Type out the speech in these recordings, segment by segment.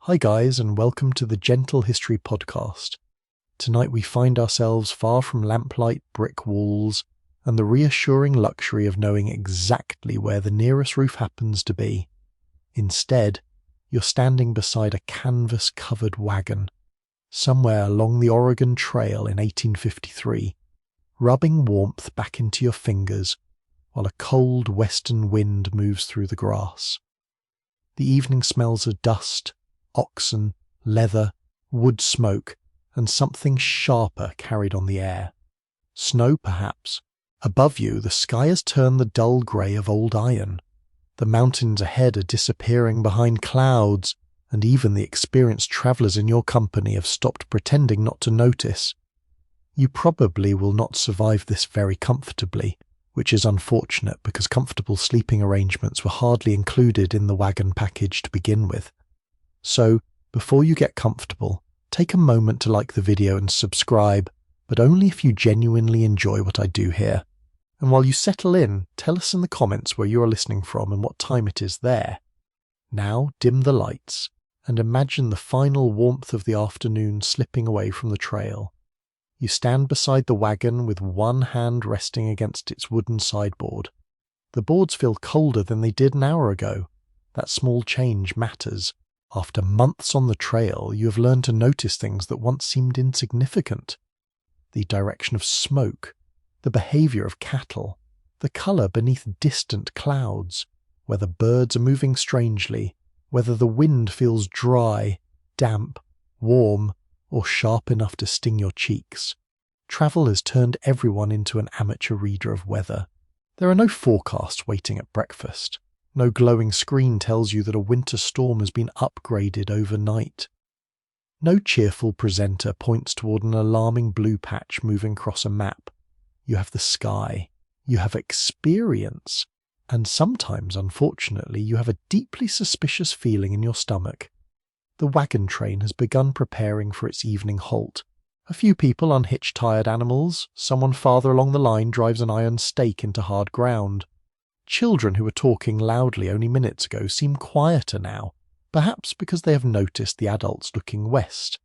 Hi guys, and welcome to the Gentle History podcast. Tonight we find ourselves far from lamplight, brick walls, and the reassuring luxury of knowing exactly where the nearest roof happens to be. Instead, you're standing beside a canvas-covered wagon, somewhere along the Oregon Trail in 1853, rubbing warmth back into your fingers while a cold western wind moves through the grass. The evening smells of dust, oxen, leather, wood smoke, and something sharper carried on the air. Snow, perhaps. Above you, the sky has turned the dull grey of old iron. The mountains ahead are disappearing behind clouds, and even the experienced travellers in your company have stopped pretending not to notice. You probably will not survive this very comfortably, which is unfortunate because comfortable sleeping arrangements were hardly included in the wagon package to begin with. So, before you get comfortable, take a moment to like the video and subscribe, but only if you genuinely enjoy what I do here. And while you settle in, tell us in the comments where you are listening from and what time it is there. Now dim the lights, and imagine the final warmth of the afternoon slipping away from the trail. You stand beside the wagon with one hand resting against its wooden sideboard. The boards feel colder than they did an hour ago. That small change matters. After months on the trail, you have learned to notice things that once seemed insignificant. The direction of smoke, the behavior of cattle, the color beneath distant clouds, whether birds are moving strangely, whether the wind feels dry, damp, warm, or sharp enough to sting your cheeks. Travel has turned everyone into an amateur reader of weather. There are no forecasts waiting at breakfast. No glowing screen tells you that a winter storm has been upgraded overnight. No cheerful presenter points toward an alarming blue patch moving across a map. You have the sky. You have experience. And sometimes, unfortunately, you have a deeply suspicious feeling in your stomach. The wagon train has begun preparing for its evening halt. A few people unhitch tired animals. Someone farther along the line drives an iron stake into hard ground. Children who were talking loudly only minutes ago seem quieter now, perhaps because they have noticed the adults looking west.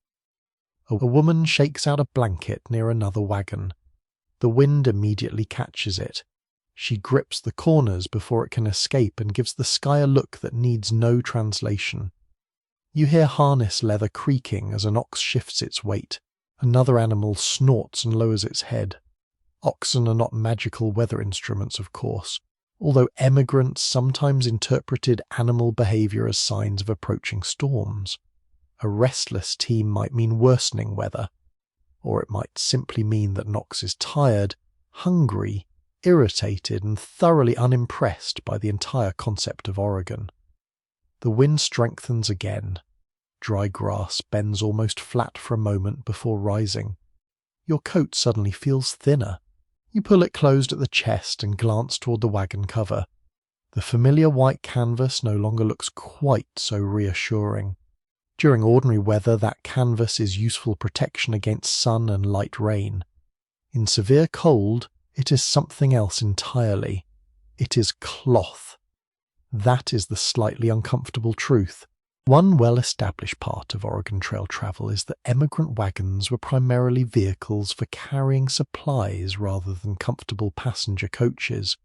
A woman shakes out a blanket near another wagon. The wind immediately catches it. She grips the corners before it can escape and gives the sky a look that needs no translation. You hear harness leather creaking as an ox shifts its weight. Another animal snorts and lowers its head. Oxen are not magical weather instruments, of course, although emigrants sometimes interpreted animal behavior as signs of approaching storms. A restless team might mean worsening weather, or it might simply mean that an ox is tired, hungry, irritated, and thoroughly unimpressed by the entire concept of Oregon. The wind strengthens again. Dry grass bends almost flat for a moment before rising. Your coat suddenly feels thinner. You pull it closed at the chest and glance toward the wagon cover. The familiar white canvas no longer looks quite so reassuring. During ordinary weather, that canvas is useful protection against sun and light rain. In severe cold, it is something else entirely. It is cloth. That is the slightly uncomfortable truth. One well-established part of Oregon Trail travel is that emigrant wagons were primarily vehicles for carrying supplies rather than comfortable passenger coaches.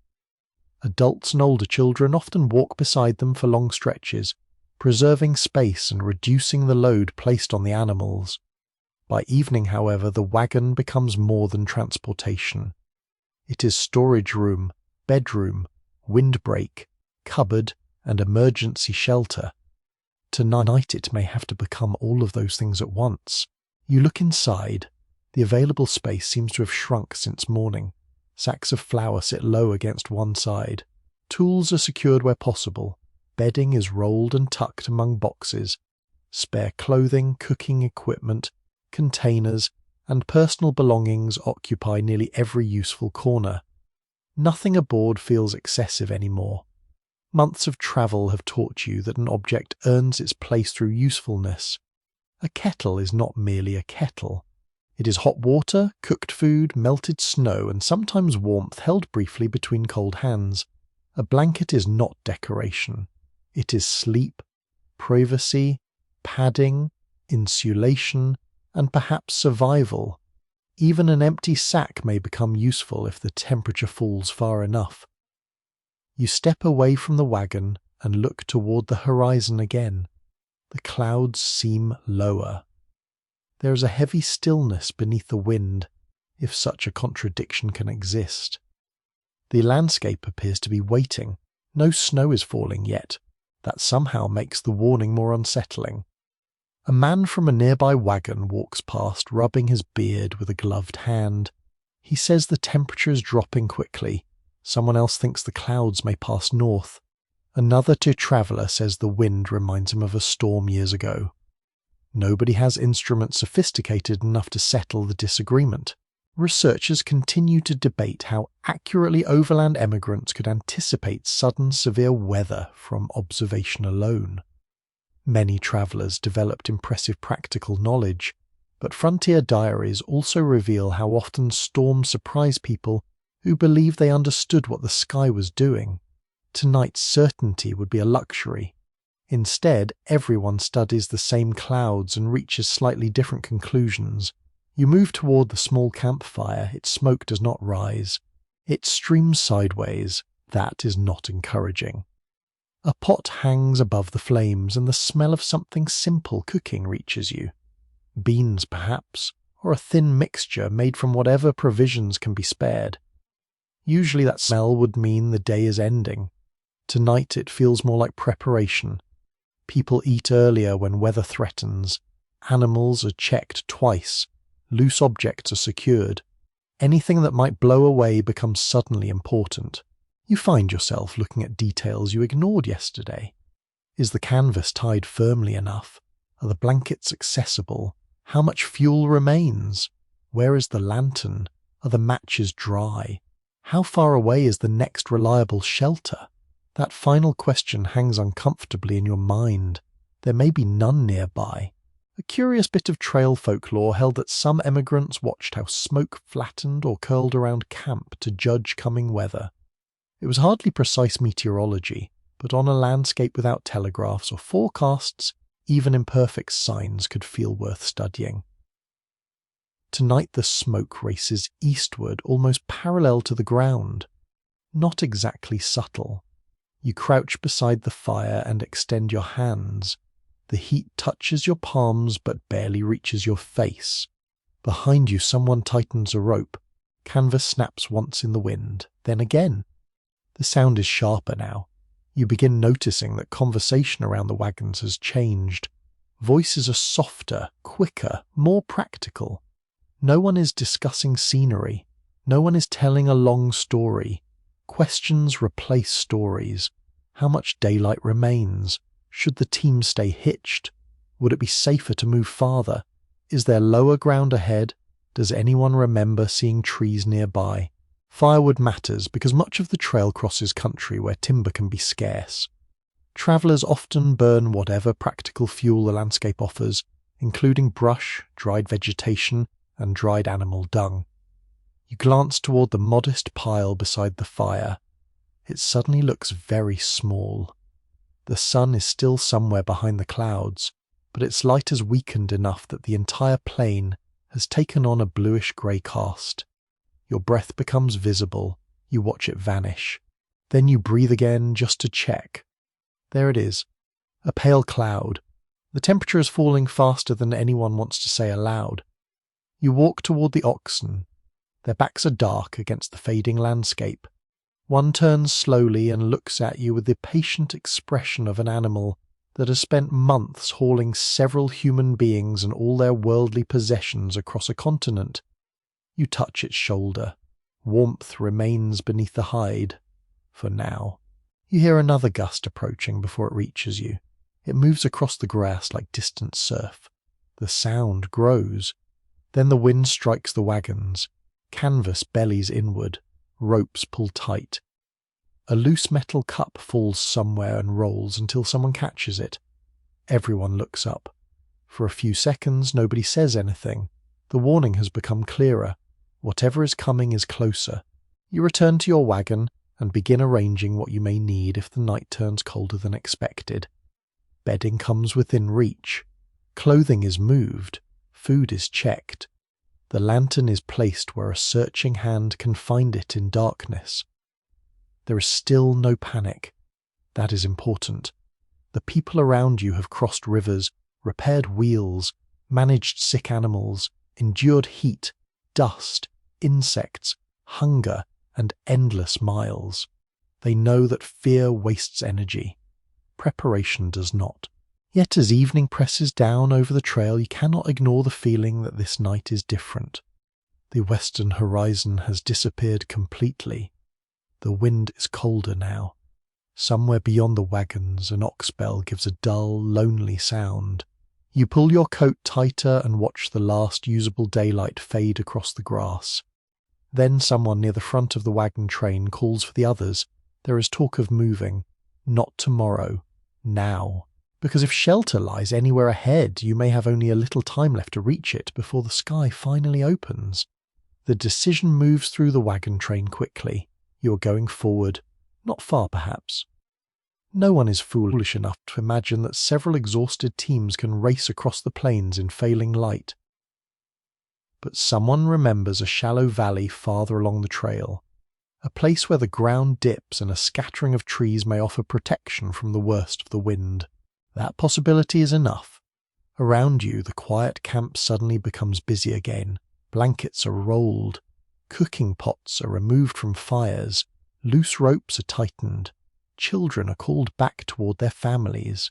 Adults and older children often walk beside them for long stretches, preserving space and reducing the load placed on the animals. By evening, however, the wagon becomes more than transportation. It is storage room, bedroom, windbreak, cupboard, and emergency shelter. Tonight it may have to become all of those things at once. You look inside. The available space seems to have shrunk since morning. Sacks of flour sit low against one side. Tools are secured where possible. Bedding is rolled and tucked among boxes. Spare clothing, cooking equipment, containers, and personal belongings occupy nearly every useful corner. Nothing aboard feels excessive anymore. Months of travel have taught you that an object earns its place through usefulness. A kettle is not merely a kettle. It is hot water, cooked food, melted snow, and sometimes warmth held briefly between cold hands. A blanket is not decoration. It is sleep, privacy, padding, insulation, and perhaps survival. Even an empty sack may become useful if the temperature falls far enough. You step away from the wagon and look toward the horizon again. The clouds seem lower. There is a heavy stillness beneath the wind, if such a contradiction can exist. The landscape appears to be waiting. No snow is falling yet. That somehow makes the warning more unsettling. A man from a nearby wagon walks past, rubbing his beard with a gloved hand. He says the temperature is dropping quickly. Someone else thinks the clouds may pass north. Another traveller says the wind reminds him of a storm years ago. Nobody has instruments sophisticated enough to settle the disagreement. Researchers continue to debate how accurately overland emigrants could anticipate sudden severe weather from observation alone. Many travellers developed impressive practical knowledge, but frontier diaries also reveal how often storms surprise people who believed they understood what the sky was doing. Tonight's certainty would be a luxury. Instead, everyone studies the same clouds and reaches slightly different conclusions. You move toward the small campfire. Its smoke does not rise. It streams sideways. That is not encouraging. A pot hangs above the flames, and the smell of something simple cooking reaches you. Beans, perhaps, or a thin mixture made from whatever provisions can be spared. Usually that smell would mean the day is ending. Tonight it feels more like preparation. People eat earlier when weather threatens. Animals are checked twice. Loose objects are secured. Anything that might blow away becomes suddenly important. You find yourself looking at details you ignored yesterday. Is the canvas tied firmly enough? Are the blankets accessible? How much fuel remains? Where is the lantern? Are the matches dry? How far away is the next reliable shelter? That final question hangs uncomfortably in your mind. There may be none nearby. A curious bit of trail folklore held that some emigrants watched how smoke flattened or curled around camp to judge coming weather. It was hardly precise meteorology, but on a landscape without telegraphs or forecasts, even imperfect signs could feel worth studying. Tonight the smoke races eastward, almost parallel to the ground. Not exactly subtle. You crouch beside the fire and extend your hands. The heat touches your palms but barely reaches your face. Behind you someone tightens a rope. Canvas snaps once in the wind, then again. The sound is sharper now. You begin noticing that conversation around the wagons has changed. Voices are softer, quicker, more practical. No one is discussing scenery. No one is telling a long story. Questions replace stories. How much daylight remains? Should the team stay hitched? Would it be safer to move farther? Is there lower ground ahead? Does anyone remember seeing trees nearby? Firewood matters because much of the trail crosses country where timber can be scarce. Travellers often burn whatever practical fuel the landscape offers, including brush, dried vegetation, and dried animal dung. You glance toward the modest pile beside the fire. It suddenly looks very small. The sun is still somewhere behind the clouds, but its light has weakened enough that the entire plain has taken on a bluish-grey cast. Your breath becomes visible. You watch it vanish. Then you breathe again just to check. There it is. A pale cloud. The temperature is falling faster than anyone wants to say aloud. You walk toward the oxen. Their backs are dark against the fading landscape. One turns slowly and looks at you with the patient expression of an animal that has spent months hauling several human beings and all their worldly possessions across a continent. You touch its shoulder. Warmth remains beneath the hide. For now. You hear another gust approaching before it reaches you. It moves across the grass like distant surf. The sound grows. Then the wind strikes the wagons. Canvas bellies inward. Ropes pull tight. A loose metal cup falls somewhere and rolls until someone catches it. Everyone looks up. For a few seconds, nobody says anything. The warning has become clearer. Whatever is coming is closer. You return to your wagon and begin arranging what you may need if the night turns colder than expected. Bedding comes within reach. Clothing is moved, food is checked. The lantern is placed where a searching hand can find it in darkness. There is still no panic. That is important. The people around you have crossed rivers, repaired wheels, managed sick animals, endured heat, dust, insects, hunger, and endless miles. They know that fear wastes energy. Preparation does not. Yet as evening presses down over the trail, you cannot ignore the feeling that this night is different. The western horizon has disappeared completely. The wind is colder now. Somewhere beyond the wagons, an oxbell gives a dull, lonely sound. You pull your coat tighter and watch the last usable daylight fade across the grass. Then someone near the front of the wagon train calls for the others. There is talk of moving. Not tomorrow. Now. Because if shelter lies anywhere ahead, you may have only a little time left to reach it before the sky finally opens. The decision moves through the wagon train quickly. You are going forward. Not far, perhaps. No one is foolish enough to imagine that several exhausted teams can race across the plains in failing light. But someone remembers a shallow valley farther along the trail, a place where the ground dips and a scattering of trees may offer protection from the worst of the wind. That possibility is enough. Around you, the quiet camp suddenly becomes busy again. Blankets are rolled. Cooking pots are removed from fires. Loose ropes are tightened. Children are called back toward their families.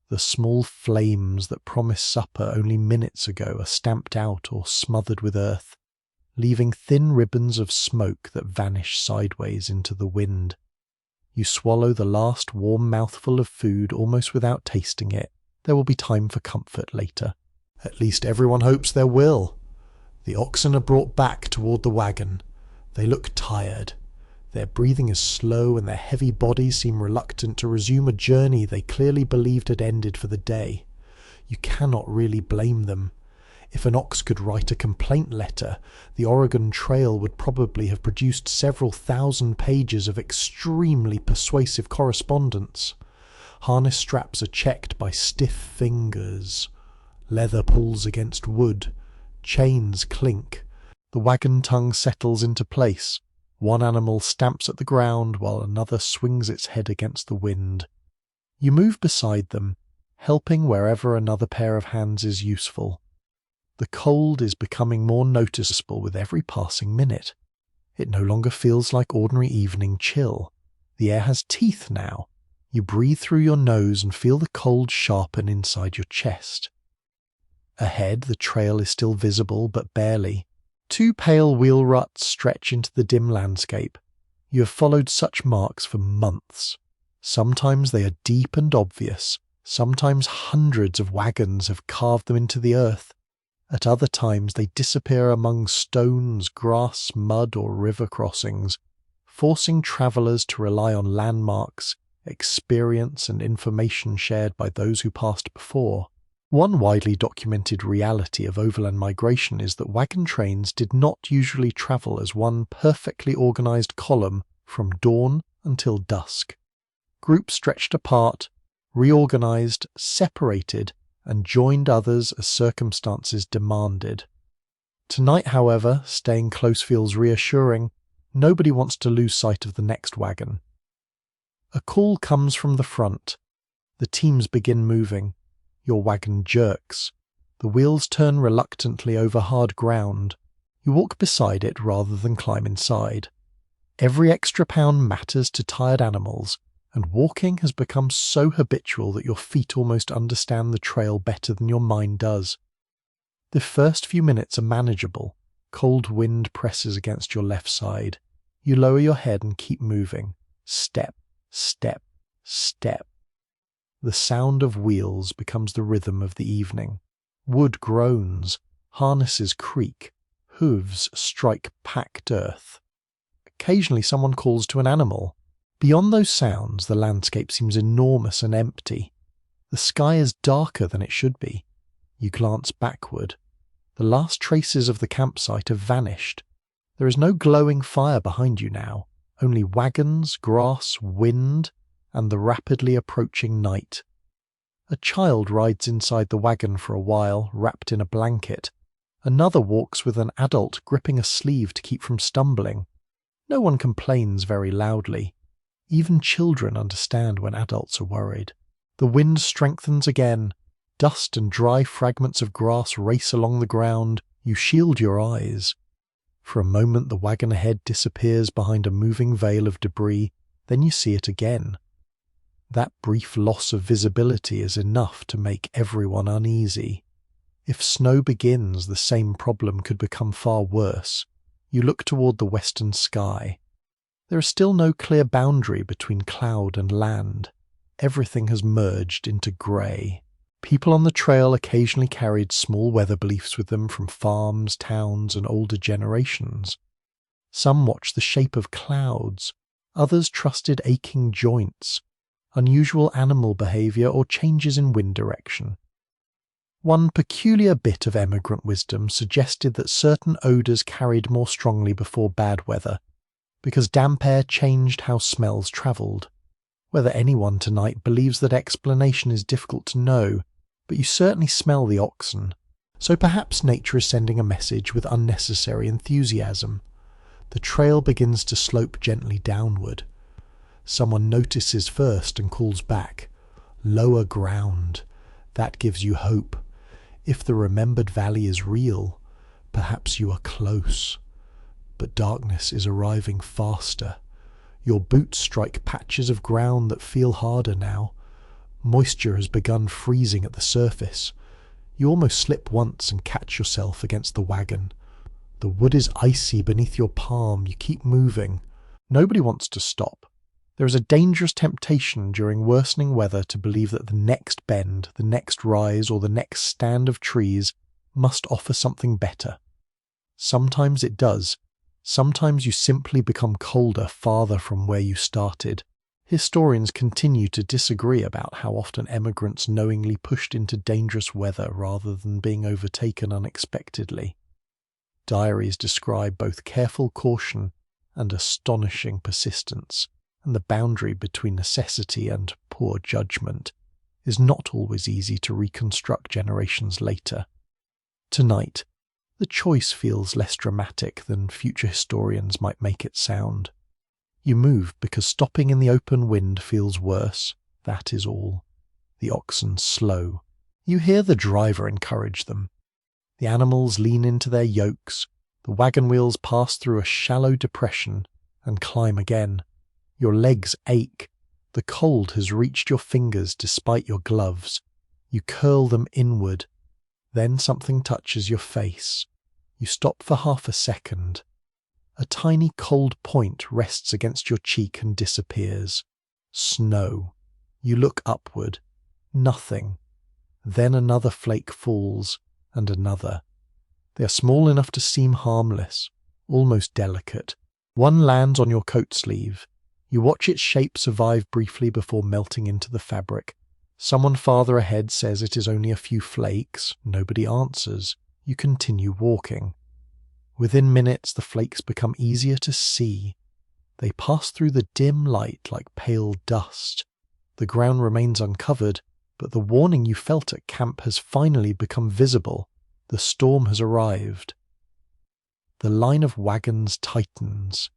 The small flames that promised supper only minutes ago are stamped out or smothered with earth, leaving thin ribbons of smoke that vanish sideways into the wind. You swallow the last warm mouthful of food almost without tasting it. There will be time for comfort later. At least everyone hopes there will. The oxen are brought back toward the wagon. They look tired. Their breathing is slow and their heavy bodies seem reluctant to resume a journey they clearly believed had ended for the day. You cannot really blame them. If an ox could write a complaint letter, the Oregon Trail would probably have produced several thousand pages of extremely persuasive correspondence. Harness straps are checked by stiff fingers. Leather pulls against wood. Chains clink. The wagon tongue settles into place. One animal stamps at the ground while another swings its head against the wind. You move beside them, helping wherever another pair of hands is useful. The cold is becoming more noticeable with every passing minute. It no longer feels like ordinary evening chill. The air has teeth now. You breathe through your nose and feel the cold sharpen inside your chest. Ahead, the trail is still visible, but barely. Two pale wheel ruts stretch into the dim landscape. You have followed such marks for months. Sometimes they are deep and obvious. Sometimes hundreds of wagons have carved them into the earth. At other times they disappear among stones, grass, mud, or river crossings, forcing travellers to rely on landmarks, experience, and information shared by those who passed before. One widely documented reality of overland migration is that wagon trains did not usually travel as one perfectly organised column from dawn until dusk. Groups stretched apart, reorganised, separated, and joined others as circumstances demanded. Tonight, however, staying close feels reassuring. Nobody wants to lose sight of the next wagon. A call comes from the front. The teams begin moving. Your wagon jerks. The wheels turn reluctantly over hard ground. You walk beside it rather than climb inside. Every extra pound matters to tired animals, and walking has become so habitual that your feet almost understand the trail better than your mind does. The first few minutes are manageable. Cold wind presses against your left side. You lower your head and keep moving. Step, step, step. The sound of wheels becomes the rhythm of the evening. Wood groans, harnesses creak, hooves strike packed earth. Occasionally someone calls to an animal. Beyond those sounds, the landscape seems enormous and empty. The sky is darker than it should be. You glance backward. The last traces of the campsite have vanished. There is no glowing fire behind you now, only wagons, grass, wind, and the rapidly approaching night. A child rides inside the wagon for a while, wrapped in a blanket. Another walks with an adult gripping a sleeve to keep from stumbling. No one complains very loudly. Even children understand when adults are worried. The wind strengthens again. Dust and dry fragments of grass race along the ground. You shield your eyes. For a moment the wagon ahead disappears behind a moving veil of debris, then you see it again. That brief loss of visibility is enough to make everyone uneasy. If snow begins, the same problem could become far worse. You look toward the western sky. There is still no clear boundary between cloud and land. Everything has merged into grey. People on the trail occasionally carried small weather beliefs with them from farms, towns, and older generations. Some watched the shape of clouds. Others trusted aching joints, unusual animal behaviour, or changes in wind direction. One peculiar bit of emigrant wisdom suggested that certain odours carried more strongly before bad weather, because damp air changed how smells travelled. Whether anyone tonight believes that explanation is difficult to know, but you certainly smell the oxen. So perhaps nature is sending a message with unnecessary enthusiasm. The trail begins to slope gently downward. Someone notices first and calls back. Lower ground. That gives you hope. If the remembered valley is real, perhaps you are close. But darkness is arriving faster. Your boots strike patches of ground that feel harder now. Moisture has begun freezing at the surface. You almost slip once and catch yourself against the wagon. The wood is icy beneath your palm. You keep moving. Nobody wants to stop. There is a dangerous temptation during worsening weather to believe that the next bend, the next rise, or the next stand of trees must offer something better. Sometimes it does. Sometimes you simply become colder farther from where you started. Historians continue to disagree about how often emigrants knowingly pushed into dangerous weather rather than being overtaken unexpectedly. Diaries describe both careful caution and astonishing persistence, and the boundary between necessity and poor judgment is not always easy to reconstruct generations later. Tonight, the choice feels less dramatic than future historians might make it sound. You move because stopping in the open wind feels worse, that is all. The oxen slow. You hear the driver encourage them. The animals lean into their yokes. The wagon wheels pass through a shallow depression and climb again. Your legs ache. The cold has reached your fingers despite your gloves. You curl them inward. Then something touches your face. You stop for half a second. A tiny cold point rests against your cheek and disappears. Snow. You look upward. Nothing. Then another flake falls, and another. They are small enough to seem harmless, almost delicate. One lands on your coat sleeve. You watch its shape survive briefly before melting into the fabric. Someone farther ahead says it is only a few flakes. Nobody answers. You continue walking. Within minutes, the flakes become easier to see. They pass through the dim light like pale dust. The ground remains uncovered, but the warning you felt at camp has finally become visible. The storm has arrived. The line of wagons tightens.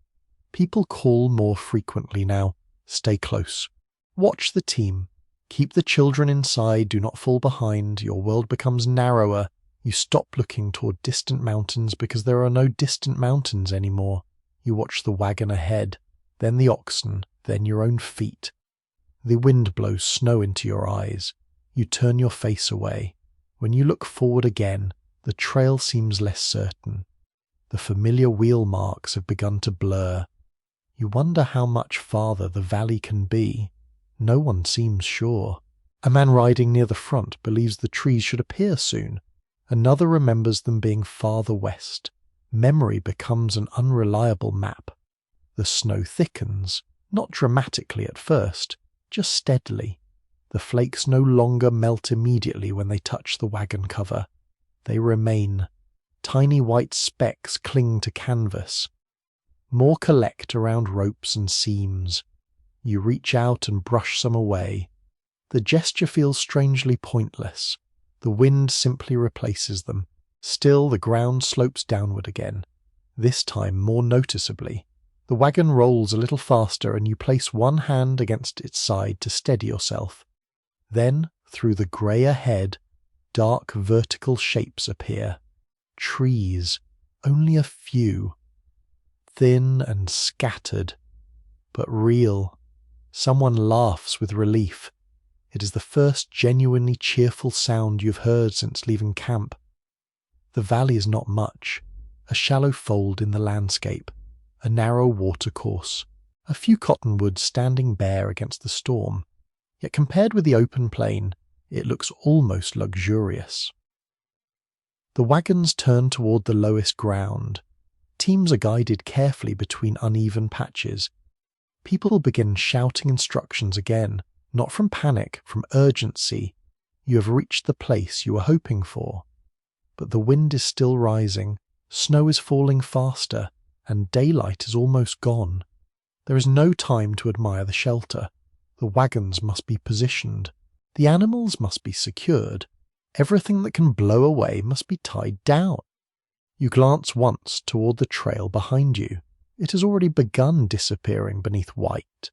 People call more frequently now. Stay close. Watch the team. Keep the children inside. Do not fall behind. Your world becomes narrower. You stop looking toward distant mountains because there are no distant mountains anymore. You watch the wagon ahead, then the oxen, then your own feet. The wind blows snow into your eyes. You turn your face away. When you look forward again, the trail seems less certain. The familiar wheel marks have begun to blur. You wonder how much farther the valley can be. No one seems sure. A man riding near the front believes the trees should appear soon. Another remembers them being farther west. Memory becomes an unreliable map. The snow thickens, not dramatically at first, just steadily. The flakes no longer melt immediately when they touch the wagon cover. They remain. Tiny white specks cling to canvas. More collect around ropes and seams. You reach out and brush some away. The gesture feels strangely pointless. The wind simply replaces them. Still, the ground slopes downward again, this time more noticeably. The wagon rolls a little faster and you place one hand against its side to steady yourself. Then, through the grey ahead, dark vertical shapes appear. Trees, only a few. Thin and scattered, but real. Someone laughs with relief. It is the first genuinely cheerful sound you've heard since leaving camp. The valley is not much, a shallow fold in the landscape, a narrow watercourse, a few cottonwoods standing bare against the storm. Yet compared with the open plain, it looks almost luxurious. The wagons turn toward the lowest ground. Teams are guided carefully between uneven patches. People begin shouting instructions again, not from panic, from urgency. You have reached the place you were hoping for. But the wind is still rising, snow is falling faster, and daylight is almost gone. There is no time to admire the shelter. The wagons must be positioned. The animals must be secured. Everything that can blow away must be tied down. You glance once toward the trail behind you. It has already begun disappearing beneath white.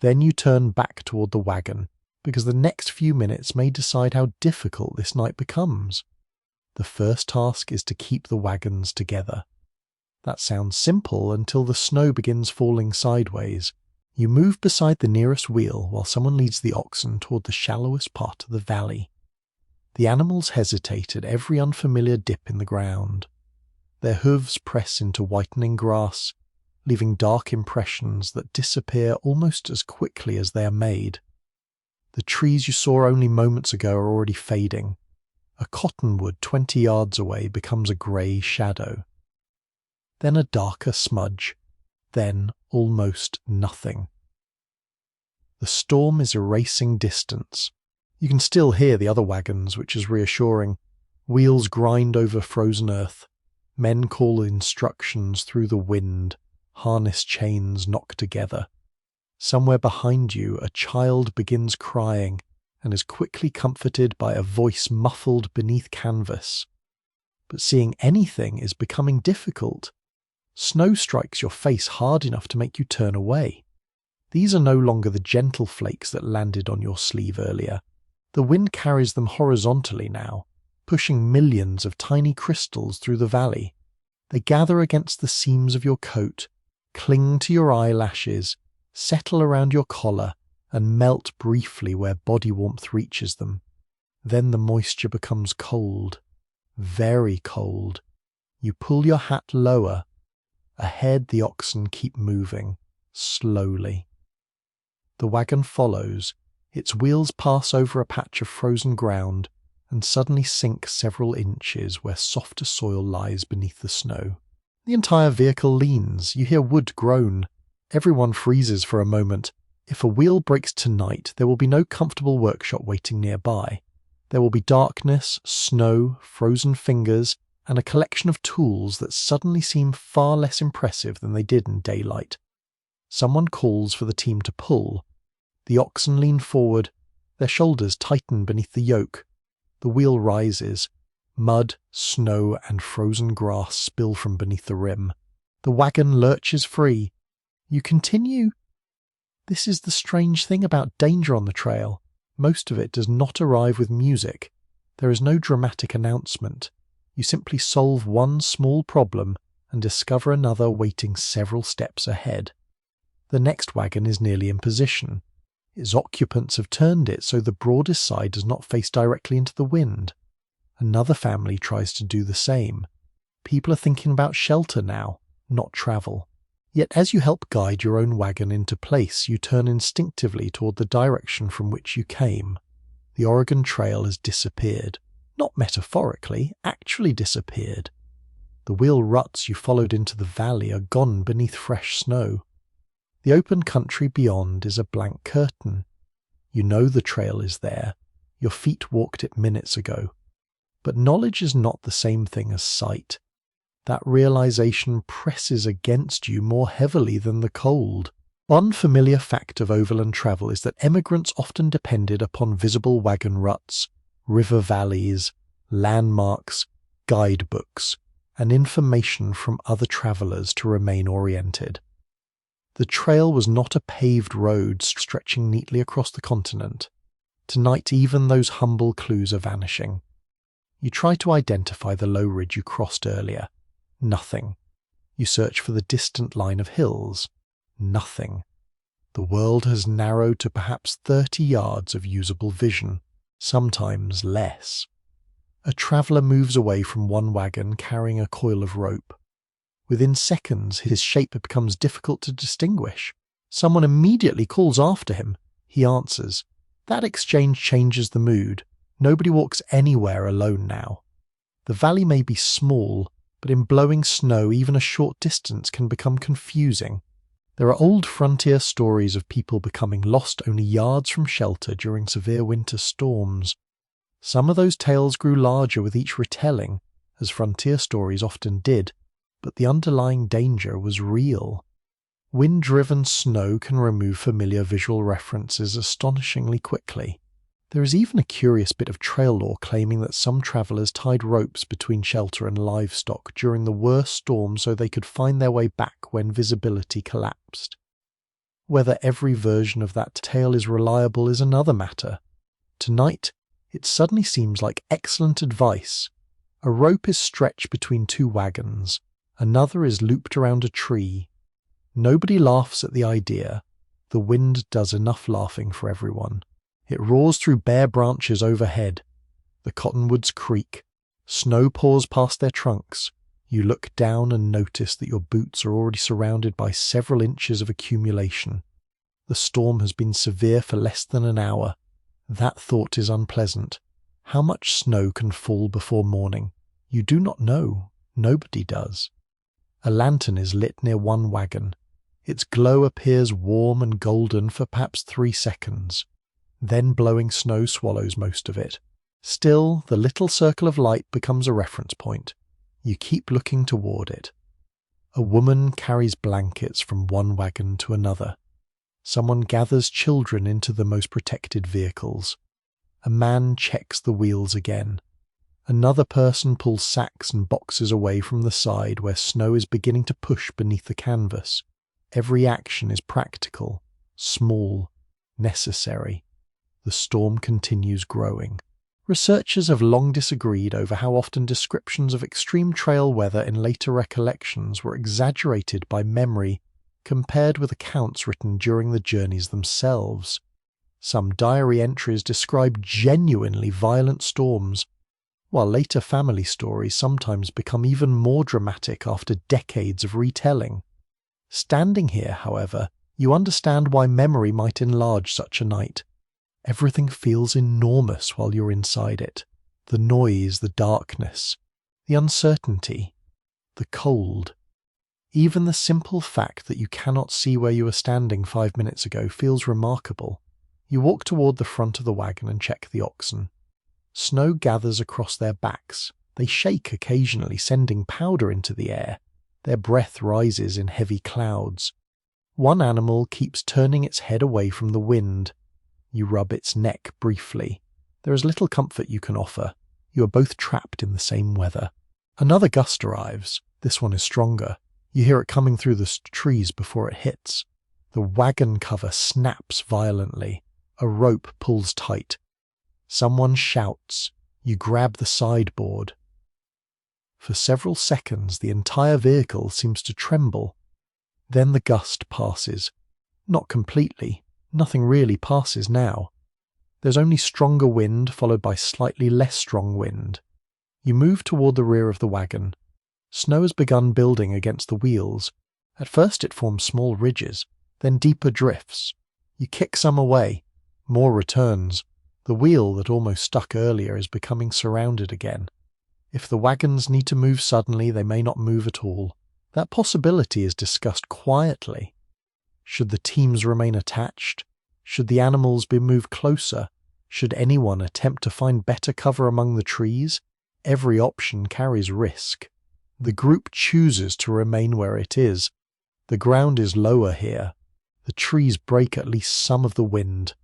Then you turn back toward the wagon, because the next few minutes may decide how difficult this night becomes. The first task is to keep the wagons together. That sounds simple until the snow begins falling sideways. You move beside the nearest wheel while someone leads the oxen toward the shallowest part of the valley. The animals hesitate at every unfamiliar dip in the ground. Their hooves press into whitening grass, leaving dark impressions that disappear almost as quickly as they are made. The trees you saw only moments ago are already fading. A cottonwood 20 yards away becomes a grey shadow. Then a darker smudge. Then almost nothing. The storm is erasing distance. You can still hear the other wagons, which is reassuring. Wheels grind over frozen earth. Men call instructions through the wind. Harness chains knock together. Somewhere behind you, a child begins crying and is quickly comforted by a voice muffled beneath canvas. But seeing anything is becoming difficult. Snow strikes your face hard enough to make you turn away. These are no longer the gentle flakes that landed on your sleeve earlier. The wind carries them horizontally now, pushing millions of tiny crystals through the valley. They gather against the seams of your coat, cling to your eyelashes, settle around your collar, and melt briefly where body warmth reaches them. Then the moisture becomes cold, very cold. You pull your hat lower. Ahead the oxen keep moving, slowly. The wagon follows. Its wheels pass over a patch of frozen ground and suddenly sink several inches where softer soil lies beneath the snow. The entire vehicle leans. You hear wood groan. Everyone freezes for a moment. If a wheel breaks tonight, there will be no comfortable workshop waiting nearby. There will be darkness, snow, frozen fingers, and a collection of tools that suddenly seem far less impressive than they did in daylight. Someone calls for the team to pull. The oxen lean forward. Their shoulders tighten beneath the yoke. The wheel rises. Mud, snow, and frozen grass spill from beneath the rim. The wagon lurches free. You continue. This is the strange thing about danger on the trail. Most of it does not arrive with music. There is no dramatic announcement. You simply solve one small problem and discover another waiting several steps ahead. The next wagon is nearly in position. Its occupants have turned it so the broadest side does not face directly into the wind. Another family tries to do the same. People are thinking about shelter now, not travel. Yet as you help guide your own wagon into place, you turn instinctively toward the direction from which you came. The Oregon Trail has disappeared. Not metaphorically, actually disappeared. The wheel ruts you followed into the valley are gone beneath fresh snow. The open country beyond is a blank curtain. You know the trail is there. Your feet walked it minutes ago. But knowledge is not the same thing as sight. That realization presses against you more heavily than the cold. One familiar fact of overland travel is that emigrants often depended upon visible wagon ruts, river valleys, landmarks, guidebooks, and information from other travellers to remain oriented. The trail was not a paved road stretching neatly across the continent. Tonight even those humble clues are vanishing. You try to identify the low ridge you crossed earlier. Nothing. You search for the distant line of hills. Nothing. The world has narrowed to perhaps 30 yards of usable vision, sometimes less. A traveller moves away from one wagon carrying a coil of rope. Within seconds, his shape becomes difficult to distinguish. Someone immediately calls after him. He answers. That exchange changes the mood. Nobody walks anywhere alone now. The valley may be small, but in blowing snow even a short distance can become confusing. There are old frontier stories of people becoming lost only yards from shelter during severe winter storms. Some of those tales grew larger with each retelling, as frontier stories often did, but the underlying danger was real. Wind-driven snow can remove familiar visual references astonishingly quickly. There is even a curious bit of trail lore claiming that some travellers tied ropes between shelter and livestock during the worst storm so they could find their way back when visibility collapsed. Whether every version of that tale is reliable is another matter. Tonight, it suddenly seems like excellent advice. A rope is stretched between two wagons. Another is looped around a tree. Nobody laughs at the idea. The wind does enough laughing for everyone. It roars through bare branches overhead. The cottonwoods creak. Snow pours past their trunks. You look down and notice that your boots are already surrounded by several inches of accumulation. The storm has been severe for less than an hour. That thought is unpleasant. How much snow can fall before morning? You do not know. Nobody does. A lantern is lit near one wagon. Its glow appears warm and golden for perhaps 3 seconds. Then blowing snow swallows most of it. Still, the little circle of light becomes a reference point. You keep looking toward it. A woman carries blankets from one wagon to another. Someone gathers children into the most protected vehicles. A man checks the wheels again. Another person pulls sacks and boxes away from the side where snow is beginning to push beneath the canvas. Every action is practical, small, necessary. The storm continues growing. Researchers have long disagreed over how often descriptions of extreme trail weather in later recollections were exaggerated by memory compared with accounts written during the journeys themselves. Some diary entries describe genuinely violent storms, while later family stories sometimes become even more dramatic after decades of retelling. Standing here, however, you understand why memory might enlarge such a night. Everything feels enormous while you're inside it. The noise, the darkness, the uncertainty, the cold. Even the simple fact that you cannot see where you were standing 5 minutes ago feels remarkable. You walk toward the front of the wagon and check the oxen. Snow gathers across their backs. They shake occasionally, sending powder into the air. Their breath rises in heavy clouds. One animal keeps turning its head away from the wind. You rub its neck briefly. There is little comfort you can offer. You are both trapped in the same weather. Another gust arrives. This one is stronger. You hear it coming through the trees before it hits. The wagon cover snaps violently. A rope pulls tight. Someone shouts. You grab the sideboard. For several seconds, the entire vehicle seems to tremble. Then the gust passes. Not completely. Nothing really passes now. There's only stronger wind followed by slightly less strong wind. You move toward the rear of the wagon. Snow has begun building against the wheels. At first it forms small ridges, then deeper drifts. You kick some away. More returns. The wheel that almost stuck earlier is becoming surrounded again. If the wagons need to move suddenly, they may not move at all. That possibility is discussed quietly. Should the teams remain attached? Should the animals be moved closer? Should anyone attempt to find better cover among the trees? Every option carries risk. The group chooses to remain where it is. The ground is lower here. The trees break at least some of the wind,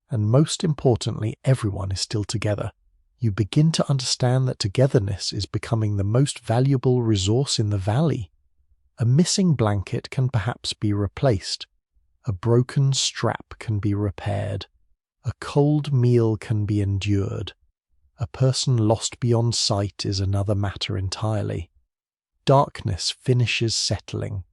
and most importantly, everyone is still together. You begin to understand that togetherness is becoming the most valuable resource in the valley. A missing blanket can perhaps be replaced. A broken strap can be repaired. A cold meal can be endured. A person lost beyond sight is another matter entirely. Darkness finishes settling.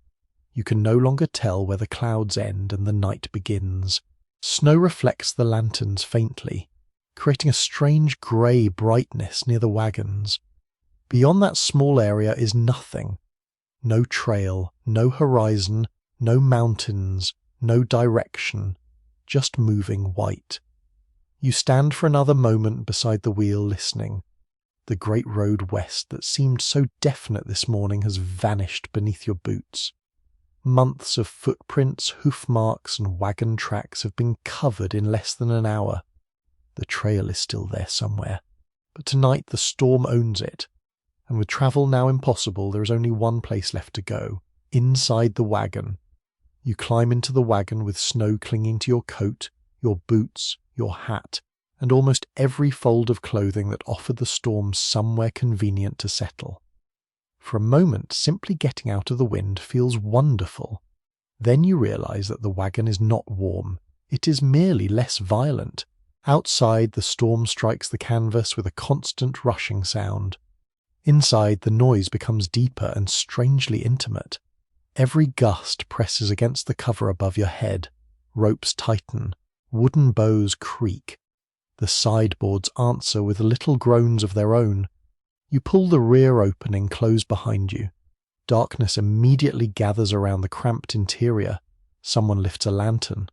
You can no longer tell where the clouds end and the night begins. Snow reflects the lanterns faintly, creating a strange grey brightness near the wagons. Beyond that small area is nothing. No trail, no horizon, no mountains, no direction, just moving white. You stand for another moment beside the wheel listening. The great road west that seemed so definite this morning has vanished beneath your boots. Months of footprints, hoof marks, and wagon tracks have been covered in less than an hour. The trail is still there somewhere, but tonight the storm owns it, and with travel now impossible, there is only one place left to go, inside the wagon. You climb into the wagon with snow clinging to your coat, your boots, your hat, and almost every fold of clothing that offered the storm somewhere convenient to settle. For a moment, simply getting out of the wind feels wonderful. Then you realize that the wagon is not warm. It is merely less violent. Outside, the storm strikes the canvas with a constant rushing sound. Inside, the noise becomes deeper and strangely intimate. Every gust presses against the cover above your head. Ropes tighten. Wooden bows creak. The sideboards answer with little groans of their own. You pull the rear opening close behind you. Darkness immediately gathers around the cramped interior. Someone lifts a lantern.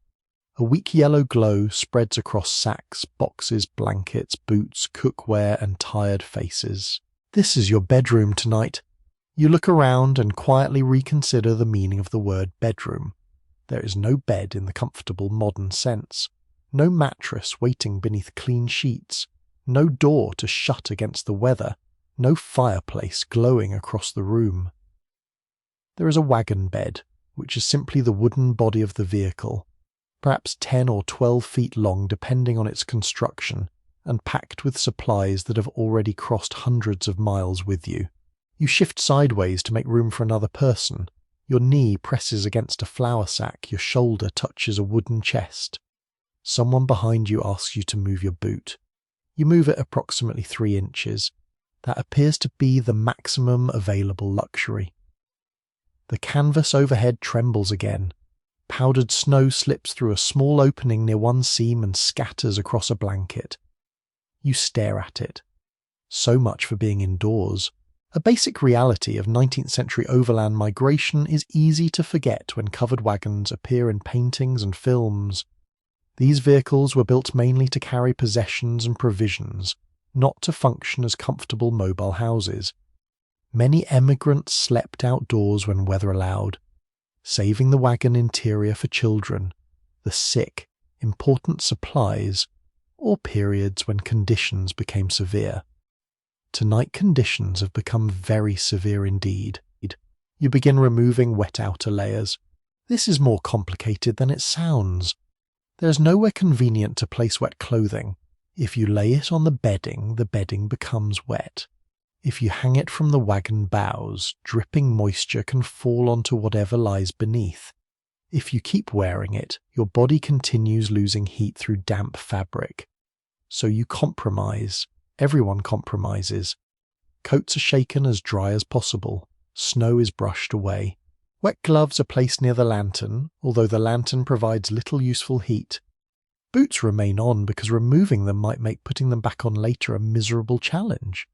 A weak yellow glow spreads across sacks, boxes, blankets, boots, cookware, and tired faces. This is your bedroom tonight. You look around and quietly reconsider the meaning of the word bedroom. There is no bed in the comfortable modern sense. No mattress waiting beneath clean sheets. No door to shut against the weather. No fireplace glowing across the room. There is a wagon bed, which is simply the wooden body of the vehicle, perhaps 10 or 12 feet long depending on its construction, and packed with supplies that have already crossed hundreds of miles with you. You shift sideways to make room for another person. Your knee presses against a flour sack, your shoulder touches a wooden chest. Someone behind you asks you to move your boot. You move it approximately 3 inches. That appears to be the maximum available luxury. The canvas overhead trembles again. Powdered snow slips through a small opening near one seam and scatters across a blanket. You stare at it. So much for being indoors. A basic reality of 19th century overland migration is easy to forget when covered wagons appear in paintings and films. These vehicles were built mainly to carry possessions and provisions, not to function as comfortable mobile houses. Many emigrants slept outdoors when weather allowed, saving the wagon interior for children, the sick, important supplies, or periods when conditions became severe. Tonight conditions have become very severe indeed. You begin removing wet outer layers. This is more complicated than it sounds. There is nowhere convenient to place wet clothing. If you lay it on the bedding becomes wet. If you hang it from the wagon bows, dripping moisture can fall onto whatever lies beneath. If you keep wearing it, your body continues losing heat through damp fabric. So you compromise. Everyone compromises. Coats are shaken as dry as possible. Snow is brushed away. Wet gloves are placed near the lantern, although the lantern provides little useful heat. Boots remain on because removing them might make putting them back on later a miserable challenge.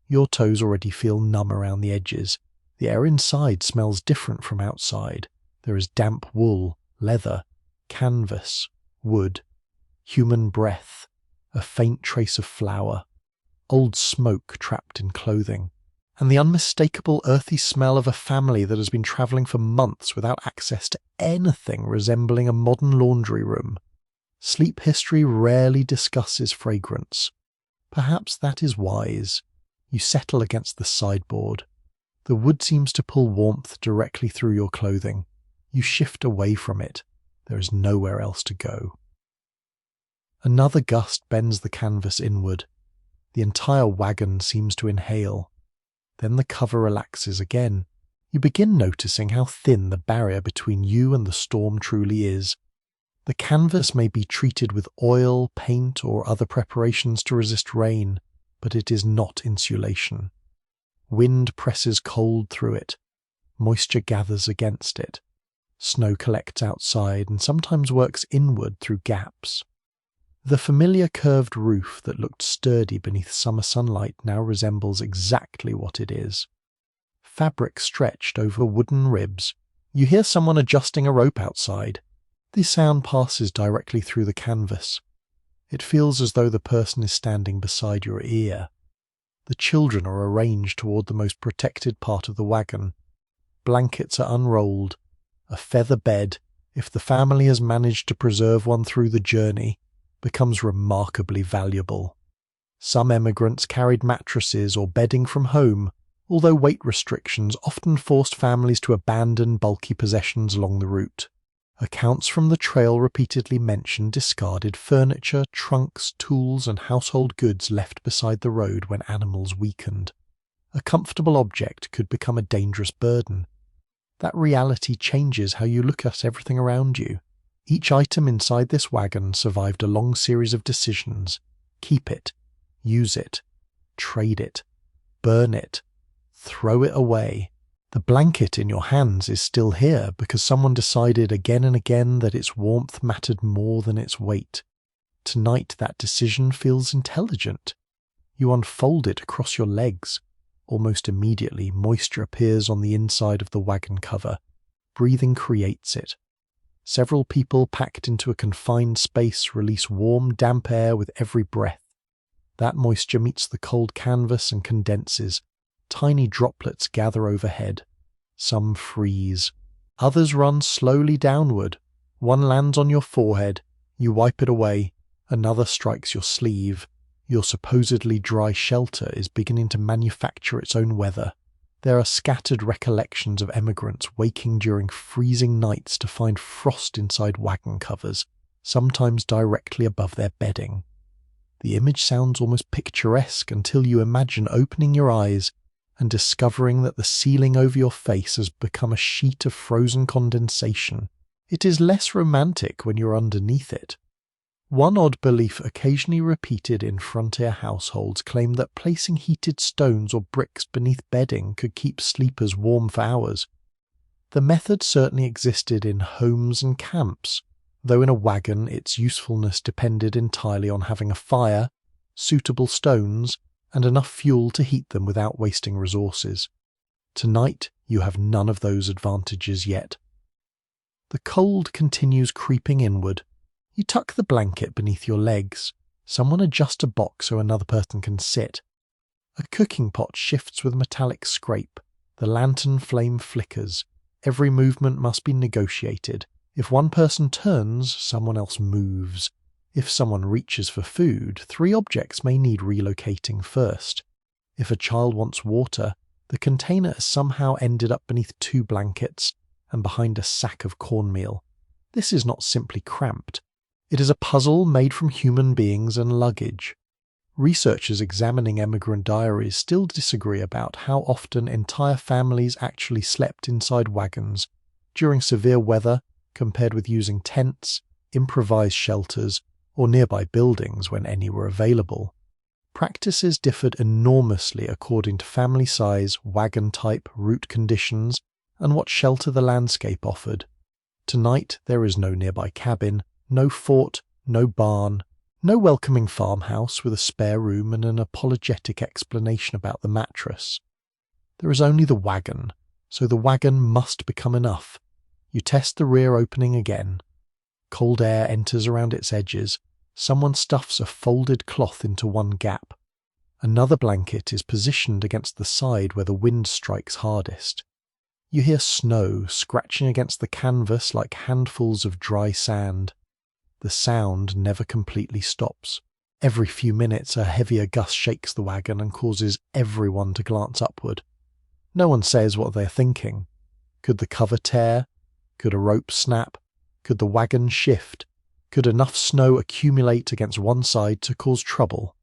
Your toes already feel numb around the edges. The air inside smells different from outside. There is damp wool, leather, canvas, wood, human breath, a faint trace of flour, old smoke trapped in clothing, and the unmistakable earthy smell of a family that has been travelling for months without access to anything resembling a modern laundry room. Sleep history rarely discusses fragrance. Perhaps that is wise. You settle against the sideboard. The wood seems to pull warmth directly through your clothing. You shift away from it. There is nowhere else to go. Another gust bends the canvas inward. The entire wagon seems to inhale. Then the cover relaxes again. You begin noticing how thin the barrier between you and the storm truly is. The canvas may be treated with oil, paint, or other preparations to resist rain, but it is not insulation. Wind presses cold through it. Moisture gathers against it. Snow collects outside and sometimes works inward through gaps. The familiar curved roof that looked sturdy beneath summer sunlight now resembles exactly what it is. Fabric stretched over wooden ribs. You hear someone adjusting a rope outside. The sound passes directly through the canvas. It feels as though the person is standing beside your ear. The children are arranged toward the most protected part of the wagon. Blankets are unrolled. A feather bed, if the family has managed to preserve one through the journey, becomes remarkably valuable. Some emigrants carried mattresses or bedding from home, although weight restrictions often forced families to abandon bulky possessions along the route. Accounts from the trail repeatedly mention discarded furniture, trunks, tools, and household goods left beside the road when animals weakened. A comfortable object could become a dangerous burden. That reality changes how you look at everything around you. Each item inside this wagon survived a long series of decisions. Keep it, use it, trade it, burn it, throw it away. The blanket in your hands is still here because someone decided again and again that its warmth mattered more than its weight. Tonight that decision feels intelligent. You unfold it across your legs. Almost immediately, moisture appears on the inside of the wagon cover. Breathing creates it. Several people packed into a confined space release warm, damp air with every breath. That moisture meets the cold canvas and condenses. Tiny droplets gather overhead. Some freeze. Others run slowly downward. One lands on your forehead. You wipe it away. Another strikes your sleeve. Your supposedly dry shelter is beginning to manufacture its own weather. There are scattered recollections of emigrants waking during freezing nights to find frost inside wagon covers, sometimes directly above their bedding. The image sounds almost picturesque until you imagine opening your eyes and discovering that the ceiling over your face has become a sheet of frozen condensation. It is less romantic when you're underneath it. One odd belief occasionally repeated in frontier households claimed that placing heated stones or bricks beneath bedding could keep sleepers warm for hours. The method certainly existed in homes and camps, though in a wagon its usefulness depended entirely on having a fire, suitable stones, and enough fuel to heat them without wasting resources. Tonight you have none of those advantages yet. The cold continues creeping inward. You tuck the blanket beneath your legs. Someone adjusts a box so another person can sit. A cooking pot shifts with a metallic scrape. The lantern flame flickers. Every movement must be negotiated. If one person turns, someone else moves. If someone reaches for food, 3 objects may need relocating first. If a child wants water, the container has somehow ended up beneath 2 blankets and behind a sack of cornmeal. This is not simply cramped. It is a puzzle made from human beings and luggage. Researchers examining emigrant diaries still disagree about how often entire families actually slept inside wagons during severe weather compared with using tents, improvised shelters, or nearby buildings when any were available. Practices differed enormously according to family size, wagon type, route conditions, and what shelter the landscape offered. Tonight there is no nearby cabin, no fort, no barn, no welcoming farmhouse with a spare room and an apologetic explanation about the mattress. There is only the wagon, so the wagon must become enough. You test the rear opening again. Cold air enters around its edges. Someone stuffs a folded cloth into one gap. Another blanket is positioned against the side where the wind strikes hardest. You hear snow scratching against the canvas like handfuls of dry sand. The sound never completely stops. Every few minutes a heavier gust shakes the wagon and causes everyone to glance upward. No one says what they're thinking. Could the cover tear? Could a rope snap? Could the wagon shift? Could enough snow accumulate against one side to cause trouble?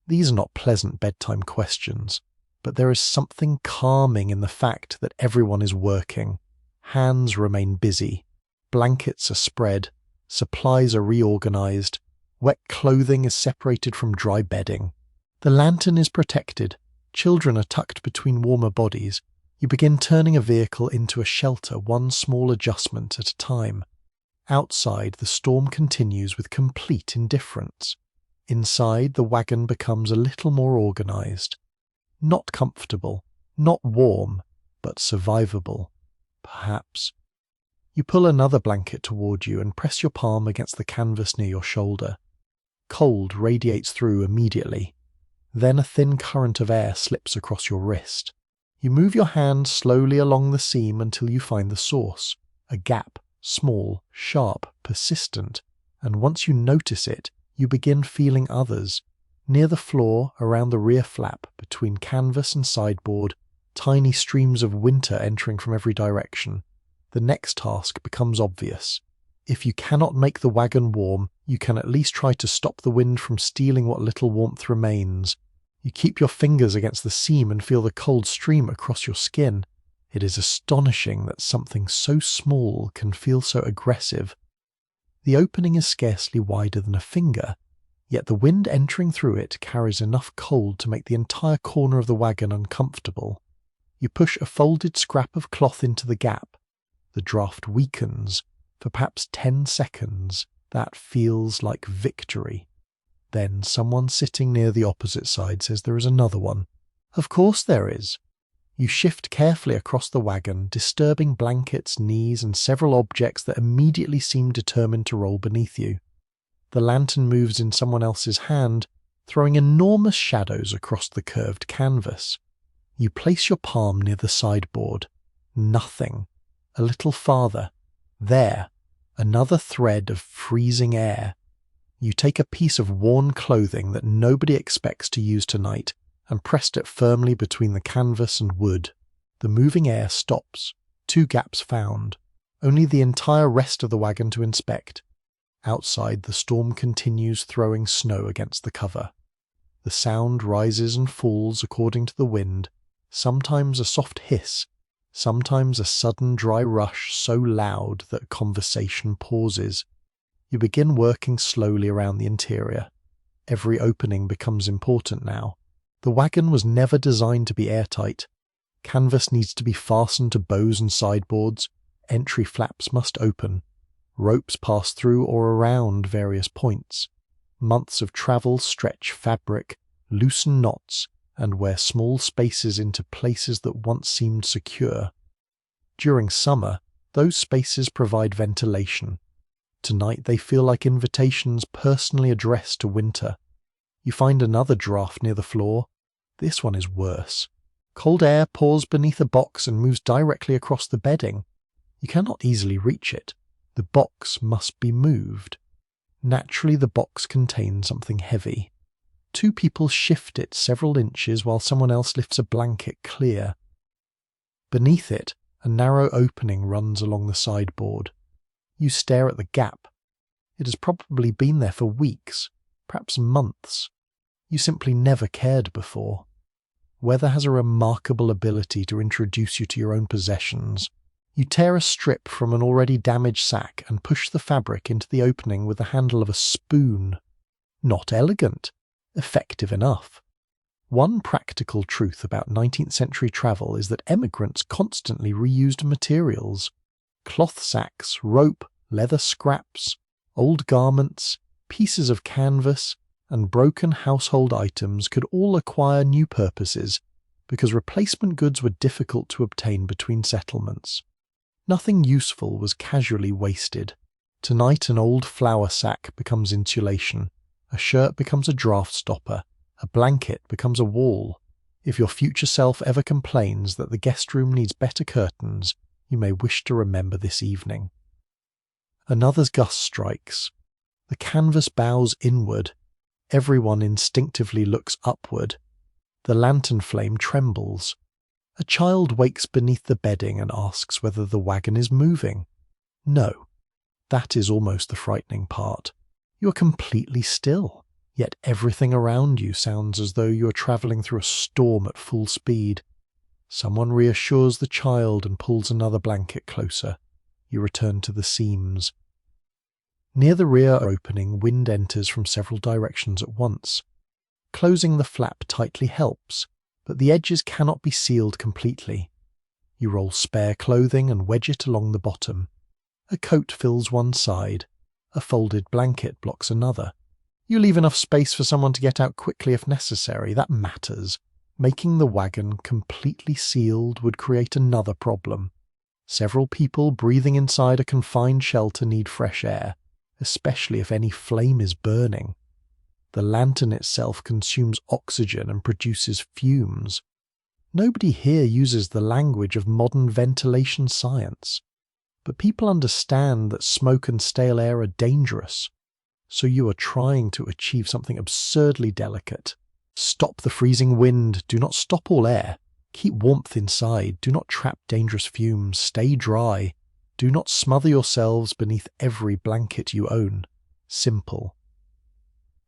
These are not pleasant bedtime questions, but there is something calming in the fact that everyone is working. Hands remain busy. Blankets are spread. Supplies are reorganized. Wet clothing is separated from dry bedding. The lantern is protected. Children are tucked between warmer bodies. You begin turning a vehicle into a shelter, one small adjustment at a time. Outside, the storm continues with complete indifference. Inside, the wagon becomes a little more organized. Not comfortable, not warm, but survivable. Perhaps. You pull another blanket toward you and press your palm against the canvas near your shoulder. Cold radiates through immediately. Then a thin current of air slips across your wrist. You move your hand slowly along the seam until you find the source, a gap, small, sharp, persistent, and once you notice it, you begin feeling others. Near the floor, around the rear flap, between canvas and sideboard, tiny streams of winter entering from every direction. The next task becomes obvious. If you cannot make the wagon warm, you can at least try to stop the wind from stealing what little warmth remains. You keep your fingers against the seam and feel the cold stream across your skin. It is astonishing that something so small can feel so aggressive. The opening is scarcely wider than a finger, yet the wind entering through it carries enough cold to make the entire corner of the wagon uncomfortable. You push a folded scrap of cloth into the gap. The draft weakens. For perhaps 10 seconds, that feels like victory. Then someone sitting near the opposite side says there is another one. Of course there is. You shift carefully across the wagon, disturbing blankets, knees, and several objects that immediately seem determined to roll beneath you. The lantern moves in someone else's hand, throwing enormous shadows across the curved canvas. You place your palm near the sideboard. Nothing. A little farther. There. Another thread of freezing air. You take a piece of worn clothing that nobody expects to use tonight and pressed it firmly between the canvas and wood. The moving air stops. 2 gaps found. Only the entire rest of the wagon to inspect. Outside, the storm continues throwing snow against the cover. The sound rises and falls according to the wind, sometimes a soft hiss, sometimes a sudden dry rush so loud that conversation pauses. You begin working slowly around the interior. Every opening becomes important now. The wagon was never designed to be airtight. Canvas needs to be fastened to bows and sideboards. Entry flaps must open. Ropes pass through or around various points. Months of travel stretch fabric, loosen knots, and wear small spaces into places that once seemed secure. During summer, those spaces provide ventilation. Tonight they feel like invitations personally addressed to winter. You find another draft near the floor. This one is worse. Cold air pours beneath a box and moves directly across the bedding. You cannot easily reach it. The box must be moved. Naturally, the box contains something heavy. 2 people shift it several inches while someone else lifts a blanket clear. Beneath it, a narrow opening runs along the sideboard. You stare at the gap. It has probably been there for weeks, perhaps months. You simply never cared before. Weather has a remarkable ability to introduce you to your own possessions. You tear a strip from an already damaged sack and push the fabric into the opening with the handle of a spoon. Not elegant, effective enough. One practical truth about 19th century travel is that emigrants constantly reused materials. Cloth sacks, rope, leather scraps, old garments, pieces of canvas, and broken household items could all acquire new purposes because replacement goods were difficult to obtain between settlements. Nothing useful was casually wasted. Tonight an old flour sack becomes insulation, a shirt becomes a draft stopper, a blanket becomes a wall. If your future self ever complains that the guest room needs better curtains, you may wish to remember this evening. Another gust strikes. The canvas bows inward. Everyone instinctively looks upward. The lantern flame trembles. A child wakes beneath the bedding and asks whether the wagon is moving. No. That is almost the frightening part. You are completely still, yet everything around you sounds as though you are travelling through a storm at full speed. Someone reassures the child and pulls another blanket closer. You return to the seams. Near the rear opening, wind enters from several directions at once. Closing the flap tightly helps, but the edges cannot be sealed completely. You roll spare clothing and wedge it along the bottom. A coat fills one side. A folded blanket blocks another. You leave enough space for someone to get out quickly if necessary. That matters. Making the wagon completely sealed would create another problem. Several people breathing inside a confined shelter need fresh air, especially if any flame is burning. The lantern itself consumes oxygen and produces fumes. Nobody here uses the language of modern ventilation science, but people understand that smoke and stale air are dangerous, so you are trying to achieve something absurdly delicate. Stop the freezing wind, do not stop all air. Keep warmth inside, do not trap dangerous fumes, stay dry. Do not smother yourselves beneath every blanket you own. Simple.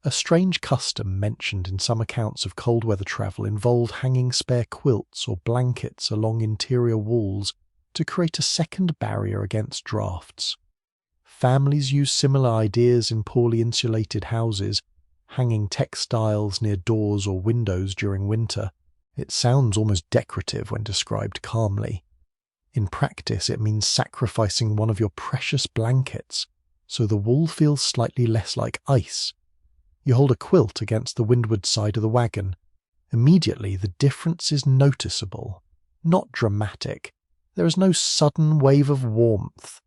A strange custom mentioned in some accounts of cold weather travel involved hanging spare quilts or blankets along interior walls to create a second barrier against drafts. Families use similar ideas in poorly insulated houses, hanging textiles near doors or windows during winter. It sounds almost decorative when described calmly. In practice, it means sacrificing one of your precious blankets, so the wool feels slightly less like ice. You hold a quilt against the windward side of the wagon. Immediately, the difference is noticeable, not dramatic. There is no sudden wave of warmth,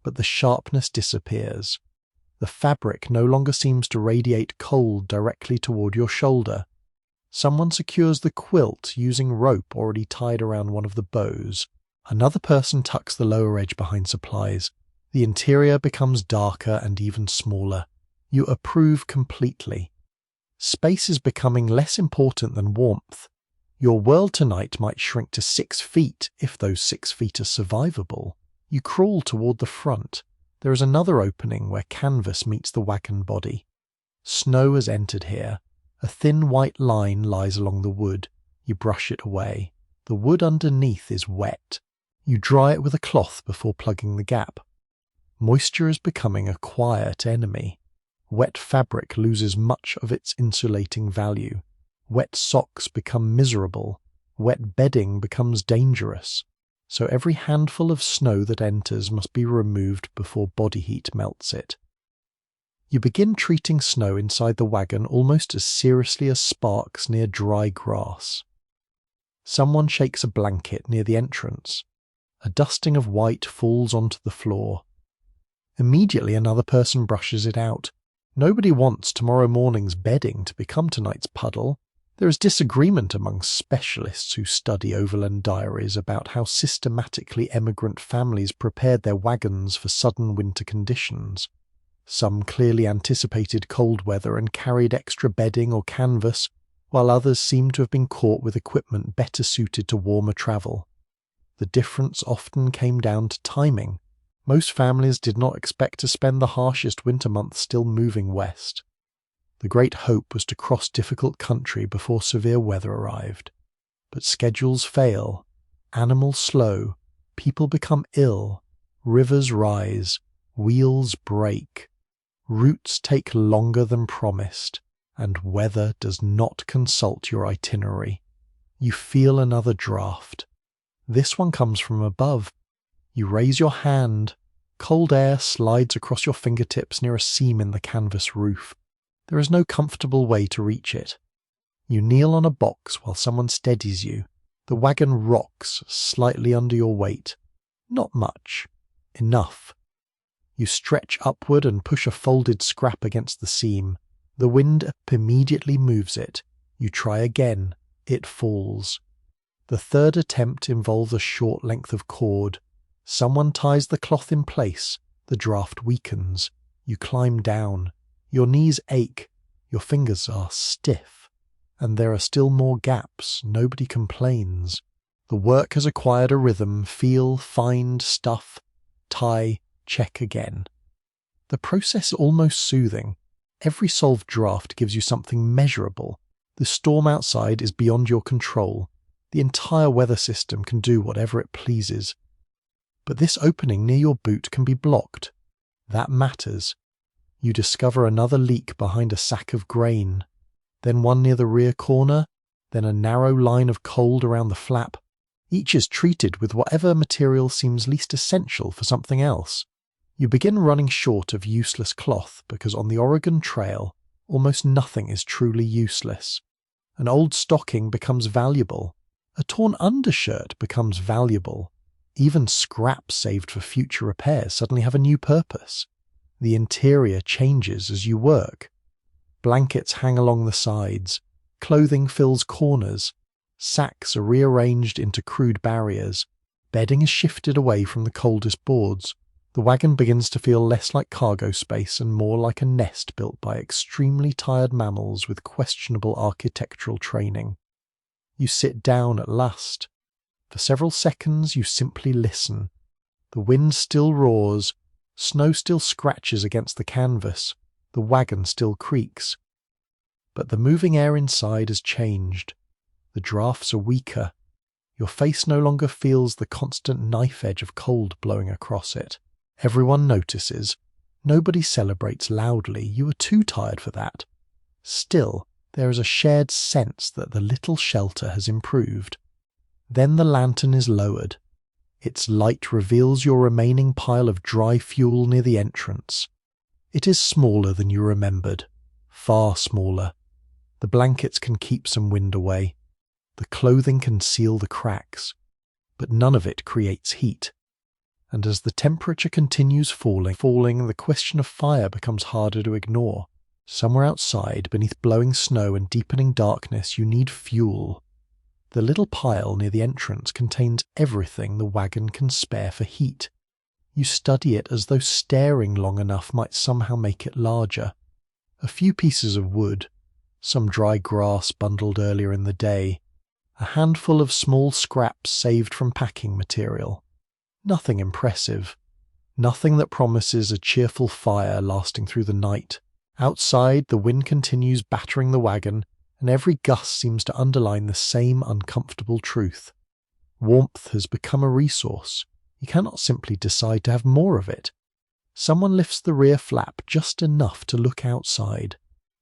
but the sharpness disappears. The fabric no longer seems to radiate cold directly toward your shoulder. Someone secures the quilt using rope already tied around one of the bows. Another person tucks the lower edge behind supplies. The interior becomes darker and even smaller. You approve completely. Space is becoming less important than warmth. Your world tonight might shrink to 6 feet if those 6 feet are survivable. You crawl toward the front. There is another opening where canvas meets the wagon body. Snow has entered here. A thin white line lies along the wood. You brush it away. The wood underneath is wet. You dry it with a cloth before plugging the gap. Moisture is becoming a quiet enemy. Wet fabric loses much of its insulating value. Wet socks become miserable. Wet bedding becomes dangerous. So every handful of snow that enters must be removed before body heat melts it. You begin treating snow inside the wagon almost as seriously as sparks near dry grass. Someone shakes a blanket near the entrance. A dusting of white falls onto the floor. Immediately another person brushes it out. Nobody wants tomorrow morning's bedding to become tonight's puddle. There is disagreement among specialists who study overland diaries about how systematically emigrant families prepared their wagons for sudden winter conditions. Some clearly anticipated cold weather and carried extra bedding or canvas, while others seem to have been caught with equipment better suited to warmer travel. The difference often came down to timing. Most families did not expect to spend the harshest winter months still moving west. The great hope was to cross difficult country before severe weather arrived. But schedules fail, animals slow, people become ill, rivers rise, wheels break, routes take longer than promised, and weather does not consult your itinerary. You feel another draft. This one comes from above. You raise your hand. Cold air slides across your fingertips near a seam in the canvas roof. There is no comfortable way to reach it. You kneel on a box while someone steadies you. The wagon rocks slightly under your weight. Not much. Enough. You stretch upward and push a folded scrap against the seam. The wind immediately moves it. You try again. It falls. The third attempt involves a short length of cord. Someone ties the cloth in place. The draft weakens. You climb down. Your knees ache. Your fingers are stiff. And there are still more gaps. Nobody complains. The work has acquired a rhythm. Feel, find, stuff, tie, check again. The process is almost soothing. Every solved draft gives you something measurable. The storm outside is beyond your control. The entire weather system can do whatever it pleases. But this opening near your boot can be blocked. That matters. You discover another leak behind a sack of grain, then one near the rear corner, then a narrow line of cold around the flap. Each is treated with whatever material seems least essential for something else. You begin running short of useless cloth because on the Oregon Trail, almost nothing is truly useless. An old stocking becomes valuable. A torn undershirt becomes valuable. Even scraps saved for future repairs suddenly have a new purpose. The interior changes as you work. Blankets hang along the sides. Clothing fills corners. Sacks are rearranged into crude barriers. Bedding is shifted away from the coldest boards. The wagon begins to feel less like cargo space and more like a nest built by extremely tired mammals with questionable architectural training. You sit down at last. For several seconds you simply listen. The wind still roars, snow still scratches against the canvas, the wagon still creaks. But the moving air inside has changed. The drafts are weaker. Your face no longer feels the constant knife edge of cold blowing across it. Everyone notices. Nobody celebrates loudly. You are too tired for that. Still, there is a shared sense that the little shelter has improved. Then the lantern is lowered. Its light reveals your remaining pile of dry fuel near the entrance. It is smaller than you remembered. Far smaller. The blankets can keep some wind away. The clothing can seal the cracks. But none of it creates heat. And as the temperature continues falling, the question of fire becomes harder to ignore. Somewhere outside, beneath blowing snow and deepening darkness, you need fuel. The little pile near the entrance contains everything the wagon can spare for heat. You study it as though staring long enough might somehow make it larger. A few pieces of wood, some dry grass bundled earlier in the day, a handful of small scraps saved from packing material. Nothing impressive. Nothing that promises a cheerful fire lasting through the night. Outside, the wind continues battering the wagon, and every gust seems to underline the same uncomfortable truth. Warmth has become a resource. You cannot simply decide to have more of it. Someone lifts the rear flap just enough to look outside.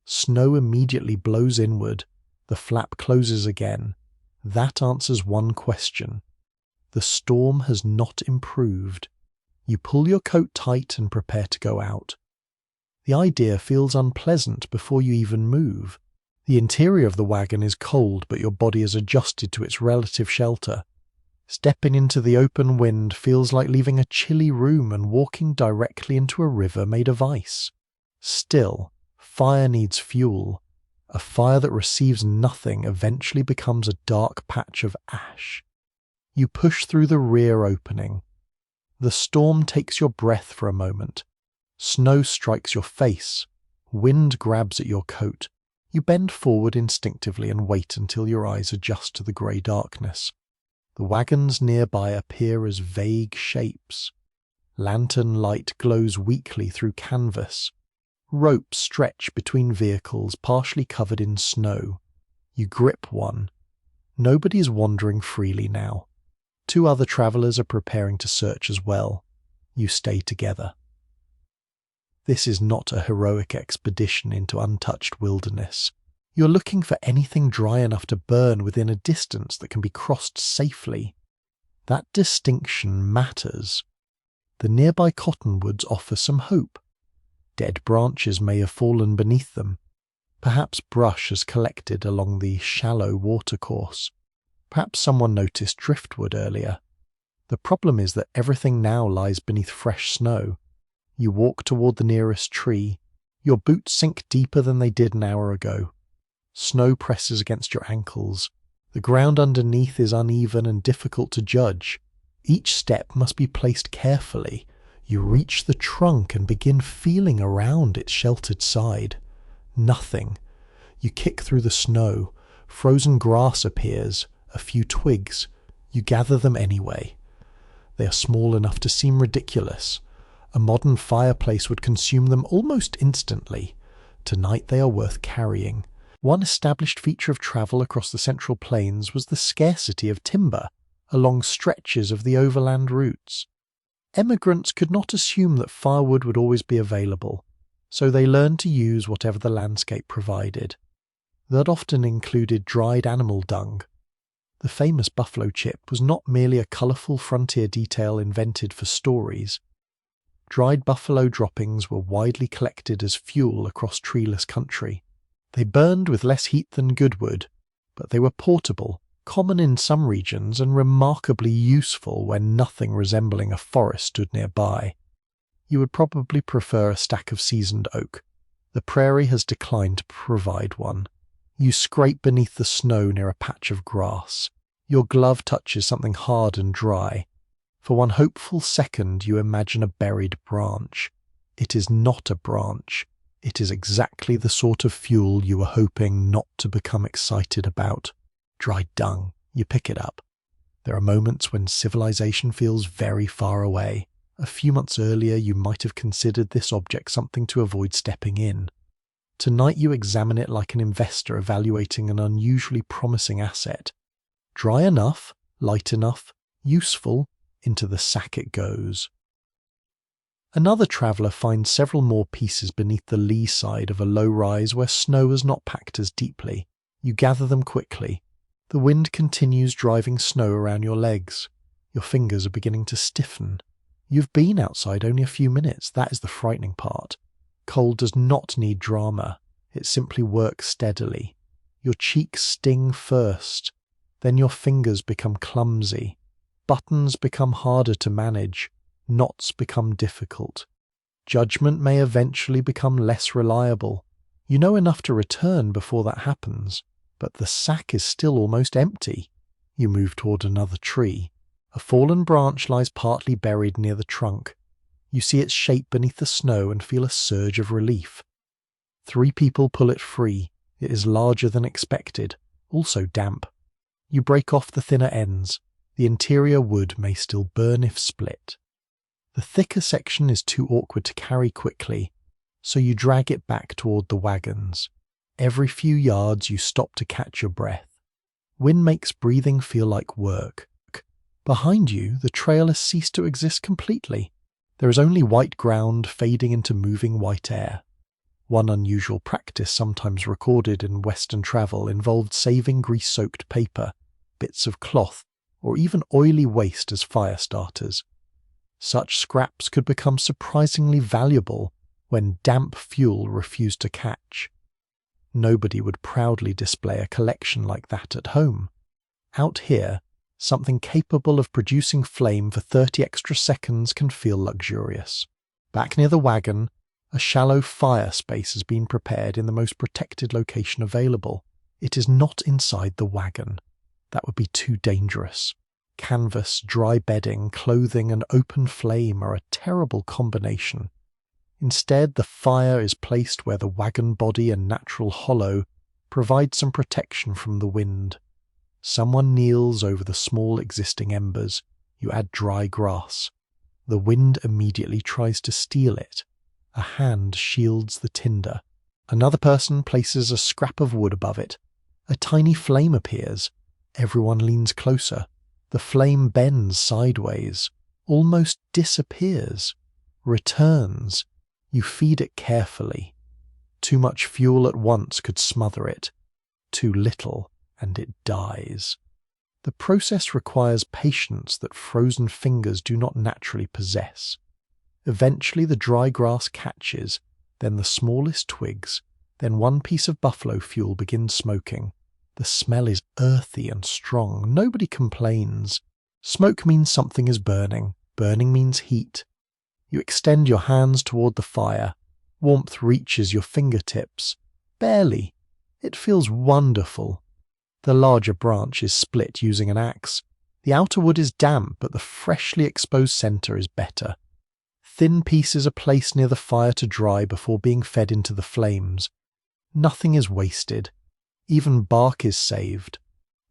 Snow immediately blows inward. The flap closes again. That answers one question. The storm has not improved. You pull your coat tight and prepare to go out. The idea feels unpleasant before you even move. The interior of the wagon is cold, but your body is adjusted to its relative shelter. Stepping into the open wind feels like leaving a chilly room and walking directly into a river made of ice. Still, fire needs fuel. A fire that receives nothing eventually becomes a dark patch of ash. You push through the rear opening. The storm takes your breath for a moment. Snow strikes your face. Wind grabs at your coat. You bend forward instinctively and wait until your eyes adjust to the grey darkness. The wagons nearby appear as vague shapes. Lantern light glows weakly through canvas. Ropes stretch between vehicles partially covered in snow. You grip one. Nobody is wandering freely now. 2 other travellers are preparing to search as well. You stay together. This is not a heroic expedition into untouched wilderness. You're looking for anything dry enough to burn within a distance that can be crossed safely. That distinction matters. The nearby cottonwoods offer some hope. Dead branches may have fallen beneath them. Perhaps brush has collected along the shallow watercourse. Perhaps someone noticed driftwood earlier. The problem is that everything now lies beneath fresh snow. You walk toward the nearest tree. Your boots sink deeper than they did an hour ago. Snow presses against your ankles. The ground underneath is uneven and difficult to judge. Each step must be placed carefully. You reach the trunk and begin feeling around its sheltered side. Nothing. You kick through the snow. Frozen grass appears. A few twigs. You gather them anyway. They are small enough to seem ridiculous. A modern fireplace would consume them almost instantly. Tonight they are worth carrying. One established feature of travel across the Central Plains was the scarcity of timber along stretches of the overland routes. Emigrants could not assume that firewood would always be available, so they learned to use whatever the landscape provided. That often included dried animal dung. The famous buffalo chip was not merely a colourful frontier detail invented for stories. Dried buffalo droppings were widely collected as fuel across treeless country. They burned with less heat than good wood, but they were portable, common in some regions, and remarkably useful when nothing resembling a forest stood nearby. You would probably prefer a stack of seasoned oak. The prairie has declined to provide one. You scrape beneath the snow near a patch of grass. Your glove touches something hard and dry. For one hopeful second you imagine a buried branch. It is not a branch. It is exactly the sort of fuel you were hoping not to become excited about. Dried dung. You pick it up. There are moments when civilization feels very far away. A few months earlier you might have considered this object something to avoid stepping in. Tonight you examine it like an investor evaluating an unusually promising asset. Dry enough, light enough, useful, into the sack it goes. Another traveller finds several more pieces beneath the lee side of a low rise where snow has not packed as deeply. You gather them quickly. The wind continues driving snow around your legs. Your fingers are beginning to stiffen. You've been outside only a few minutes. That is the frightening part. Cold does not need drama. It simply works steadily. Your cheeks sting first. Then your fingers become clumsy. Buttons become harder to manage. Knots become difficult. Judgment may eventually become less reliable. You know enough to return before that happens, but the sack is still almost empty. You move toward another tree. A fallen branch lies partly buried near the trunk. You see its shape beneath the snow and feel a surge of relief. 3 people pull it free. It is larger than expected, also damp. You break off the thinner ends. The interior wood may still burn if split. The thicker section is too awkward to carry quickly, so you drag it back toward the wagons. Every few yards you stop to catch your breath. Wind makes breathing feel like work. Behind you, the trail has ceased to exist completely. There is only white ground fading into moving white air. One unusual practice sometimes recorded in Western travel involved saving grease-soaked paper, bits of cloth, or even oily waste as fire starters. Such scraps could become surprisingly valuable when damp fuel refused to catch. Nobody would proudly display a collection like that at home. Out here, something capable of producing flame for 30 extra seconds can feel luxurious. Back near the wagon, a shallow fire space has been prepared in the most protected location available. It is not inside the wagon. That would be too dangerous. Canvas, dry bedding, clothing, and open flame are a terrible combination. Instead, the fire is placed where the wagon body and natural hollow provide some protection from the wind. Someone kneels over the small existing embers. You add dry grass. The wind immediately tries to steal it. A hand shields the tinder. Another person places a scrap of wood above it. A tiny flame appears. Everyone leans closer. The flame bends sideways, almost disappears, returns. You feed it carefully. Too much fuel at once could smother it. Too little, and it dies. The process requires patience that frozen fingers do not naturally possess. Eventually the dry grass catches, then the smallest twigs, then one piece of buffalo fuel begins smoking. The smell is earthy and strong. Nobody complains. Smoke means something is burning. Burning means heat. You extend your hands toward the fire. Warmth reaches your fingertips. Barely. It feels wonderful. The larger branch is split using an axe. The outer wood is damp, but the freshly exposed center is better. Thin pieces are placed near the fire to dry before being fed into the flames. Nothing is wasted. Even bark is saved.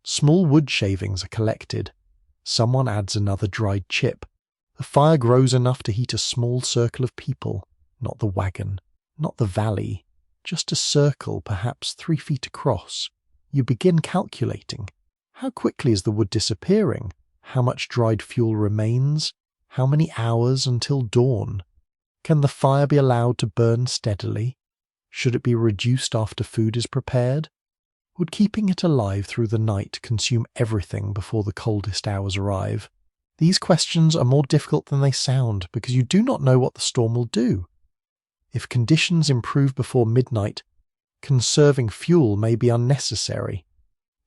Small wood shavings are collected. Someone adds another dried chip. The fire grows enough to heat a small circle of people, not the wagon, not the valley, just a circle perhaps 3 feet across. You begin calculating. How quickly is the wood disappearing? How much dried fuel remains? How many hours until dawn? Can the fire be allowed to burn steadily? Should it be reduced after food is prepared? Would keeping it alive through the night consume everything before the coldest hours arrive? These questions are more difficult than they sound because you do not know what the storm will do. If conditions improve before midnight, conserving fuel may be unnecessary.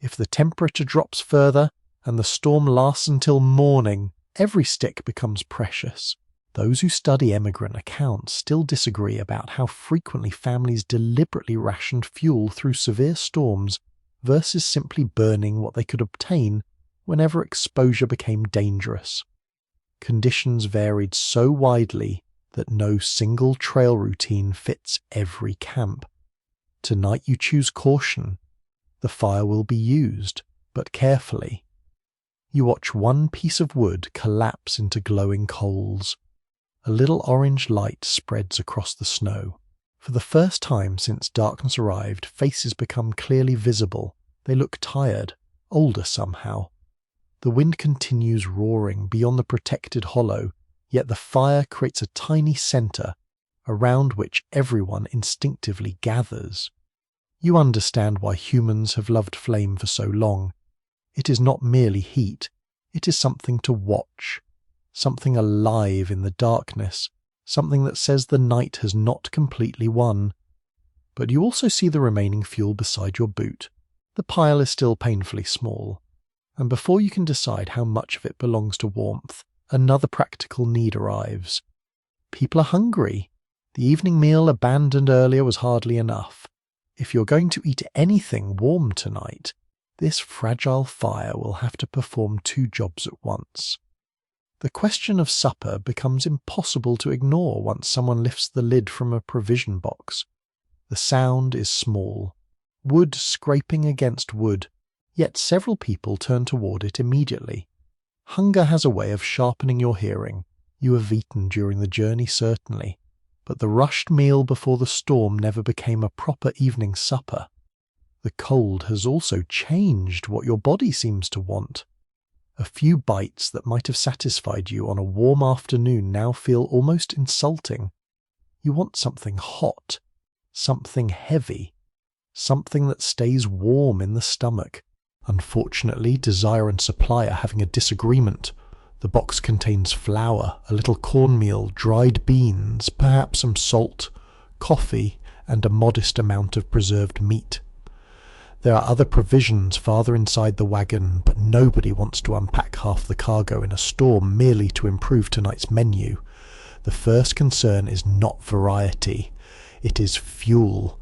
If the temperature drops further and the storm lasts until morning, every stick becomes precious. Those who study emigrant accounts still disagree about how frequently families deliberately rationed fuel through severe storms versus simply burning what they could obtain whenever exposure became dangerous. Conditions varied so widely that no single trail routine fits every camp. Tonight you choose caution. The fire will be used, but carefully. You watch one piece of wood collapse into glowing coals. A little orange light spreads across the snow. For the first time since darkness arrived, faces become clearly visible. They look tired, older somehow. The wind continues roaring beyond the protected hollow, yet the fire creates a tiny centre around which everyone instinctively gathers. You understand why humans have loved flame for so long. It is not merely heat, it is something to watch, something alive in the darkness, something that says the night has not completely won. But you also see the remaining fuel beside your boot. The pile is still painfully small, and before you can decide how much of it belongs to warmth, another practical need arrives. People are hungry. The evening meal abandoned earlier was hardly enough. If you're going to eat anything warm tonight, this fragile fire will have to perform 2 jobs at once. The question of supper becomes impossible to ignore once someone lifts the lid from a provision box. The sound is small, wood scraping against wood, yet several people turn toward it immediately. Hunger has a way of sharpening your hearing. You have eaten during the journey, certainly, but the rushed meal before the storm never became a proper evening supper. The cold has also changed what your body seems to want. A few bites that might have satisfied you on a warm afternoon now feel almost insulting. You want something hot, something heavy, something that stays warm in the stomach. Unfortunately, desire and supply are having a disagreement. The box contains flour, a little cornmeal, dried beans, perhaps some salt, coffee, and a modest amount of preserved meat. There are other provisions farther inside the wagon, but nobody wants to unpack half the cargo in a storm merely to improve tonight's menu. The first concern is not variety. It is fuel.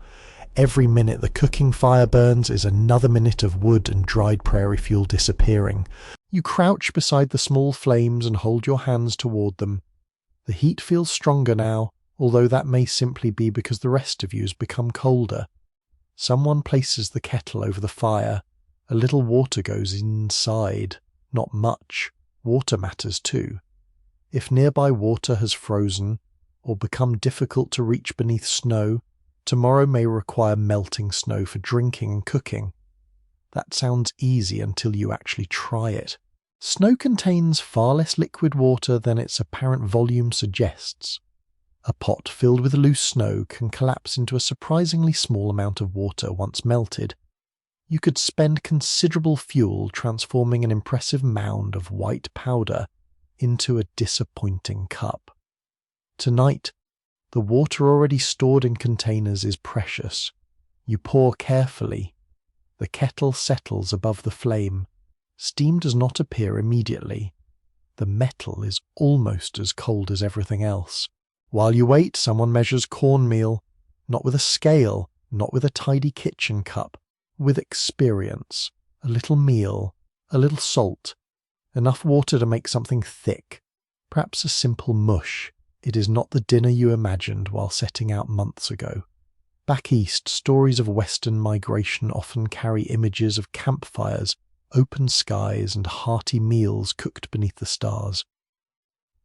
Every minute the cooking fire burns is another minute of wood and dried prairie fuel disappearing. You crouch beside the small flames and hold your hands toward them. The heat feels stronger now, although that may simply be because the rest of you has become colder. Someone places the kettle over the fire. A little water goes inside. Not much. Water matters too. If nearby water has frozen, or become difficult to reach beneath snow, tomorrow may require melting snow for drinking and cooking. That sounds easy until you actually try it. Snow contains far less liquid water than its apparent volume suggests. A pot filled with loose snow can collapse into a surprisingly small amount of water once melted. You could spend considerable fuel transforming an impressive mound of white powder into a disappointing cup. Tonight, the water already stored in containers is precious. You pour carefully. The kettle settles above the flame. Steam does not appear immediately. The metal is almost as cold as everything else. While you wait, someone measures cornmeal, not with a scale, not with a tidy kitchen cup, with experience. A little meal, a little salt, enough water to make something thick, perhaps a simple mush. It is not the dinner you imagined while setting out months ago. Back east, stories of western migration often carry images of campfires, open skies, and hearty meals cooked beneath the stars.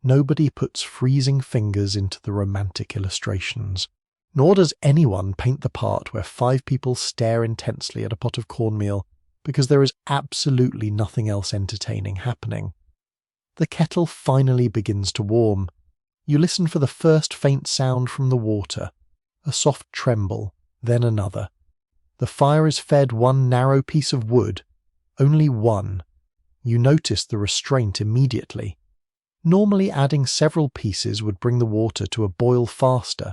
Nobody puts freezing fingers into the romantic illustrations. Nor does anyone paint the part where 5 people stare intensely at a pot of cornmeal because there is absolutely nothing else entertaining happening. The kettle finally begins to warm. You listen for the first faint sound from the water, a soft tremble, then another. The fire is fed one narrow piece of wood, only one. You notice the restraint immediately. Normally adding several pieces would bring the water to a boil faster.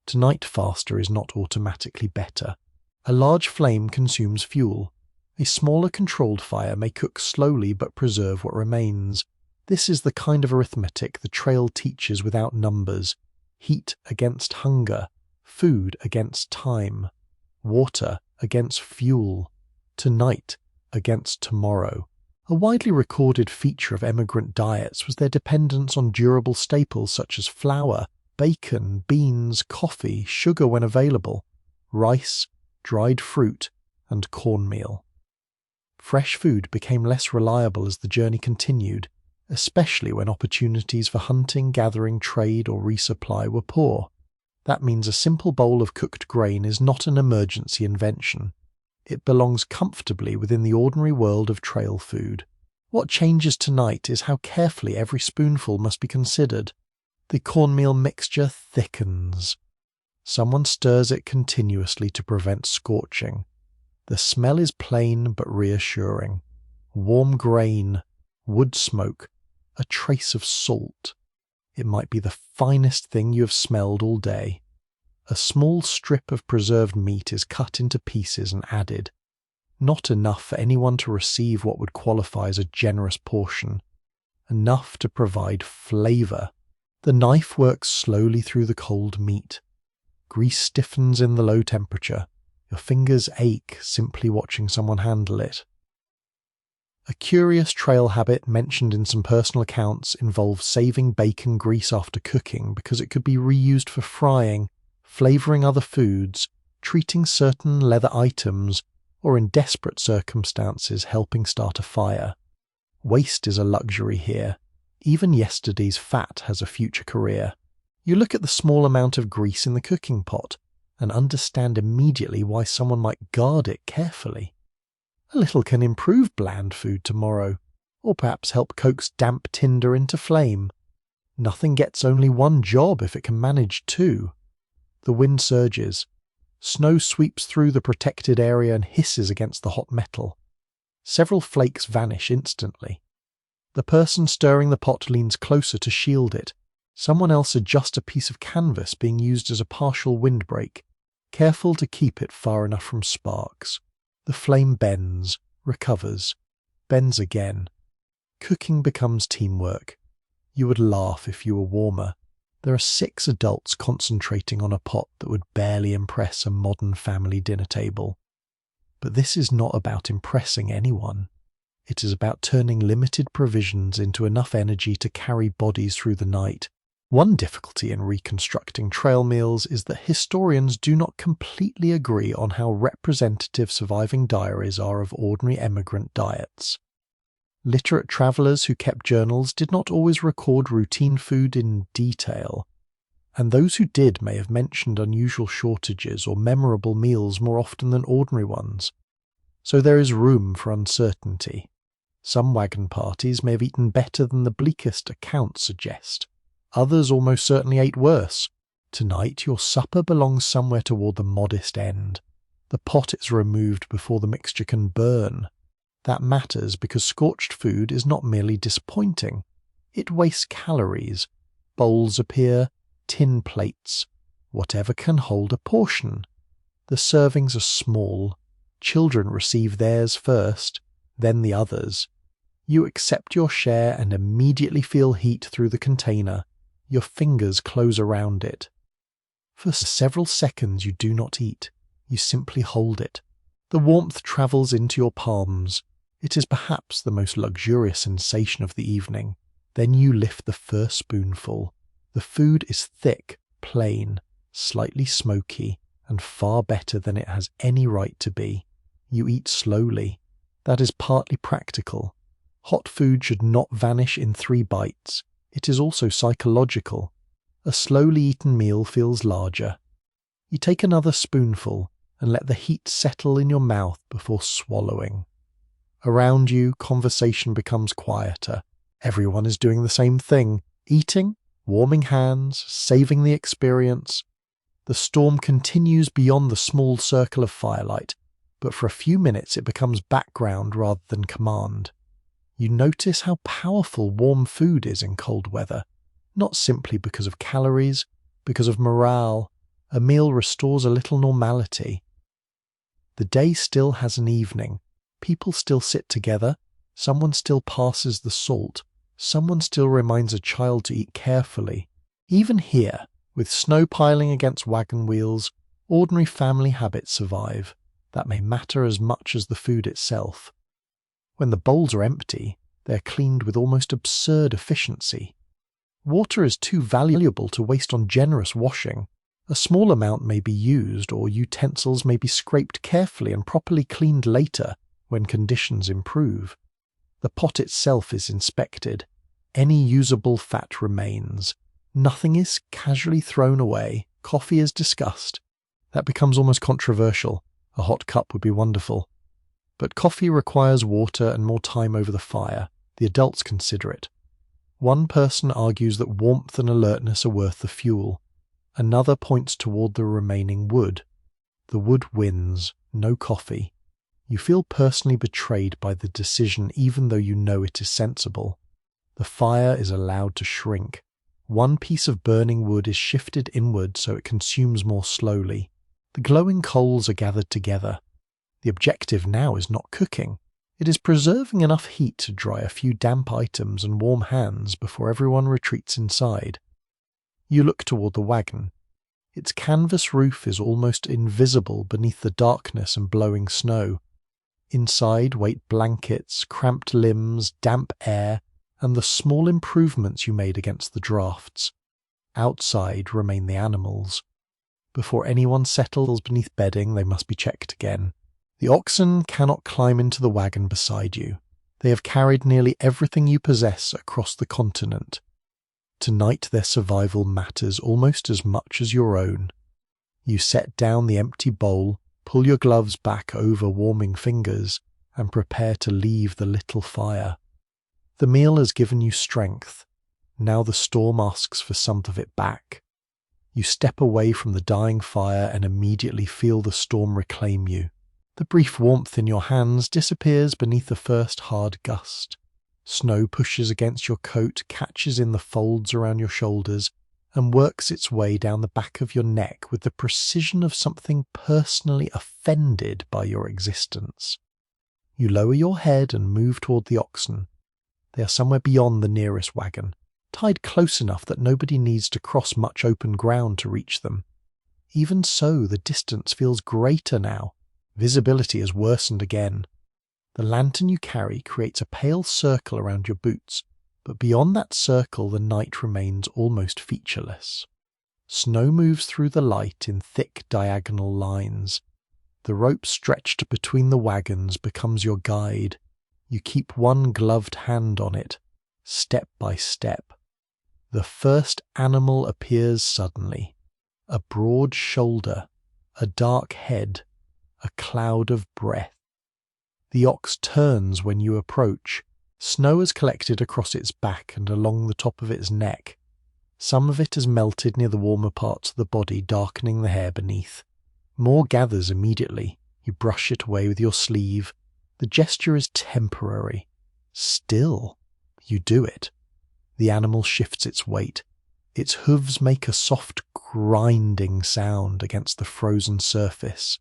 Tonight faster is not automatically better. A large flame consumes fuel. A smaller controlled fire may cook slowly but preserve what remains. This is the kind of arithmetic the trail teaches without numbers. Heat against hunger, food against time, water against fuel, tonight against tomorrow. A widely recorded feature of emigrant diets was their dependence on durable staples such as flour, bacon, beans, coffee, sugar when available, rice, dried fruit, and cornmeal. Fresh food became less reliable as the journey continued, especially when opportunities for hunting, gathering, trade, or resupply were poor. That means a simple bowl of cooked grain is not an emergency invention. It belongs comfortably within the ordinary world of trail food. What changes tonight is how carefully every spoonful must be considered. The cornmeal mixture thickens. Someone stirs it continuously to prevent scorching. The smell is plain but reassuring. Warm grain, wood smoke, a trace of salt. It might be the finest thing you have smelled all day. A small strip of preserved meat is cut into pieces and added. Not enough for anyone to receive what would qualify as a generous portion. Enough to provide flavour. The knife works slowly through the cold meat. Grease stiffens in the low temperature. Your fingers ache simply watching someone handle it. A curious trail habit mentioned in some personal accounts involves saving bacon grease after cooking because it could be reused for frying, flavouring other foods, treating certain leather items, or in desperate circumstances helping start a fire. Waste is a luxury here. Even yesterday's fat has a future career. You look at the small amount of grease in the cooking pot and understand immediately why someone might guard it carefully. A little can improve bland food tomorrow, or perhaps help coax damp tinder into flame. Nothing gets only one job if it can manage two. The wind surges. Snow sweeps through the protected area and hisses against the hot metal. Several flakes vanish instantly. The person stirring the pot leans closer to shield it. Someone else adjusts a piece of canvas being used as a partial windbreak, careful to keep it far enough from sparks. The flame bends, recovers, bends again. Cooking becomes teamwork. You would laugh if you were warmer. There are 6 adults concentrating on a pot that would barely impress a modern family dinner table. But this is not about impressing anyone. It is about turning limited provisions into enough energy to carry bodies through the night. One difficulty in reconstructing trail meals is that historians do not completely agree on how representative surviving diaries are of ordinary emigrant diets. Literate travellers who kept journals did not always record routine food in detail, and those who did may have mentioned unusual shortages or memorable meals more often than ordinary ones. So there is room for uncertainty. Some wagon parties may have eaten better than the bleakest accounts suggest. Others almost certainly ate worse. Tonight your supper belongs somewhere toward the modest end. The pot is removed before the mixture can burn. That matters because scorched food is not merely disappointing. It wastes calories. Bowls appear, tin plates, whatever can hold a portion. The servings are small. Children receive theirs first, then the others. You accept your share and immediately feel heat through the container. Your fingers close around it. For several seconds you do not eat. You simply hold it. The warmth travels into your palms. It is perhaps the most luxurious sensation of the evening. Then you lift the first spoonful. The food is thick, plain, slightly smoky, and far better than it has any right to be. You eat slowly. That is partly practical. Hot food should not vanish in 3 bites. It is also psychological. A slowly eaten meal feels larger. You take another spoonful and let the heat settle in your mouth before swallowing. Around you, conversation becomes quieter. Everyone is doing the same thing, eating, warming hands, saving the experience. The storm continues beyond the small circle of firelight, but for a few minutes it becomes background rather than command. You notice how powerful warm food is in cold weather, not simply because of calories, because of morale. A meal restores a little normality. The day still has an evening. People still sit together. Someone still passes the salt. Someone still reminds a child to eat carefully. Even here, with snow piling against wagon wheels, ordinary family habits survive. That may matter as much as the food itself. When the bowls are empty, they are cleaned with almost absurd efficiency. Water is too valuable to waste on generous washing. A small amount may be used, or utensils may be scraped carefully and properly cleaned later when conditions improve. The pot itself is inspected. Any usable fat remains. Nothing is casually thrown away. Coffee is discussed. That becomes almost controversial. A hot cup would be wonderful. But coffee requires water and more time over the fire. The adults consider it. One person argues that warmth and alertness are worth the fuel. Another points toward the remaining wood. The wood wins. No coffee. You feel personally betrayed by the decision even though you know it is sensible. The fire is allowed to shrink. One piece of burning wood is shifted inward so it consumes more slowly. The glowing coals are gathered together. The objective now is not cooking. It is preserving enough heat to dry a few damp items and warm hands before everyone retreats inside. You look toward the wagon. Its canvas roof is almost invisible beneath the darkness and blowing snow. Inside wait blankets, cramped limbs, damp air, and the small improvements you made against the drafts. Outside remain the animals. Before anyone settles beneath bedding, they must be checked again. The oxen cannot climb into the wagon beside you. They have carried nearly everything you possess across the continent. Tonight their survival matters almost as much as your own. You set down the empty bowl, pull your gloves back over warming fingers, and prepare to leave the little fire. The meal has given you strength. Now the storm asks for some of it back. You step away from the dying fire and immediately feel the storm reclaim you. The brief warmth in your hands disappears beneath the first hard gust. Snow pushes against your coat, catches in the folds around your shoulders, and works its way down the back of your neck with the precision of something personally offended by your existence. You lower your head and move toward the oxen. They are somewhere beyond the nearest wagon, tied close enough that nobody needs to cross much open ground to reach them. Even so, the distance feels greater now. Visibility has worsened again. The lantern you carry creates a pale circle around your boots, but beyond that circle the night remains almost featureless. Snow moves through the light in thick diagonal lines. The rope stretched between the wagons becomes your guide. You keep one gloved hand on it, step by step. The first animal appears suddenly. A broad shoulder, a dark head, a cloud of breath. The ox turns when you approach. Snow has collected across its back and along the top of its neck. Some of it has melted near the warmer parts of the body, darkening the hair beneath. More gathers immediately. You brush it away with your sleeve. The gesture is temporary. Still, you do it. The animal shifts its weight. Its hooves make a soft grinding sound against the frozen surface.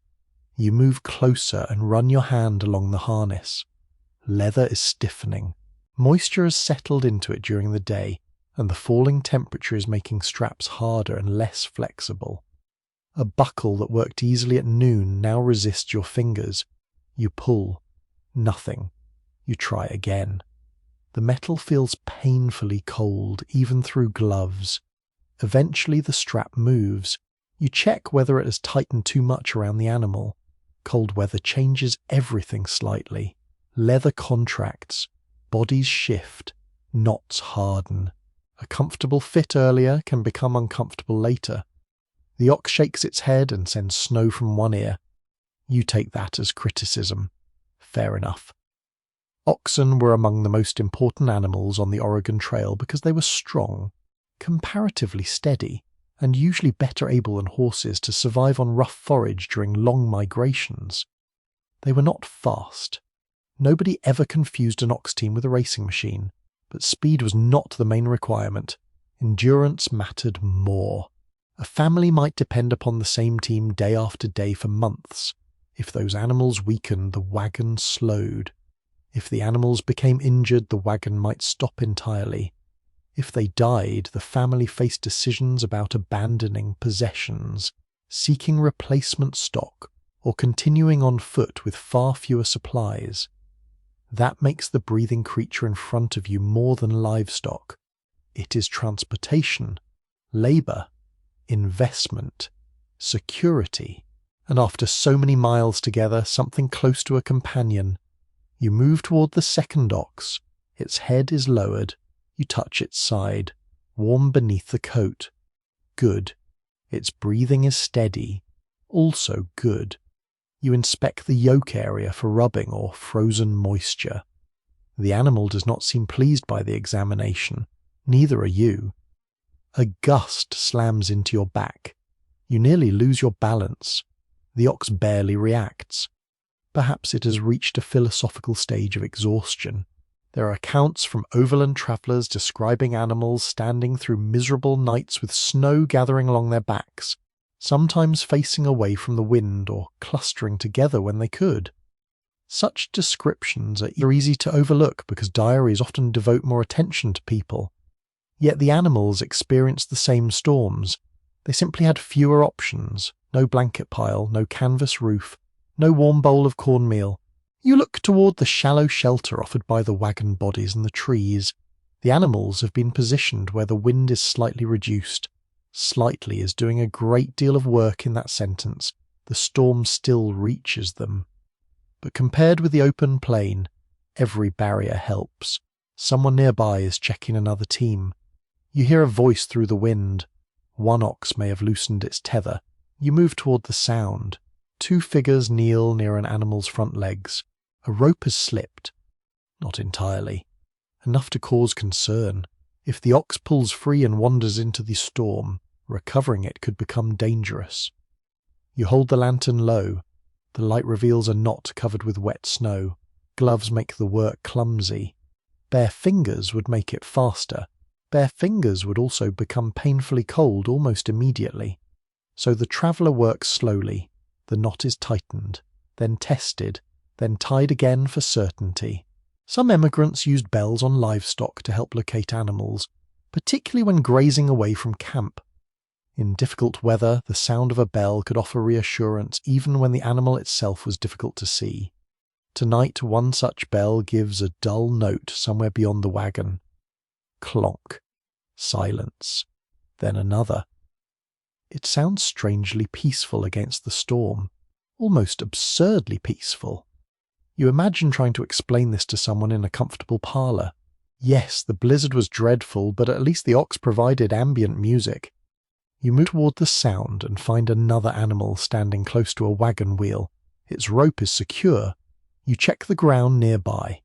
You move closer and run your hand along the harness. Leather is stiffening. Moisture has settled into it during the day, and the falling temperature is making straps harder and less flexible. A buckle that worked easily at noon now resists your fingers. You pull. Nothing. You try again. The metal feels painfully cold, even through gloves. Eventually the strap moves. You check whether it has tightened too much around the animal. Cold weather changes everything slightly. Leather contracts. Bodies shift. Knots harden. A comfortable fit earlier can become uncomfortable later. The ox shakes its head and sends snow from one ear. You take that as criticism. Fair enough. Oxen were among the most important animals on the Oregon Trail because they were strong, comparatively steady, and usually better able than horses to survive on rough forage during long migrations. They were not fast. Nobody ever confused an ox team with a racing machine, but speed was not the main requirement. Endurance mattered more. A family might depend upon the same team day after day for months. If those animals weakened, the wagon slowed. If the animals became injured, the wagon might stop entirely. If they died, the family faced decisions about abandoning possessions, seeking replacement stock, or continuing on foot with far fewer supplies. That makes the breathing creature in front of you more than livestock. It is transportation, labour, investment, security, and after so many miles together, something close to a companion. You move toward the second ox. Its head is lowered. You touch its side, warm beneath the coat. Good. Its breathing is steady. Also good. You inspect the yoke area for rubbing or frozen moisture. The animal does not seem pleased by the examination. Neither are you. A gust slams into your back. You nearly lose your balance. The ox barely reacts. Perhaps it has reached a philosophical stage of exhaustion. There are accounts from overland travellers describing animals standing through miserable nights with snow gathering along their backs, sometimes facing away from the wind or clustering together when they could. Such descriptions are easy to overlook because diaries often devote more attention to people. Yet the animals experienced the same storms. They simply had fewer options. No blanket pile, no canvas roof, no warm bowl of cornmeal. You look toward the shallow shelter offered by the wagon bodies and the trees. The animals have been positioned where the wind is slightly reduced. Slightly is doing a great deal of work in that sentence. The storm still reaches them. But compared with the open plain, every barrier helps. Someone nearby is checking another team. You hear a voice through the wind. One ox may have loosened its tether. You move toward the sound. Two figures kneel near an animal's front legs. A rope has slipped. Not entirely. Enough to cause concern. If the ox pulls free and wanders into the storm, recovering it could become dangerous. You hold the lantern low. The light reveals a knot covered with wet snow. Gloves make the work clumsy. Bare fingers would make it faster. Bare fingers would also become painfully cold almost immediately. So the traveller works slowly. The knot is tightened, then tested, then tied again for certainty. Some emigrants used bells on livestock to help locate animals, particularly when grazing away from camp. In difficult weather, the sound of a bell could offer reassurance even when the animal itself was difficult to see. Tonight, one such bell gives a dull note somewhere beyond the wagon. Clonk. Silence. Then another. It sounds strangely peaceful against the storm, almost absurdly peaceful. You imagine trying to explain this to someone in a comfortable parlour. Yes, the blizzard was dreadful, but at least the ox provided ambient music. You move toward the sound and find another animal standing close to a wagon wheel. Its rope is secure. You check the ground nearby.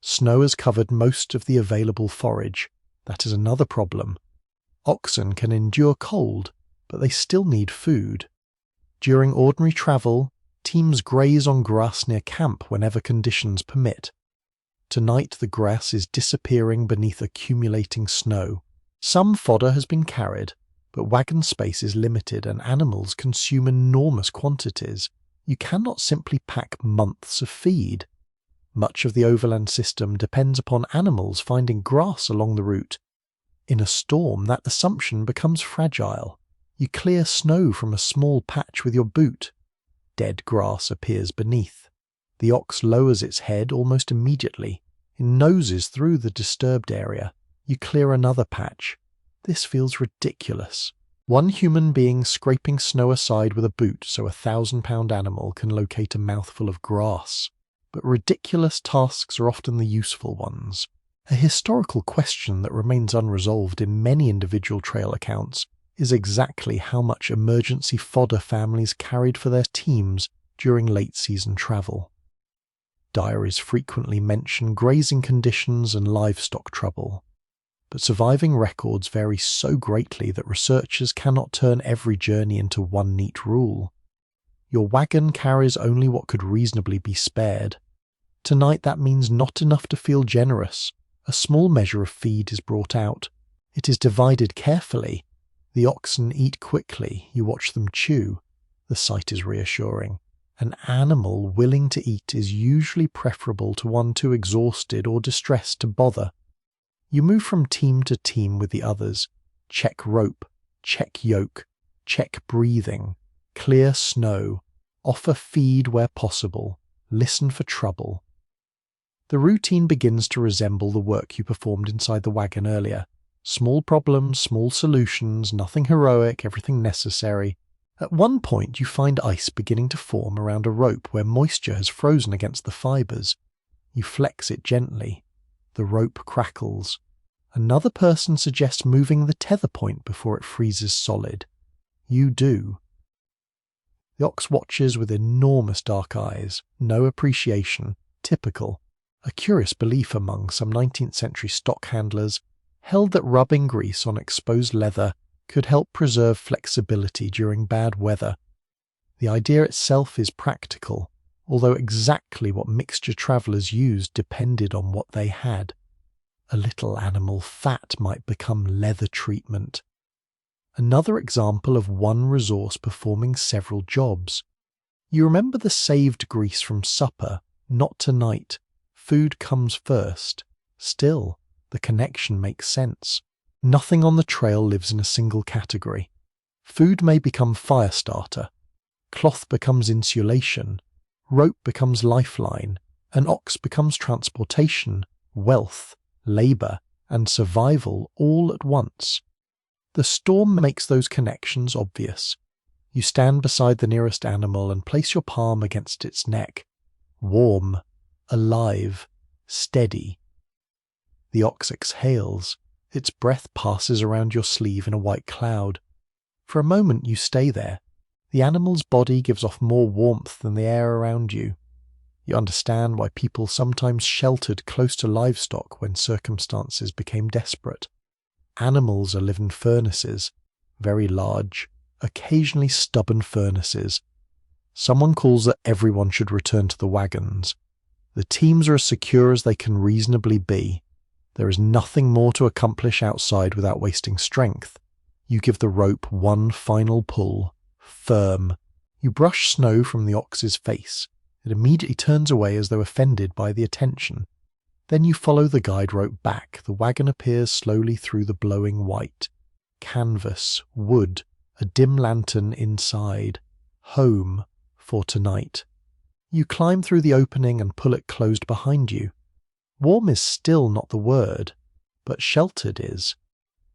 Snow has covered most of the available forage. That is another problem. Oxen can endure cold, but they still need food. During ordinary travel, teams graze on grass near camp whenever conditions permit. Tonight the grass is disappearing beneath accumulating snow. Some fodder has been carried, but wagon space is limited and animals consume enormous quantities. You cannot simply pack months of feed. Much of the overland system depends upon animals finding grass along the route. In a storm, that assumption becomes fragile. You clear snow from a small patch with your boot. Dead grass appears beneath. The ox lowers its head almost immediately. It noses through the disturbed area. You clear another patch. This feels ridiculous. One human being scraping snow aside with a boot so a 1,000-pound animal can locate a mouthful of grass. But ridiculous tasks are often the useful ones. A historical question that remains unresolved in many individual trail accounts is exactly how much emergency fodder families carried for their teams during late-season travel. Diaries frequently mention grazing conditions and livestock trouble, but surviving records vary so greatly that researchers cannot turn every journey into one neat rule. Your wagon carries only what could reasonably be spared. Tonight that means not enough to feel generous. A small measure of feed is brought out. It is divided carefully. The oxen eat quickly, you watch them chew. The sight is reassuring. An animal willing to eat is usually preferable to one too exhausted or distressed to bother. You move from team to team with the others. Check rope, check yoke, check breathing, clear snow, offer feed where possible, listen for trouble. The routine begins to resemble the work you performed inside the wagon earlier. Small problems, small solutions, nothing heroic, everything necessary. At one point you find ice beginning to form around a rope where moisture has frozen against the fibres. You flex it gently. The rope crackles. Another person suggests moving the tether point before it freezes solid. You do. The ox watches with enormous dark eyes, no appreciation, typical. A curious belief among some 19th century stock handlers held that rubbing grease on exposed leather could help preserve flexibility during bad weather. The idea itself is practical, although exactly what mixture travellers used depended on what they had. A little animal fat might become leather treatment. Another example of one resource performing several jobs. You remember the saved grease from supper? Not tonight. Food comes first. Still, the connection makes sense. Nothing on the trail lives in a single category. Food may become fire starter. Cloth becomes insulation. Rope becomes lifeline. An ox becomes transportation, wealth, labour, and survival all at once. The storm makes those connections obvious. You stand beside the nearest animal and place your palm against its neck. Warm, alive, steady. The ox exhales. Its breath passes around your sleeve in a white cloud. For a moment you stay there. The animal's body gives off more warmth than the air around you. You understand why people sometimes sheltered close to livestock when circumstances became desperate. Animals are living furnaces, very large, occasionally stubborn furnaces. Someone calls that everyone should return to the wagons. The teams are as secure as they can reasonably be. There is nothing more to accomplish outside without wasting strength. You give the rope one final pull. Firm. You brush snow from the ox's face. It immediately turns away as though offended by the attention. Then you follow the guide rope back. The wagon appears slowly through the blowing white. Canvas, wood, a dim lantern inside. Home for tonight. You climb through the opening and pull it closed behind you. Warm is still not the word, but sheltered is.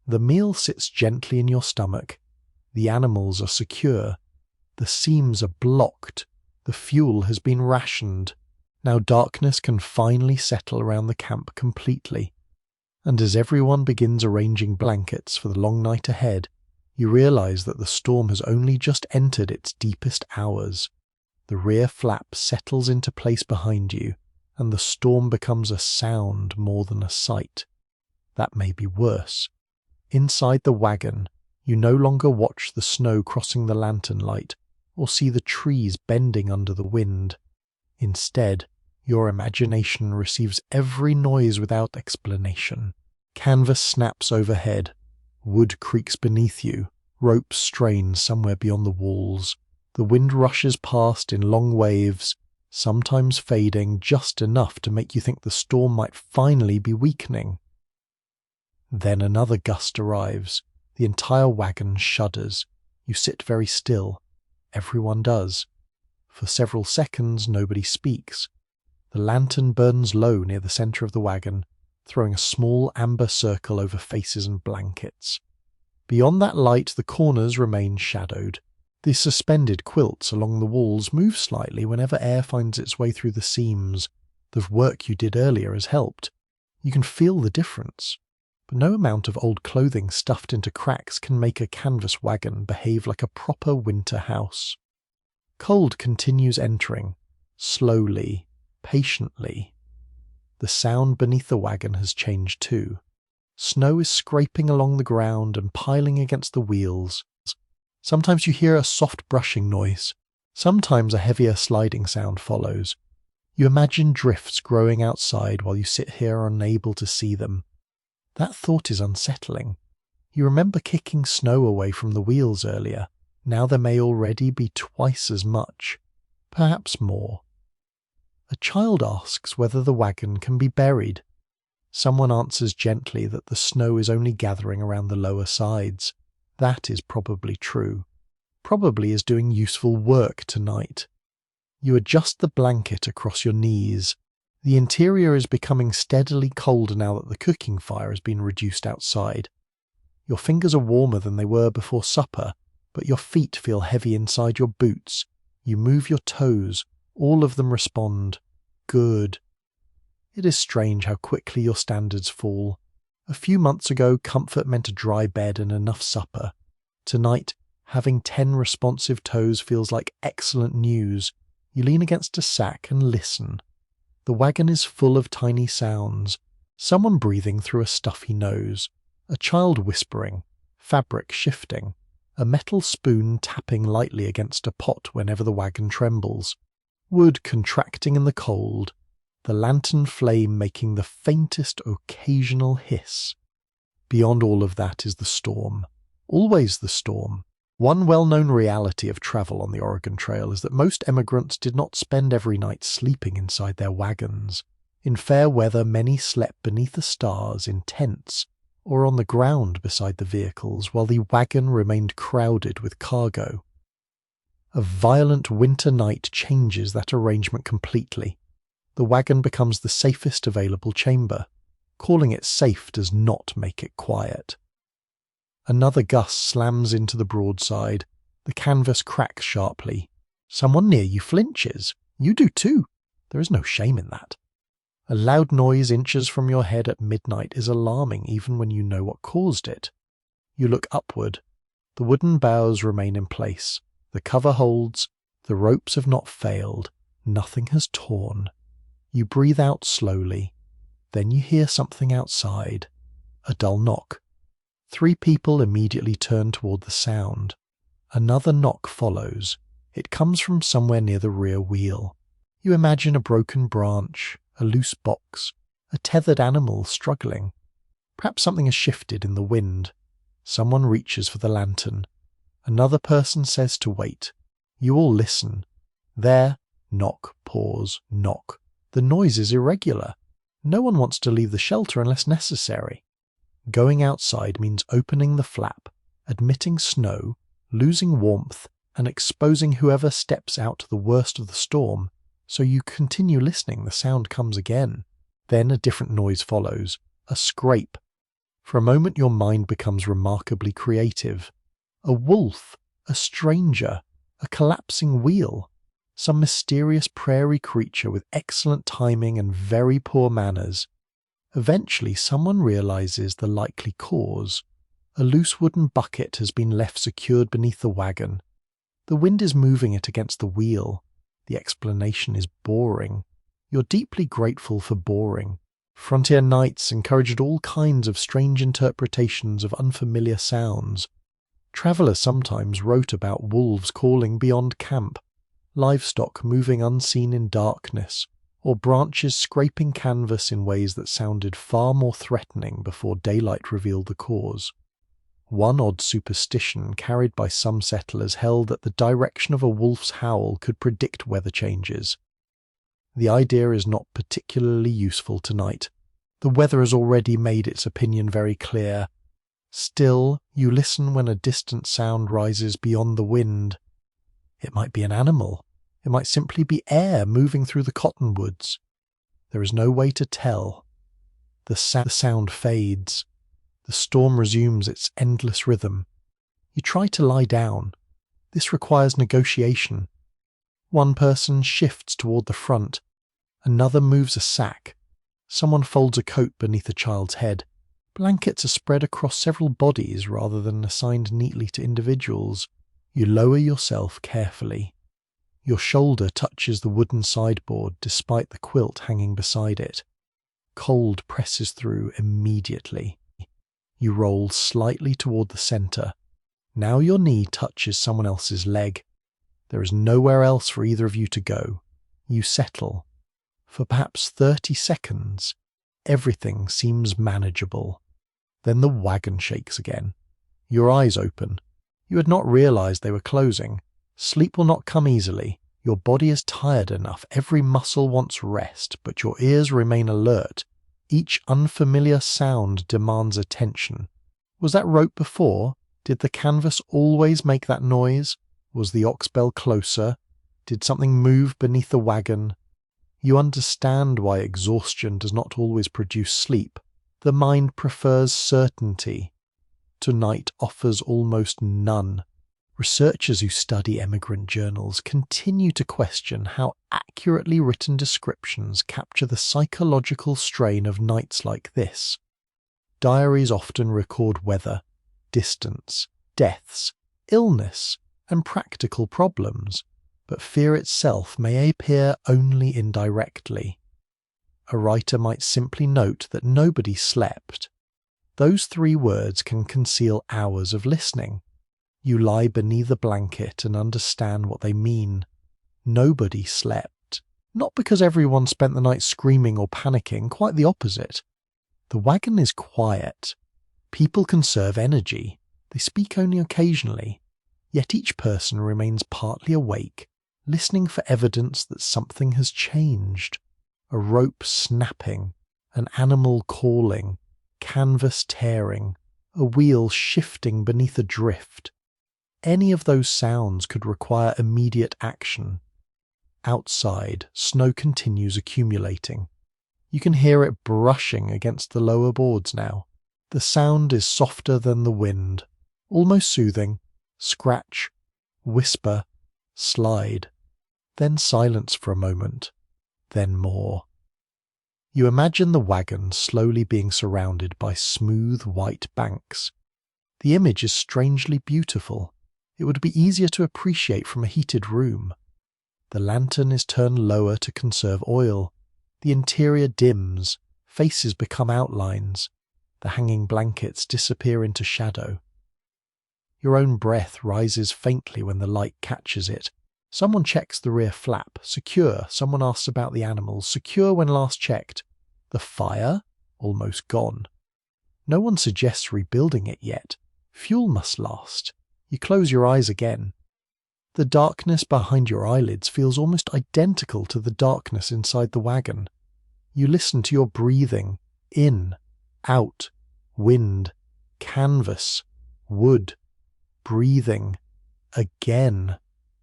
The meal sits gently in your stomach. The animals are secure. The seams are blocked. The fuel has been rationed. Now darkness can finally settle around the camp completely. And as everyone begins arranging blankets for the long night ahead, you realize that the storm has only just entered its deepest hours. The rear flap settles into place behind you, and the storm becomes a sound more than a sight. That may be worse. Inside the wagon, you no longer watch the snow crossing the lantern light, or see the trees bending under the wind. Instead, your imagination receives every noise without explanation. Canvas snaps overhead. Wood creaks beneath you. Rope strains somewhere beyond the walls. The wind rushes past in long waves, sometimes fading just enough to make you think the storm might finally be weakening. Then another gust arrives. The entire wagon shudders. You sit very still. Everyone does. For several seconds nobody speaks. The lantern burns low near the centre of the wagon, throwing a small amber circle over faces and blankets. Beyond that light the corners remain shadowed. The suspended quilts along the walls move slightly whenever air finds its way through the seams. The work you did earlier has helped. You can feel the difference, but no amount of old clothing stuffed into cracks can make a canvas wagon behave like a proper winter house. Cold continues entering, slowly, patiently. The sound beneath the wagon has changed too. Snow is scraping along the ground and piling against the wheels. Sometimes you hear a soft brushing noise. Sometimes a heavier sliding sound follows. You imagine drifts growing outside while you sit here unable to see them. That thought is unsettling. You remember kicking snow away from the wheels earlier. Now there may already be twice as much, perhaps more. A child asks whether the wagon can be buried. Someone answers gently that the snow is only gathering around the lower sides. That is probably true. Probably is doing useful work tonight. You adjust the blanket across your knees. The interior is becoming steadily colder now that the cooking fire has been reduced outside. Your fingers are warmer than they were before supper, but your feet feel heavy inside your boots. You move your toes. All of them respond. Good. It is strange how quickly your standards fall. A few months ago, comfort meant a dry bed and enough supper. Tonight, having 10 responsive toes feels like excellent news. You lean against a sack and listen. The wagon is full of tiny sounds. Someone breathing through a stuffy nose. A child whispering. Fabric shifting. A metal spoon tapping lightly against a pot whenever the wagon trembles. Wood contracting in the cold. The lantern flame making the faintest occasional hiss. Beyond all of that is the storm. Always the storm. One well-known reality of travel on the Oregon Trail is that most emigrants did not spend every night sleeping inside their wagons. In fair weather, many slept beneath the stars in tents or on the ground beside the vehicles while the wagon remained crowded with cargo. A violent winter night changes that arrangement completely. The wagon becomes the safest available chamber. Calling it safe does not make it quiet. Another gust slams into the broadside. The canvas cracks sharply. Someone near you flinches. You do too. There is no shame in that. A loud noise inches from your head at midnight is alarming even when you know what caused it. You look upward. The wooden boughs remain in place. The cover holds. The ropes have not failed. Nothing has torn. You breathe out slowly. Then you hear something outside. A dull knock. 3 people immediately turn toward the sound. Another knock follows. It comes from somewhere near the rear wheel. You imagine a broken branch, a loose box, a tethered animal struggling. Perhaps something has shifted in the wind. Someone reaches for the lantern. Another person says to wait. You all listen. There, knock, pause, knock. The noise is irregular. No one wants to leave the shelter unless necessary. Going outside means opening the flap, admitting snow, losing warmth, and exposing whoever steps out to the worst of the storm. So you continue listening. The sound comes again. Then a different noise follows. A scrape. For a moment your mind becomes remarkably creative. A wolf, a stranger, a collapsing wheel, some mysterious prairie creature with excellent timing and very poor manners. Eventually someone realizes the likely cause. A loose wooden bucket has been left secured beneath the wagon. The wind is moving it against the wheel. The explanation is boring. You're deeply grateful for boring. Frontier nights encouraged all kinds of strange interpretations of unfamiliar sounds. Travelers sometimes wrote about wolves calling beyond camp, livestock moving unseen in darkness, or branches scraping canvas in ways that sounded far more threatening before daylight revealed the cause. One odd superstition carried by some settlers held that the direction of a wolf's howl could predict weather changes. The idea is not particularly useful tonight. The weather has already made its opinion very clear. Still, you listen when a distant sound rises beyond the wind. It might be an animal. It might simply be air moving through the cottonwoods. There is no way to tell. The sound fades. The storm resumes its endless rhythm. You try to lie down. This requires negotiation. One person shifts toward the front. Another moves a sack. Someone folds a coat beneath a child's head. Blankets are spread across several bodies rather than assigned neatly to individuals. You lower yourself carefully. Your shoulder touches the wooden sideboard despite the quilt hanging beside it. Cold presses through immediately. You roll slightly toward the center. Now your knee touches someone else's leg. There is nowhere else for either of you to go. You settle. For perhaps 30 seconds, everything seems manageable. Then the wagon shakes again. Your eyes open. You had not realized they were closing. Sleep will not come easily. Your body is tired enough. Every muscle wants rest, but your ears remain alert. Each unfamiliar sound demands attention. Was that rope before? Did the canvas always make that noise? Was the ox bell closer? Did something move beneath the wagon? You understand why exhaustion does not always produce sleep. The mind prefers certainty. Tonight offers almost none. Researchers who study emigrant journals continue to question how accurately written descriptions capture the psychological strain of nights like this. Diaries often record weather, distance, deaths, illness, and practical problems, but fear itself may appear only indirectly. A writer might simply note that nobody slept. Those 3 words can conceal hours of listening. You lie beneath a blanket and understand what they mean. Nobody slept. Not because everyone spent the night screaming or panicking, quite the opposite. The wagon is quiet. People conserve energy. They speak only occasionally. Yet each person remains partly awake, listening for evidence that something has changed. A rope snapping, an animal calling, canvas tearing, a wheel shifting beneath a drift. Any of those sounds could require immediate action. Outside, snow continues accumulating. You can hear it brushing against the lower boards now. The sound is softer than the wind, almost soothing. Scratch, whisper, slide. Then silence for a moment. Then more. You imagine the wagon slowly being surrounded by smooth white banks. The image is strangely beautiful. It would be easier to appreciate from a heated room. The lantern is turned lower to conserve oil. The interior dims. Faces become outlines. The hanging blankets disappear into shadow. Your own breath rises faintly when the light catches it. Someone checks the rear flap. Secure. Someone asks about the animals. Secure when last checked. The fire? Almost gone. No one suggests rebuilding it yet. Fuel must last. You close your eyes again. The darkness behind your eyelids feels almost identical to the darkness inside the wagon. You listen to your breathing. In, out, wind, canvas, wood. Breathing. Again.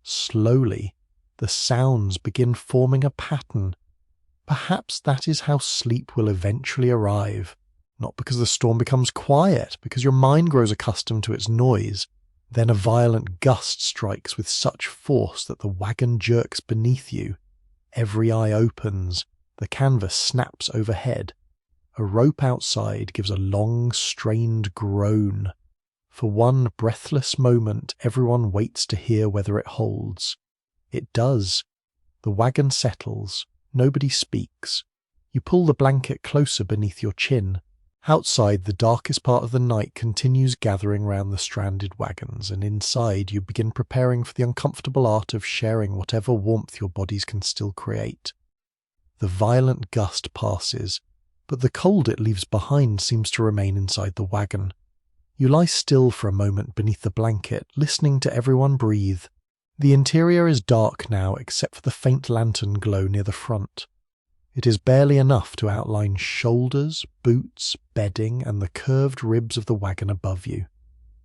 Slowly. The sounds begin forming a pattern. Perhaps that is how sleep will eventually arrive. Not because the storm becomes quiet, because your mind grows accustomed to its noise. Then a violent gust strikes with such force that the wagon jerks beneath you. Every eye opens. The canvas snaps overhead. A rope outside gives a long, strained groan. For one breathless moment, everyone waits to hear whether it holds. It does. The wagon settles. Nobody speaks. You pull the blanket closer beneath your chin. Outside, the darkest part of the night continues gathering round the stranded wagons, and inside you begin preparing for the uncomfortable art of sharing whatever warmth your bodies can still create. The violent gust passes, but the cold it leaves behind seems to remain inside the wagon. You lie still for a moment beneath the blanket, listening to everyone breathe. The interior is dark now except for the faint lantern glow near the front. It is barely enough to outline shoulders, boots, bedding, and the curved ribs of the wagon above you.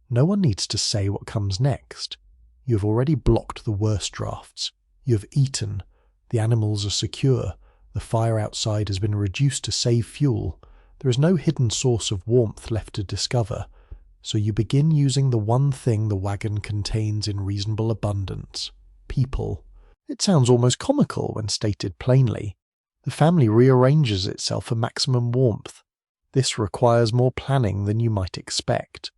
No one needs to say what comes next. You have already blocked the worst drafts. You have eaten. The animals are secure. The fire outside has been reduced to save fuel. There is no hidden source of warmth left to discover, so you begin using the one thing the wagon contains in reasonable abundance: people. It sounds almost comical when stated plainly. The family rearranges itself for maximum warmth. This requires more planning than you might expect.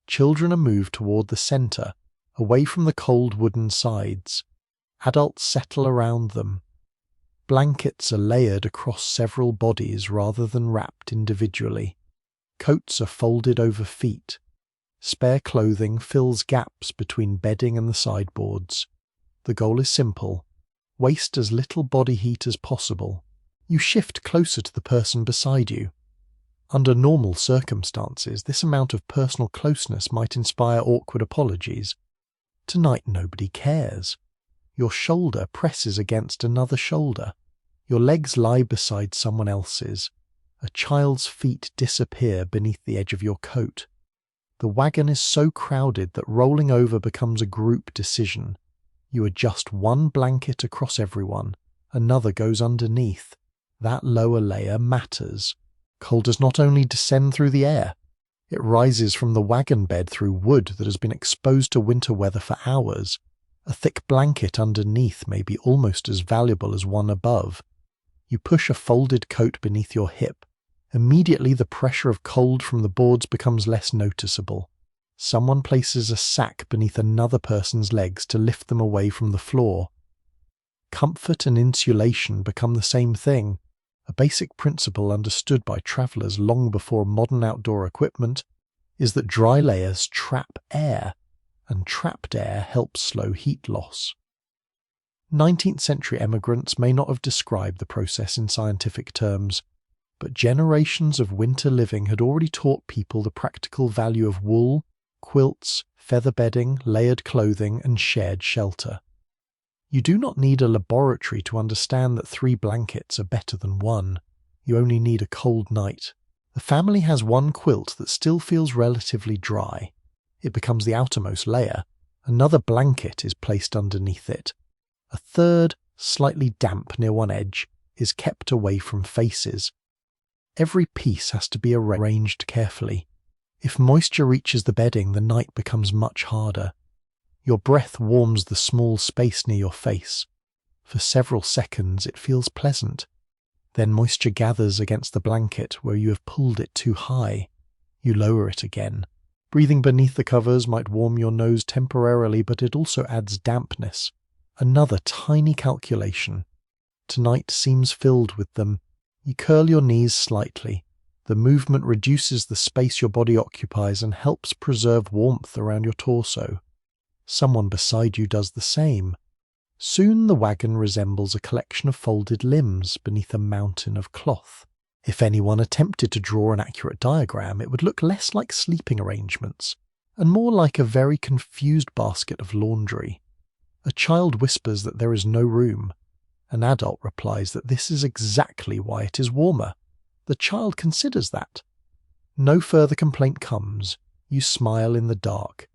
Children are moved toward the center, away from the cold wooden sides. Adults settle around them. Blankets are layered across several bodies rather than wrapped individually. Coats are folded over feet. Spare clothing fills gaps between bedding and the sideboards. The goal is simple. Waste as little body heat as possible. You shift closer to the person beside you. Under normal circumstances, this amount of personal closeness might inspire awkward apologies. Tonight nobody cares. Your shoulder presses against another shoulder. Your legs lie beside someone else's. A child's feet disappear beneath the edge of your coat. The wagon is so crowded that rolling over becomes a group decision. You adjust one blanket across everyone. Another goes underneath. That lower layer matters. Cold does not only descend through the air. It rises from the wagon bed through wood that has been exposed to winter weather for hours. A thick blanket underneath may be almost as valuable as one above. You push a folded coat beneath your hip. Immediately the pressure of cold from the boards becomes less noticeable. Someone places a sack beneath another person's legs to lift them away from the floor. Comfort and insulation become the same thing. A basic principle understood by travellers long before modern outdoor equipment is that dry layers trap air, and trapped air helps slow heat loss. 19th century emigrants may not have described the process in scientific terms, but generations of winter living had already taught people the practical value of wool, quilts, feather bedding, layered clothing, and shared shelter. You do not need a laboratory to understand that 3 blankets are better than 1. You only need a cold night. The family has one quilt that still feels relatively dry. It becomes the outermost layer. Another blanket is placed underneath it. A third, slightly damp near one edge, is kept away from faces. Every piece has to be arranged carefully. If moisture reaches the bedding, the night becomes much harder. Your breath warms the small space near your face. For several seconds it feels pleasant. Then moisture gathers against the blanket where you have pulled it too high. You lower it again. Breathing beneath the covers might warm your nose temporarily, but it also adds dampness. Another tiny calculation. Tonight seems filled with them. You curl your knees slightly. The movement reduces the space your body occupies and helps preserve warmth around your torso. Someone beside you does the same. Soon the wagon resembles a collection of folded limbs beneath a mountain of cloth. If anyone attempted to draw an accurate diagram, it would look less like sleeping arrangements, and more like a very confused basket of laundry. A child whispers that there is no room. An adult replies that this is exactly why it is warmer. The child considers that. No further complaint comes. You smile in the dark.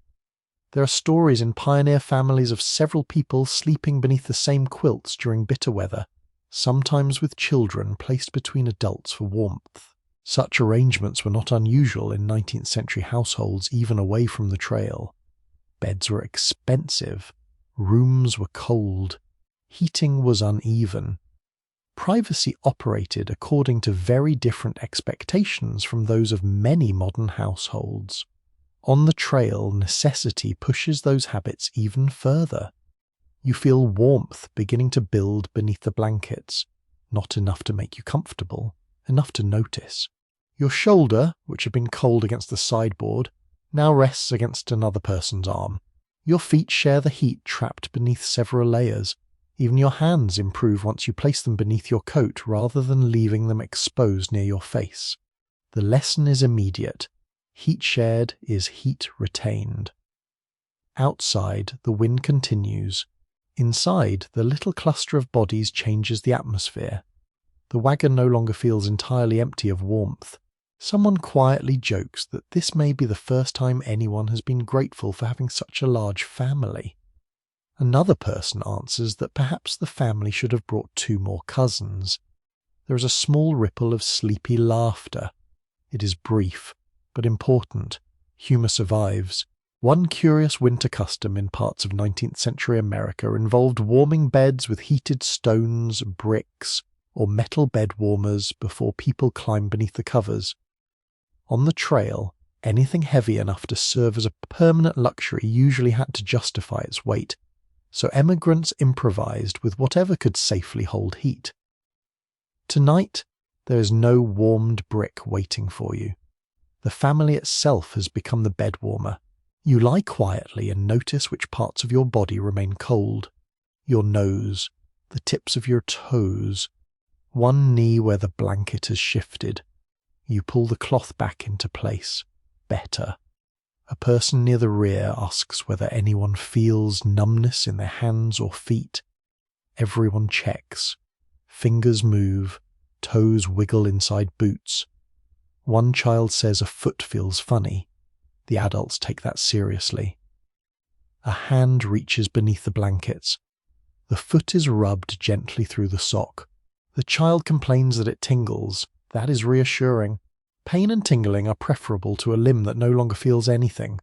There are stories in pioneer families of several people sleeping beneath the same quilts during bitter weather, sometimes with children placed between adults for warmth. Such arrangements were not unusual in 19th century households even away from the trail. Beds were expensive. Rooms were cold. Heating was uneven. Privacy operated according to very different expectations from those of many modern households. On the trail, necessity pushes those habits even further. You feel warmth beginning to build beneath the blankets, not enough to make you comfortable, enough to notice. Your shoulder, which had been cold against the sideboard, now rests against another person's arm. Your feet share the heat trapped beneath several layers. Even your hands improve once you place them beneath your coat rather than leaving them exposed near your face. The lesson is immediate. Heat shared is heat retained. Outside, the wind continues. Inside, the little cluster of bodies changes the atmosphere. The wagon no longer feels entirely empty of warmth. Someone quietly jokes that this may be the first time anyone has been grateful for having such a large family. Another person answers that perhaps the family should have brought 2 more cousins. There is a small ripple of sleepy laughter. It is brief, but important. Humour survives. One curious winter custom in parts of 19th century America involved warming beds with heated stones, bricks, or metal bed warmers before people climb beneath the covers. On the trail, anything heavy enough to serve as a permanent luxury usually had to justify its weight, so emigrants improvised with whatever could safely hold heat. Tonight, there is no warmed brick waiting for you. The family itself has become the bed warmer. You lie quietly and notice which parts of your body remain cold. Your nose, the tips of your toes, one knee where the blanket has shifted. You pull the cloth back into place. Better. A person near the rear asks whether anyone feels numbness in their hands or feet. Everyone checks. Fingers move, toes wiggle inside boots. One child says a foot feels funny. The adults take that seriously. A hand reaches beneath the blankets. The foot is rubbed gently through the sock. The child complains that it tingles. That is reassuring. Pain and tingling are preferable to a limb that no longer feels anything.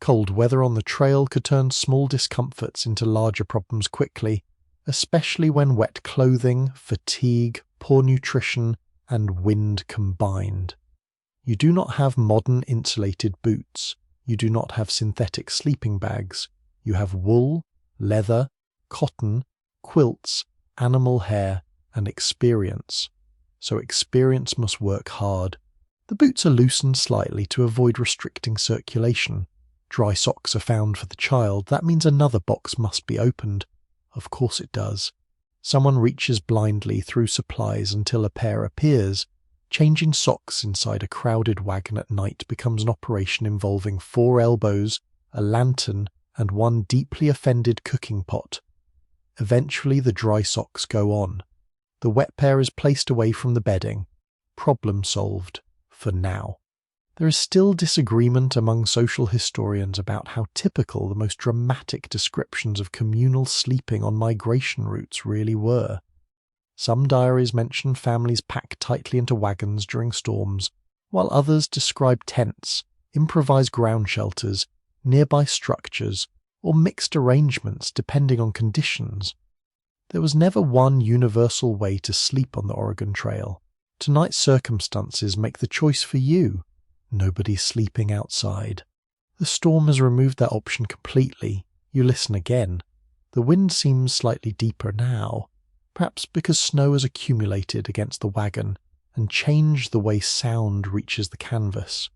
Cold weather on the trail could turn small discomforts into larger problems quickly, especially when wet clothing, fatigue, poor nutrition, and wind combined. You do not have modern insulated boots. You do not have synthetic sleeping bags. You have wool, leather, cotton, quilts, animal hair, and experience. So experience must work hard. The boots are loosened slightly to avoid restricting circulation. Dry socks are found for the child. That means another box must be opened. Of course it does. Someone reaches blindly through supplies until a pair appears. Changing socks inside a crowded wagon at night becomes an operation involving 4 elbows, a lantern, and one deeply offended cooking pot. Eventually the dry socks go on. The wet pair is placed away from the bedding. Problem solved. For now. There is still disagreement among social historians about how typical the most dramatic descriptions of communal sleeping on migration routes really were. Some diaries mention families packed tightly into wagons during storms, while others describe tents, improvised ground shelters, nearby structures, or mixed arrangements depending on conditions. There was never one universal way to sleep on the Oregon Trail. Tonight's circumstances make the choice for you. Nobody's sleeping outside. The storm has removed that option completely. You listen again. The wind seems slightly deeper now, perhaps because snow has accumulated against the wagon and changed the way sound reaches the canvas.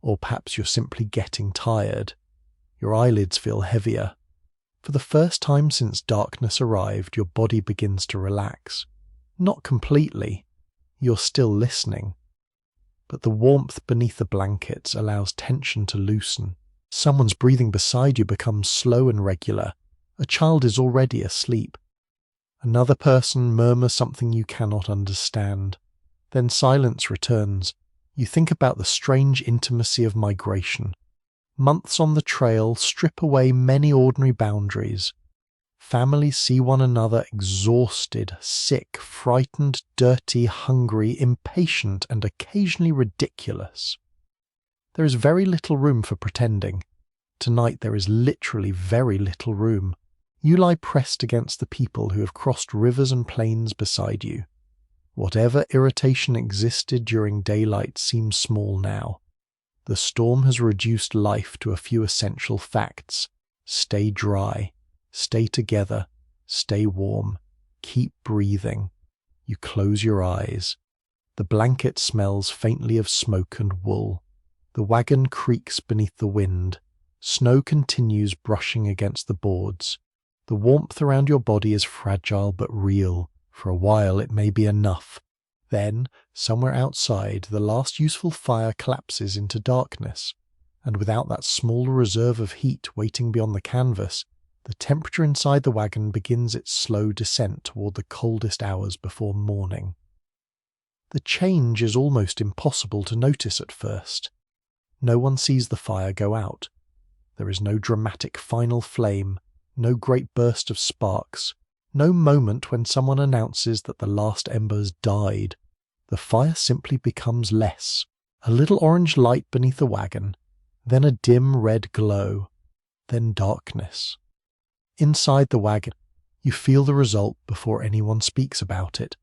Or perhaps you're simply getting tired. Your eyelids feel heavier. For the first time since darkness arrived, your body begins to relax. Not completely. You're still listening. But the warmth beneath the blankets allows tension to loosen. Someone's breathing beside you becomes slow and regular. A child is already asleep. Another person murmurs something you cannot understand. Then silence returns. You think about the strange intimacy of migration. Months on the trail strip away many ordinary boundaries. Families see one another exhausted, sick, frightened, dirty, hungry, impatient, and occasionally ridiculous. There is very little room for pretending. Tonight there is literally very little room. You lie pressed against the people who have crossed rivers and plains beside you. Whatever irritation existed during daylight seems small now. The storm has reduced life to a few essential facts. Stay dry. Stay together. Stay warm. Keep breathing. You close your eyes. The blanket smells faintly of smoke and wool. The wagon creaks beneath the wind. Snow continues brushing against the boards. The warmth around your body is fragile but real. For a while it may be enough. Then, somewhere outside, the last useful fire collapses into darkness, and without that small reserve of heat waiting beyond the canvas, the temperature inside the wagon begins its slow descent toward the coldest hours before morning. The change is almost impossible to notice at first. No one sees the fire go out. There is no dramatic final flame, no great burst of sparks, no moment when someone announces that the last embers died. The fire simply becomes less. A little orange light beneath the wagon, then a dim red glow, then darkness. Inside the wagon, you feel the result before anyone speaks about it.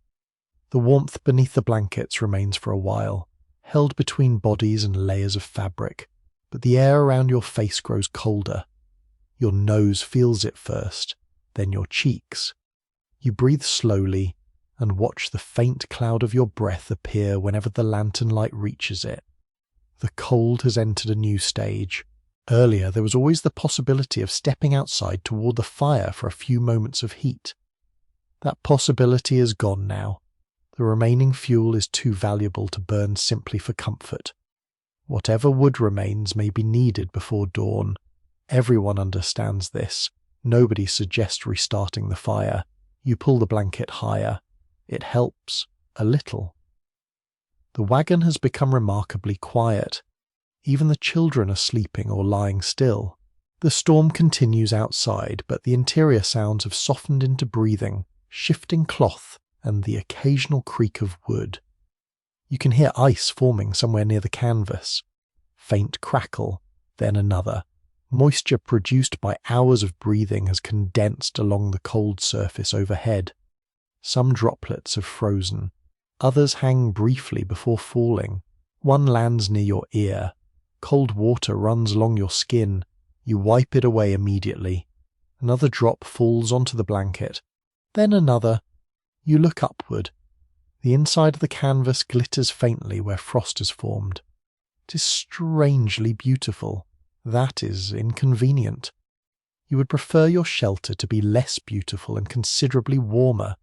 The warmth beneath the blankets remains for a while, held between bodies and layers of fabric, but the air around your face grows colder. Your nose feels it first, then your cheeks. You breathe slowly and watch the faint cloud of your breath appear whenever the lantern light reaches it. The cold has entered a new stage. Earlier, there was always the possibility of stepping outside toward the fire for a few moments of heat. That possibility is gone now. The remaining fuel is too valuable to burn simply for comfort. Whatever wood remains may be needed before dawn. Everyone understands this. Nobody suggests restarting the fire. You pull the blanket higher. It helps, a little. The wagon has become remarkably quiet. Even the children are sleeping or lying still. The storm continues outside, but the interior sounds have softened into breathing, shifting cloth, and the occasional creak of wood. You can hear ice forming somewhere near the canvas. Faint crackle, then another. Moisture produced by hours of breathing has condensed along the cold surface overhead. Some droplets have frozen. Others hang briefly before falling. One lands near your ear. Cold water runs along your skin. You wipe it away immediately. Another drop falls onto the blanket. Then another. You look upward. The inside of the canvas glitters faintly where frost has formed. It is strangely beautiful. That is inconvenient. You would prefer your shelter to be less beautiful and considerably warmer.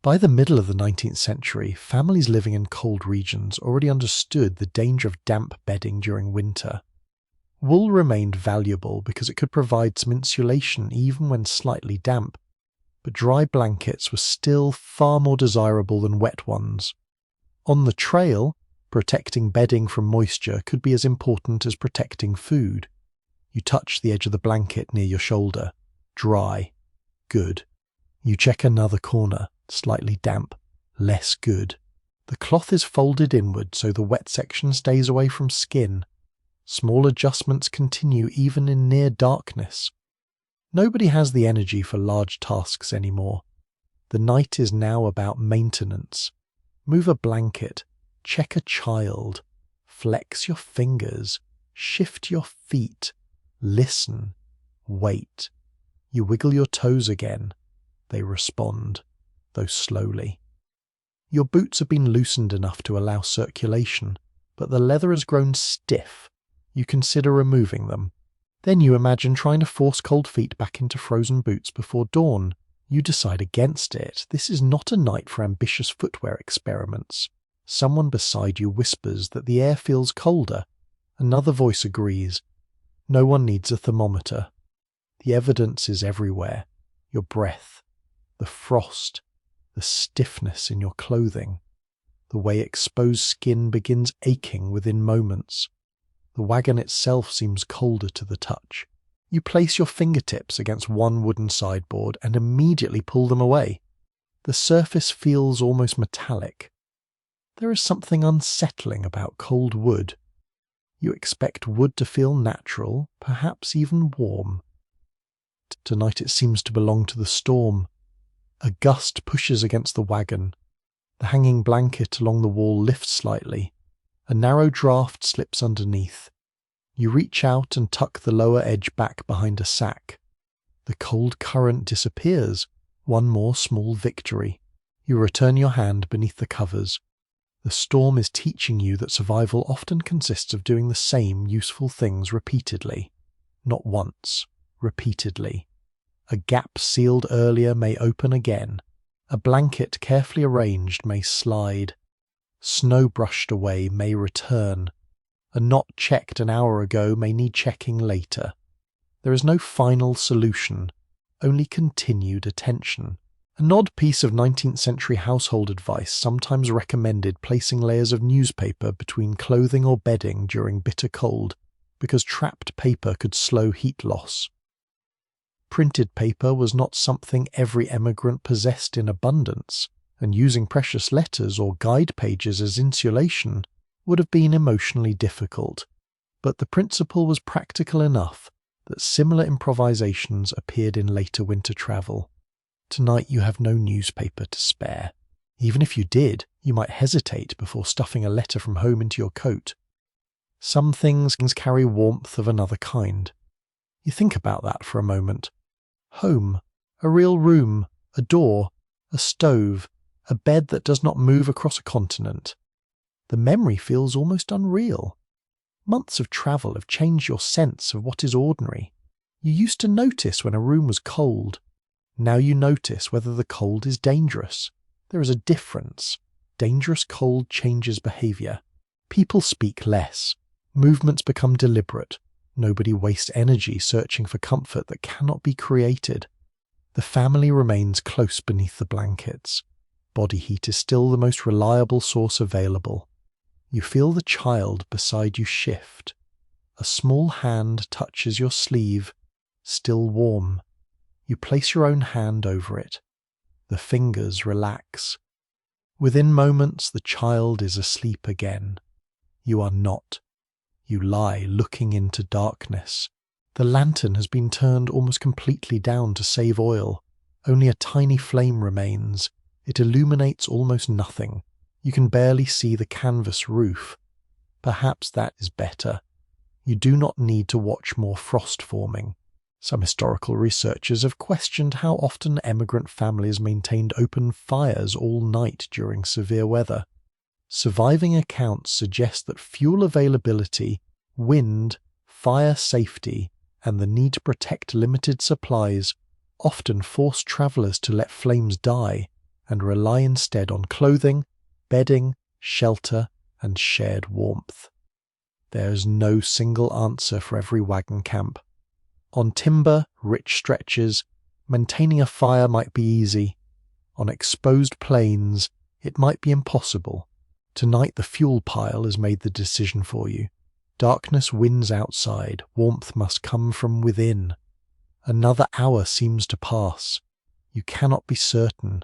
By the middle of the 19th century, families living in cold regions already understood the danger of damp bedding during winter. Wool remained valuable because it could provide some insulation even when slightly damp, but dry blankets were still far more desirable than wet ones. On the trail, protecting bedding from moisture could be as important as protecting food. You touch the edge of the blanket near your shoulder. Dry. Good. You check another corner. Slightly damp. Less good. The cloth is folded inward so the wet section stays away from skin. Small adjustments continue even in near darkness. Nobody has the energy for large tasks anymore. The night is now about maintenance. Move a blanket. Check a child. Flex your fingers. Shift your feet. Listen. Wait. You wiggle your toes again. They respond, though slowly. Your boots have been loosened enough to allow circulation, but the leather has grown stiff. You consider removing them. Then you imagine trying to force cold feet back into frozen boots before dawn. You decide against it. This is not a night for ambitious footwear experiments. Someone beside you whispers that the air feels colder. Another voice agrees. No one needs a thermometer. The evidence is everywhere. Your breath, the frost, the stiffness in your clothing, the way exposed skin begins aching within moments. The wagon itself seems colder to the touch. You place your fingertips against one wooden sideboard and immediately pull them away. The surface feels almost metallic. There is something unsettling about cold wood. You expect wood to feel natural, perhaps even warm. Tonight it seems to belong to the storm. A gust pushes against the wagon. The hanging blanket along the wall lifts slightly. A narrow draft slips underneath. You reach out and tuck the lower edge back behind a sack. The cold current disappears. One more small victory. You return your hand beneath the covers. The storm is teaching you that survival often consists of doing the same useful things repeatedly. Not once, repeatedly. A gap sealed earlier may open again. A blanket carefully arranged may slide. Snow brushed away may return. A knot checked an hour ago may need checking later. There is no final solution, only continued attention. An odd piece of 19th century household advice sometimes recommended placing layers of newspaper between clothing or bedding during bitter cold, because trapped paper could slow heat loss. Printed paper was not something every emigrant possessed in abundance, and using precious letters or guide pages as insulation would have been emotionally difficult. But the principle was practical enough that similar improvisations appeared in later winter travel. Tonight you have no newspaper to spare. Even if you did, You might hesitate before stuffing a letter from home into your coat. Some things carry warmth of another kind. You think about that for a moment. Home, a real room, a door, a stove, a bed that does not move across a continent. The memory feels almost unreal. Months of travel have changed your sense of what is ordinary. You used to notice when a room was cold. Now you notice whether the cold is dangerous. There is a difference. Dangerous cold changes behavior. People speak less. Movements become deliberate. Nobody wastes energy searching for comfort that cannot be created. The family remains close beneath the blankets. Body heat is still the most reliable source available. You feel the child beside you shift. A small hand touches your sleeve, still warm. You place your own hand over it. The fingers relax. Within moments, the child is asleep again. You are not. You lie looking into darkness. The lantern has been turned almost completely down to save oil. Only a tiny flame remains. It illuminates almost nothing. You can barely see the canvas roof. Perhaps that is better. You do not need to watch more frost forming. Some historical researchers have questioned how often emigrant families maintained open fires all night during severe weather. Surviving accounts suggest that fuel availability, wind, fire safety, and the need to protect limited supplies often forced travellers to let flames die and rely instead on clothing, bedding, shelter, and shared warmth. There is no single answer for every wagon camp. On timber, rich stretches, maintaining a fire might be easy. On exposed plains, it might be impossible. Tonight the fuel pile has made the decision for you. Darkness wins outside, warmth must come from within. Another hour seems to pass. You cannot be certain.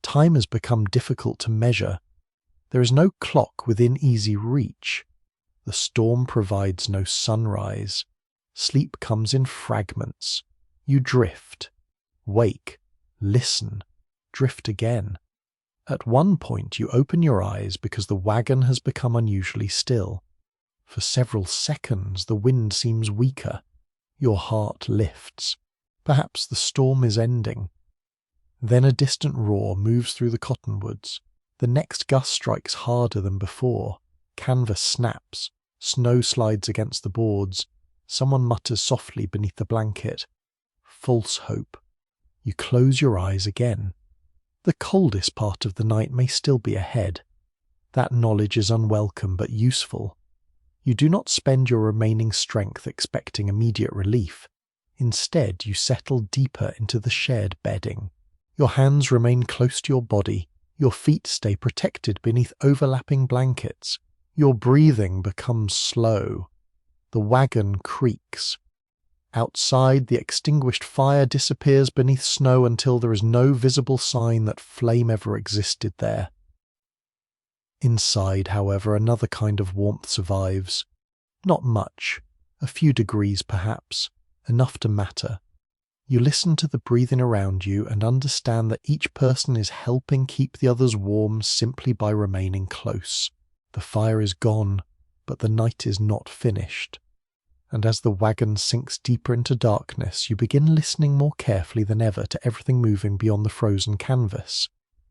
Time has become difficult to measure. There is no clock within easy reach. The storm provides no sunrise. Sleep comes in fragments. You drift. Wake. Listen. Drift again. At one point you open your eyes because the wagon has become unusually still. For several seconds the wind seems weaker. Your heart lifts. Perhaps the storm is ending. Then a distant roar moves through the cottonwoods. The next gust strikes harder than before. Canvas snaps. Snow slides against the boards. Someone mutters softly beneath the blanket. False hope. You close your eyes again. The coldest part of the night may still be ahead. That knowledge is unwelcome but useful. You do not spend your remaining strength expecting immediate relief. Instead, you settle deeper into the shared bedding. Your hands remain close to your body. Your feet stay protected beneath overlapping blankets. Your breathing becomes slow. The wagon creaks. Outside, the extinguished fire disappears beneath snow until there is no visible sign that flame ever existed there. Inside, however, another kind of warmth survives. Not much, a few degrees perhaps, enough to matter. You listen to the breathing around you and understand that each person is helping keep the others warm simply by remaining close. The fire is gone, but the night is not finished. And as the wagon sinks deeper into darkness, you begin listening more carefully than ever to everything moving beyond the frozen canvas.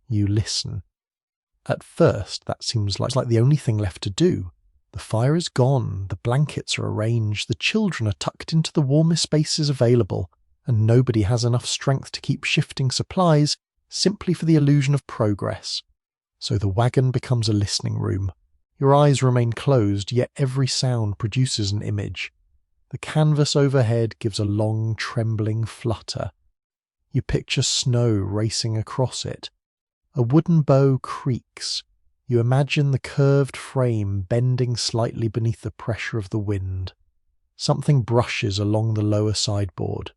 You listen. At first, that seems like the only thing left to do. The fire is gone, the blankets are arranged, the children are tucked into the warmest spaces available, and nobody has enough strength to keep shifting supplies simply for the illusion of progress. So the wagon becomes a listening room. Your eyes remain closed, yet every sound produces an image. The canvas overhead gives a long, trembling flutter. You picture snow racing across it. A wooden bow creaks. You imagine the curved frame bending slightly beneath the pressure of the wind. Something brushes along the lower sideboard.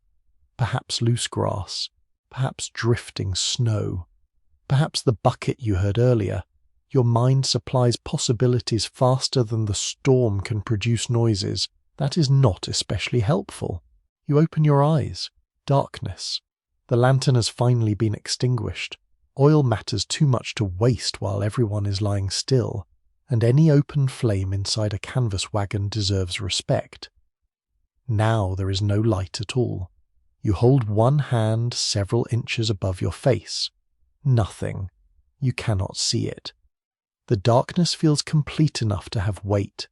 Perhaps loose grass. Perhaps drifting snow. Perhaps the bucket you heard earlier. Your mind supplies possibilities faster than the storm can produce noises. That is not especially helpful. You open your eyes. Darkness. The lantern has finally been extinguished. Oil matters too much to waste while everyone is lying still, and any open flame inside a canvas wagon deserves respect. Now there is no light at all. You hold one hand several inches above your face. Nothing. You cannot see it. The darkness feels complete enough to have weight.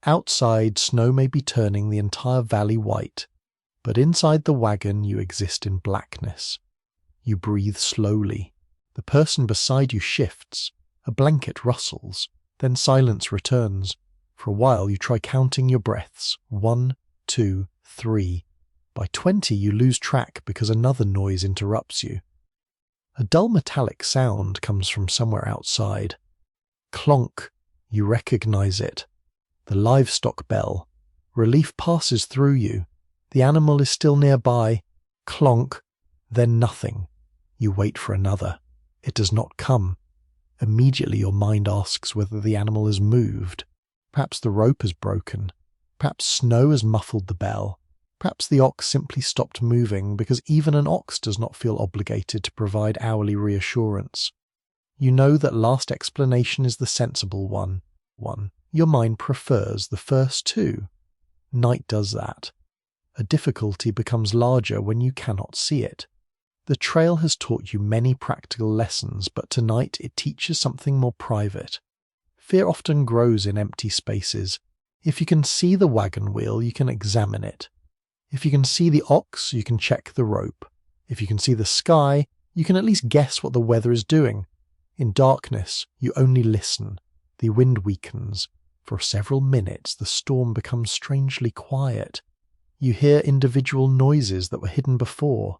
Outside, snow may be turning the entire valley white, but inside the wagon you exist in blackness. You breathe slowly. The person beside you shifts. A blanket rustles. Then silence returns. For a while you try counting your breaths. 1, 2, 3. By 20 you lose track because another noise interrupts you. A dull metallic sound comes from somewhere outside. Clonk. You recognize it. The livestock bell. Relief passes through you. The animal is still nearby. Clonk. Then nothing. You wait for another. It does not come. Immediately your mind asks whether the animal has moved. Perhaps the rope has broken. Perhaps snow has muffled the bell. Perhaps the ox simply stopped moving because even an ox does not feel obligated to provide hourly reassurance. You know that last explanation is the sensible one. Your mind prefers the first two. Night does that. A difficulty becomes larger when you cannot see it. The trail has taught you many practical lessons, but tonight it teaches something more private. Fear often grows in empty spaces. If you can see the wagon wheel, you can examine it. If you can see the ox, you can check the rope. If you can see the sky, you can at least guess what the weather is doing. In darkness, you only listen. The wind weakens. For several minutes, the storm becomes strangely quiet. You hear individual noises that were hidden before.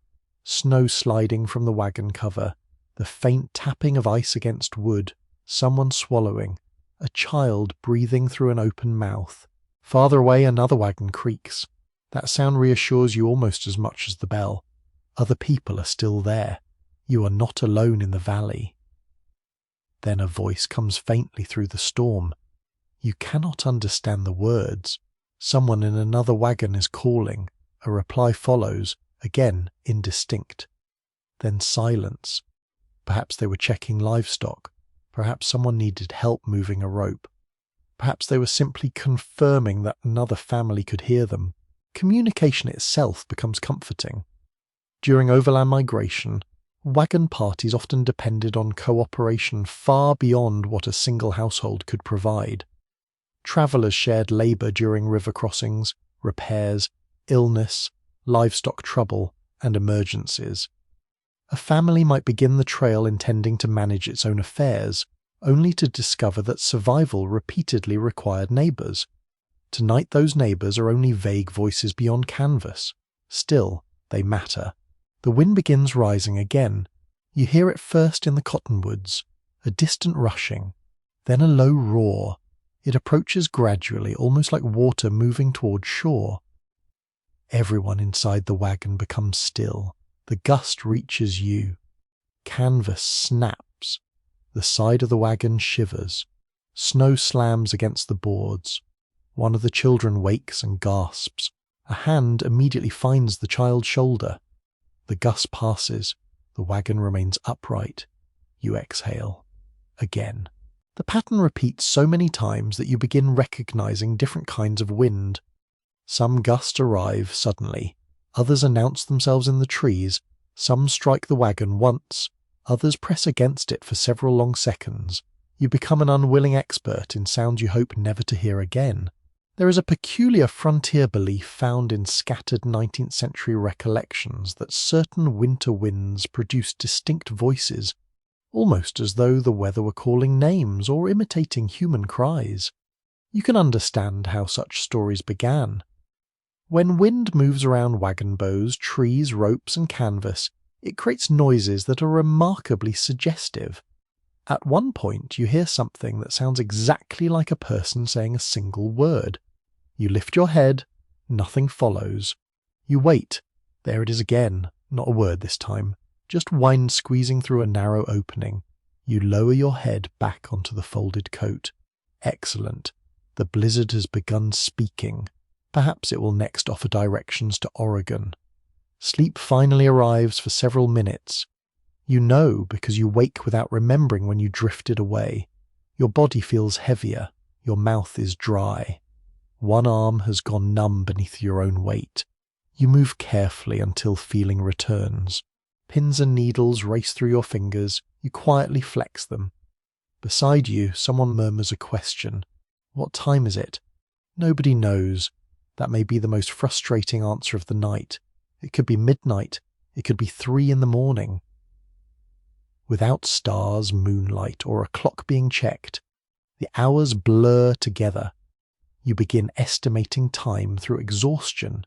Snow sliding from the wagon cover, the faint tapping of ice against wood, someone swallowing, a child breathing through an open mouth. Farther away, another wagon creaks. That sound reassures you almost as much as the bell. Other people are still there. You are not alone in the valley. Then a voice comes faintly through the storm. You cannot understand the words. Someone in another wagon is calling. A reply follows, again indistinct. Then silence. Perhaps they were checking livestock. Perhaps someone needed help moving a rope. Perhaps they were simply confirming that another family could hear them. Communication itself becomes comforting. During overland migration, wagon parties often depended on cooperation far beyond what a single household could provide. Travellers shared labour during river crossings, repairs, illness, livestock trouble, and emergencies. A family might begin the trail intending to manage its own affairs, only to discover that survival repeatedly required neighbours. Tonight those neighbours are only vague voices beyond canvas. Still, they matter. The wind begins rising again. You hear it first in the cottonwoods, a distant rushing, then a low roar. It approaches gradually, almost like water moving toward shore. Everyone inside the wagon becomes still. The gust reaches you. Canvas snaps. The side of the wagon shivers. Snow slams against the boards. One of the children wakes and gasps. A hand immediately finds the child's shoulder. The gust passes. The wagon remains upright. You exhale. Again. The pattern repeats so many times that you begin recognizing different kinds of wind. Some gusts arrive suddenly. Others announce themselves in the trees. Some strike the wagon once. Others press against it for several long seconds. You become an unwilling expert in sounds you hope never to hear again. There is a peculiar frontier belief found in scattered 19th century recollections that certain winter winds produce distinct voices, almost as though the weather were calling names or imitating human cries. You can understand how such stories began. When wind moves around wagon bows, trees, ropes, and canvas, it creates noises that are remarkably suggestive. At one point, you hear something that sounds exactly like a person saying a single word. You lift your head, nothing follows. You wait. There it is again, not a word this time, just wind squeezing through a narrow opening. You lower your head back onto the folded coat. Excellent. The blizzard has begun speaking. Perhaps it will next offer directions to Oregon. Sleep finally arrives for several minutes. You know because you wake without remembering when you drifted away. Your body feels heavier, your mouth is dry. One arm has gone numb beneath your own weight. You move carefully until feeling returns. Pins and needles race through your fingers, you quietly flex them. Beside you, someone murmurs a question. What time is it? Nobody knows. That may be the most frustrating answer of the night. It could be midnight. It could be 3 a.m. Without stars, moonlight, or a clock being checked, the hours blur together. You begin estimating time through exhaustion.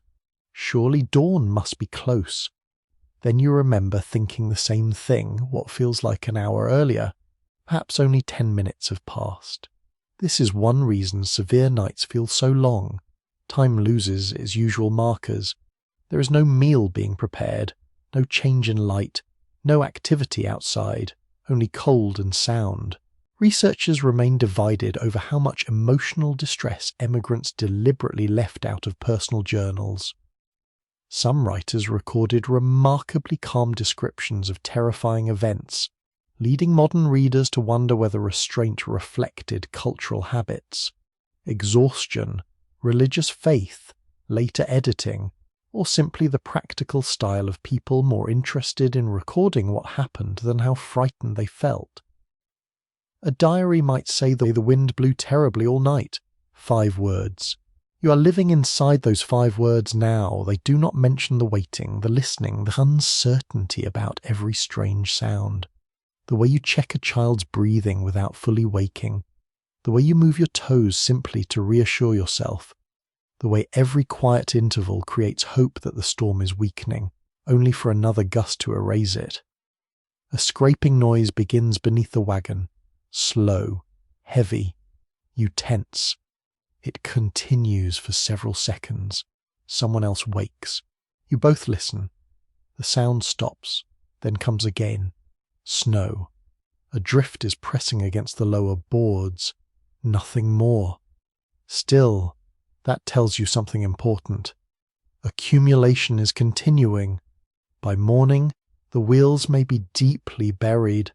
Surely dawn must be close. Then you remember thinking the same thing what feels like an hour earlier. Perhaps only 10 minutes have passed. This is one reason severe nights feel so long. Time loses its usual markers. There is no meal being prepared, no change in light, no activity outside, only cold and sound. Researchers remain divided over how much emotional distress emigrants deliberately left out of personal journals. Some writers recorded remarkably calm descriptions of terrifying events, leading modern readers to wonder whether restraint reflected cultural habits, exhaustion, religious faith, later editing, or simply the practical style of people more interested in recording what happened than how frightened they felt. A diary might say the wind blew terribly all night. 5 words. You are living inside those 5 words now. They do not mention the waiting, the listening, the uncertainty about every strange sound. The way you check a child's breathing without fully waking. The way you move your toes simply to reassure yourself. The way every quiet interval creates hope that the storm is weakening, only for another gust to erase it. A scraping noise begins beneath the wagon. Slow, heavy. You tense. It continues for several seconds. Someone else wakes. You both listen. The sound stops, then comes again. Snow. A drift is pressing against the lower boards. Nothing more. Still, that tells you something important. Accumulation is continuing. By morning, the wheels may be deeply buried.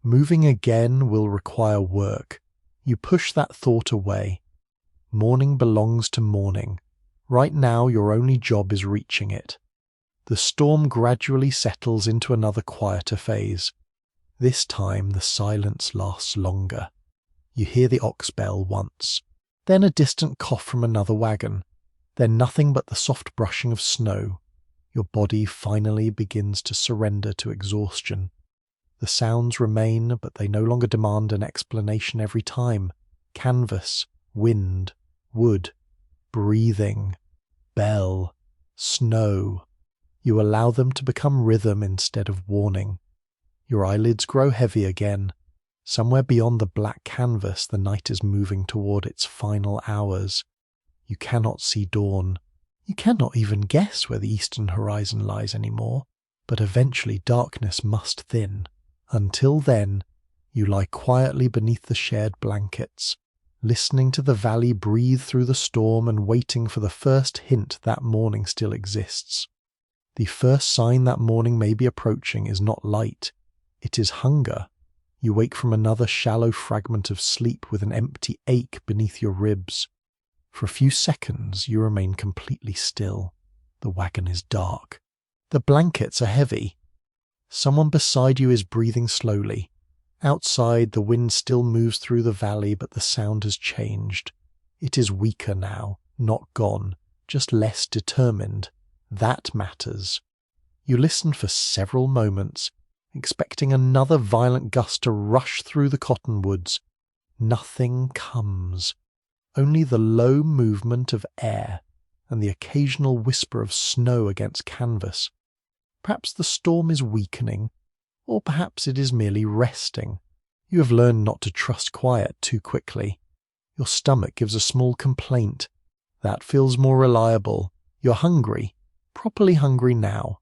Moving again will require work. You push that thought away. Morning belongs to morning. Right now, your only job is reaching it. The storm gradually settles into another quieter phase. This time, the silence lasts longer. You hear the ox bell once, then a distant cough from another wagon, then nothing but the soft brushing of snow. Your body finally begins to surrender to exhaustion. The sounds remain, but they no longer demand an explanation every time. Canvas, wind, wood, breathing, bell, snow. You allow them to become rhythm instead of warning. Your eyelids grow heavy again. Somewhere beyond the black canvas, the night is moving toward its final hours. You cannot see dawn. You cannot even guess where the eastern horizon lies anymore, but eventually darkness must thin. Until then, you lie quietly beneath the shared blankets, listening to the valley breathe through the storm and waiting for the first hint that morning still exists. The first sign that morning may be approaching is not light, it is hunger. You wake from another shallow fragment of sleep with an empty ache beneath your ribs. For a few seconds you remain completely still. The wagon is dark. The blankets are heavy. Someone beside you is breathing slowly. Outside, the wind still moves through the valley, but the sound has changed. It is weaker now, not gone, just less determined. That matters. You listen for several moments, expecting another violent gust to rush through the cottonwoods. Nothing comes. Only the low movement of air and the occasional whisper of snow against canvas. Perhaps the storm is weakening, or perhaps it is merely resting. You have learned not to trust quiet too quickly. Your stomach gives a small complaint. That feels more reliable. You're hungry, properly hungry now.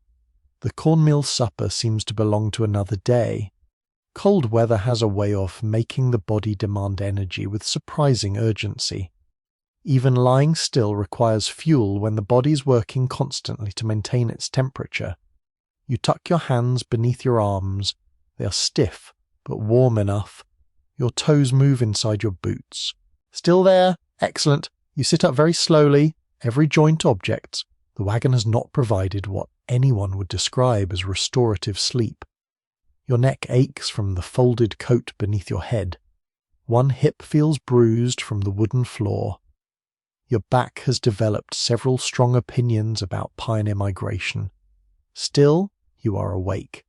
The cornmeal supper seems to belong to another day. Cold weather has a way of making the body demand energy with surprising urgency. Even lying still requires fuel when the body is working constantly to maintain its temperature. You tuck your hands beneath your arms, They are stiff, but warm enough. Your toes move inside your boots. Still there? Excellent. You sit up very slowly, every joint objects. The wagon has not provided what anyone would describe as restorative sleep. Your neck aches from the folded coat beneath your head. One hip feels bruised from the wooden floor. Your back has developed several strong opinions about pioneer migration. Still, you are awake.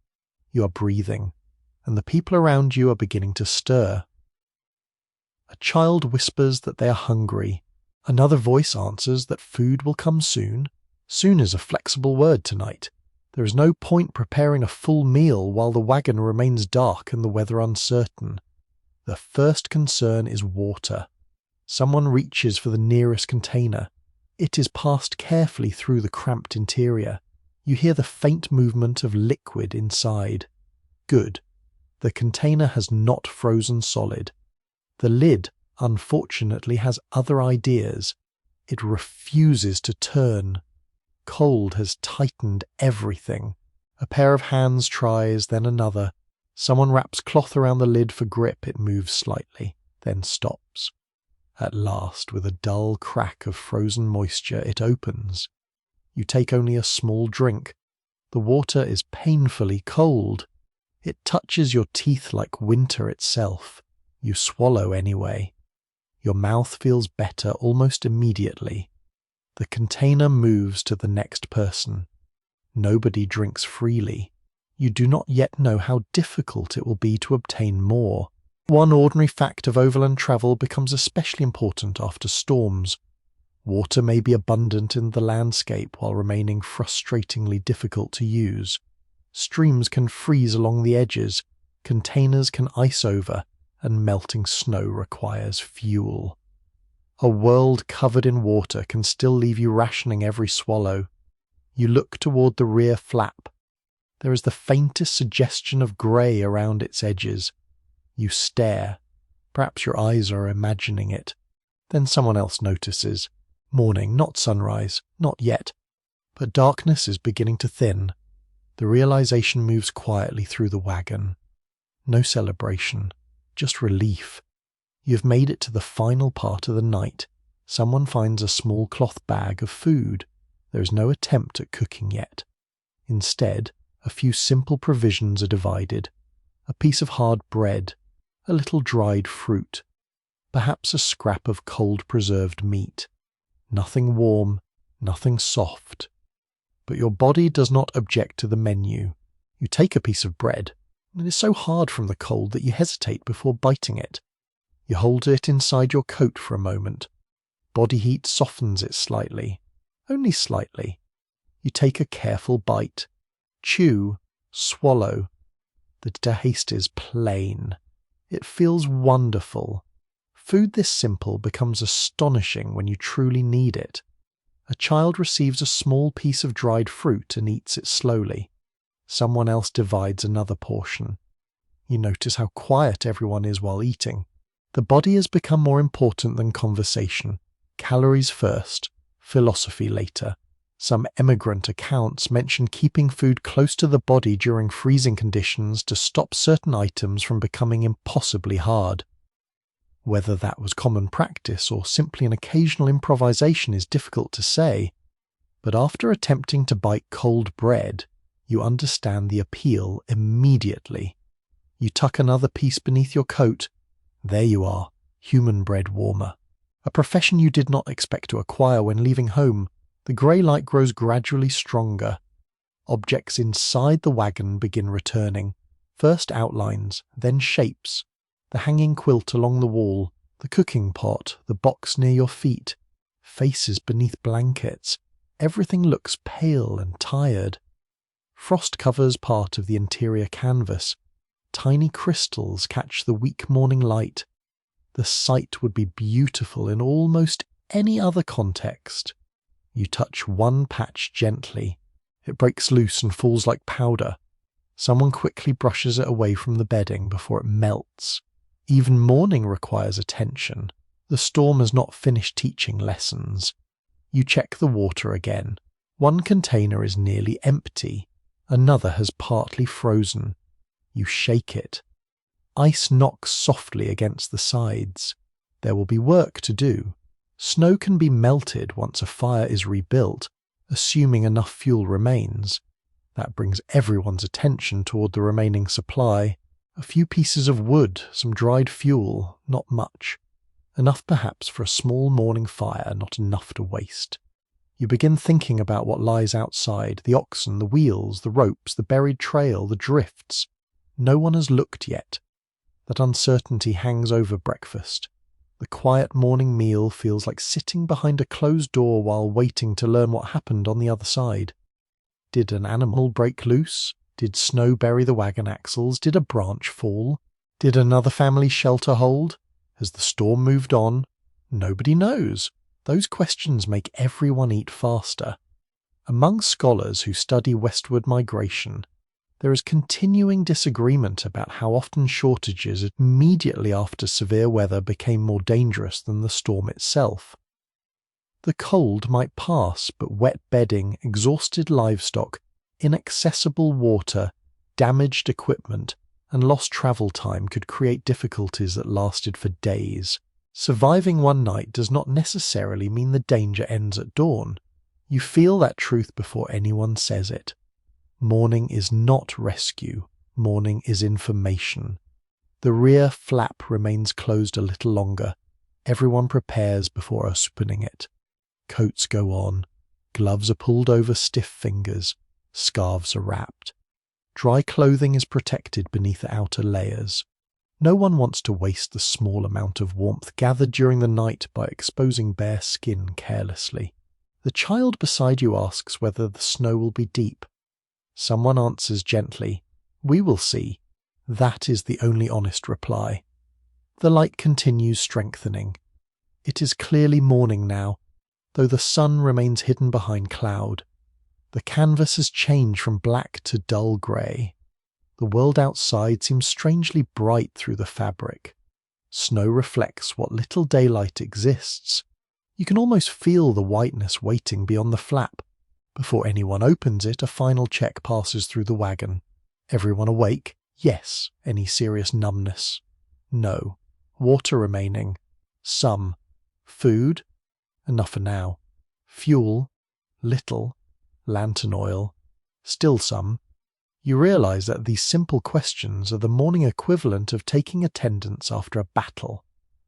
You are breathing, and the people around you are beginning to stir. A child whispers that they are hungry. Another voice answers that food will come soon. Soon is a flexible word tonight. There is no point preparing a full meal while the wagon remains dark and the weather uncertain. The first concern is water. Someone reaches for the nearest container. It is passed carefully through the cramped interior. You hear the faint movement of liquid inside. Good. The container has not frozen solid. The lid, unfortunately, has other ideas. It refuses to turn. Cold has tightened everything. A pair of hands tries, then another. Someone wraps cloth around the lid for grip. It moves slightly, then stops. At last, with a dull crack of frozen moisture, it opens. You take only a small drink. The water is painfully cold. It touches your teeth like winter itself. You swallow anyway. Your mouth feels better almost immediately. The container moves to the next person. Nobody drinks freely. You do not yet know how difficult it will be to obtain more. One ordinary fact of overland travel becomes especially important after storms. Water may be abundant in the landscape while remaining frustratingly difficult to use. Streams can freeze along the edges, containers can ice over, and melting snow requires fuel. A world covered in water can still leave you rationing every swallow. You look toward the rear flap. There is the faintest suggestion of grey around its edges. You stare. Perhaps your eyes are imagining it. Then someone else notices. Morning, not sunrise, not yet. But darkness is beginning to thin. The realization moves quietly through the wagon. No celebration, just relief. You've made it to the final part of the night. Someone finds a small cloth bag of food. There is no attempt at cooking yet. Instead, a few simple provisions are divided. A piece of hard bread, a little dried fruit, perhaps a scrap of cold preserved meat. Nothing warm, nothing soft. But your body does not object to the menu. You take a piece of bread. It is so hard from the cold that you hesitate before biting it. You hold it inside your coat for a moment. Body heat softens it slightly. Only slightly. You take a careful bite. Chew. Swallow. The taste is plain. It feels wonderful. Food this simple becomes astonishing when you truly need it. A child receives a small piece of dried fruit and eats it slowly. Someone else divides another portion. You notice how quiet everyone is while eating. The body has become more important than conversation. Calories first, philosophy later. Some emigrant accounts mention keeping food close to the body during freezing conditions to stop certain items from becoming impossibly hard. Whether that was common practice or simply an occasional improvisation is difficult to say, but after attempting to bite cold bread, you understand the appeal immediately. You tuck another piece beneath your coat. There you are, human bread warmer. A profession you did not expect to acquire when leaving home. The grey light grows gradually stronger. Objects inside the wagon begin returning. First outlines, then shapes. The hanging quilt along the wall, the cooking pot, the box near your feet, faces beneath blankets. Everything looks pale and tired. Frost covers part of the interior canvas. Tiny crystals catch the weak morning light. The sight would be beautiful in almost any other context. You touch one patch gently. It breaks loose and falls like powder. Someone quickly brushes it away from the bedding before it melts. Even mourning requires attention. The storm has not finished teaching lessons. You check the water again. One container is nearly empty. Another has partly frozen. You shake it. Ice knocks softly against the sides. There will be work to do. Snow can be melted once a fire is rebuilt, assuming enough fuel remains. That brings everyone's attention toward the remaining supply. A few pieces of wood, some dried fuel, not much. Enough perhaps for a small morning fire, not enough to waste. You begin thinking about what lies outside, the oxen, the wheels, the ropes, the buried trail, the drifts. No one has looked yet. That uncertainty hangs over breakfast. The quiet morning meal feels like sitting behind a closed door while waiting to learn what happened on the other side. Did an animal break loose? Did snow bury the wagon axles? Did a branch fall? Did another family shelter hold? Has the storm moved on? Nobody knows. Those questions make everyone eat faster. Among scholars who study westward migration, there is continuing disagreement about how often shortages immediately after severe weather became more dangerous than the storm itself. The cold might pass, but wet bedding, exhausted livestock, inaccessible water, damaged equipment, and lost travel time could create difficulties that lasted for days. Surviving one night does not necessarily mean the danger ends at dawn. You feel that truth before anyone says it. Morning is not rescue. Morning is information. The rear flap remains closed a little longer. Everyone prepares before opening it. Coats go on. Gloves are pulled over stiff fingers. Scarves are wrapped. Dry clothing is protected beneath the outer layers. No one wants to waste the small amount of warmth gathered during the night by exposing bare skin carelessly. The child beside you asks whether the snow will be deep. Someone answers gently, "We will see." That is the only honest reply. The light continues strengthening. It is clearly morning now, though the sun remains hidden behind cloud. The canvas has changed from black to dull grey. The world outside seems strangely bright through the fabric. Snow reflects what little daylight exists. You can almost feel the whiteness waiting beyond the flap. Before anyone opens it, a final check passes through the wagon. Everyone awake? Yes. Any serious numbness? No. Water remaining? Some. Food? Enough for now. Fuel? Little. Lantern oil? Still some. You realize that these simple questions are the morning equivalent of taking attendance after a battle.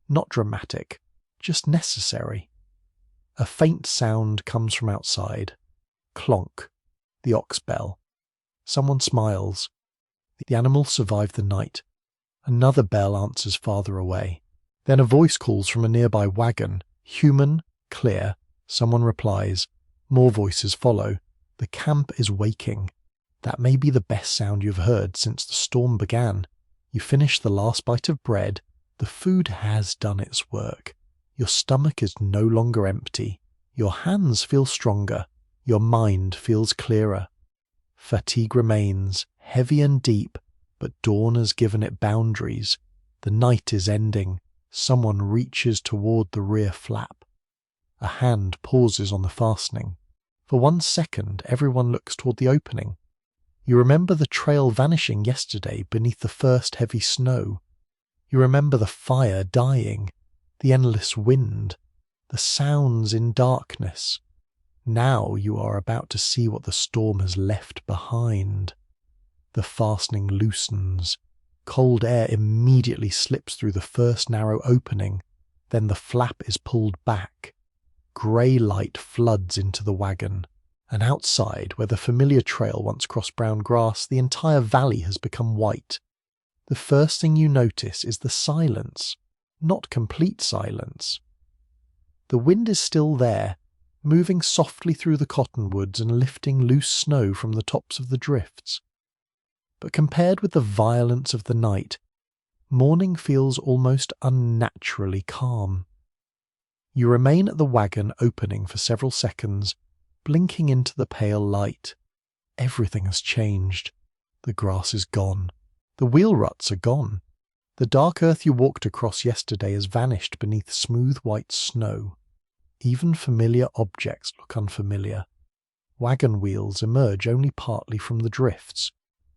Not dramatic, just necessary. A faint sound comes from outside. Clonk. The ox bell. Someone smiles. The animal survived the night. Another bell answers farther away. Then a voice calls from a nearby wagon. Human, clear. Someone replies. More voices follow. The camp is waking. That may be the best sound you've heard since the storm began. You finish the last bite of bread. The food has done its work. Your stomach is no longer empty. Your hands feel stronger. Your mind feels clearer. Fatigue remains, heavy and deep, but dawn has given it boundaries. The night is ending. Someone reaches toward the rear flap. A hand pauses on the fastening. For 1 second, everyone looks toward the opening. You remember the trail vanishing yesterday beneath the first heavy snow. You remember the fire dying, the endless wind, the sounds in darkness. Now you are about to see what the storm has left behind. The fastening loosens. Cold air immediately slips through the first narrow opening. Then the flap is pulled back. Grey light floods into the wagon. And outside, where the familiar trail once crossed brown grass, the entire valley has become white. The first thing you notice is the silence. Not complete silence. The wind is still there, moving softly through the cottonwoods and lifting loose snow from the tops of the drifts. But compared with the violence of the night, morning feels almost unnaturally calm. You remain at the wagon opening for several seconds, blinking into the pale light. Everything has changed. The grass is gone. The wheel ruts are gone. The dark earth you walked across yesterday has vanished beneath smooth white snow. Even familiar objects look unfamiliar. Wagon wheels emerge only partly from the drifts.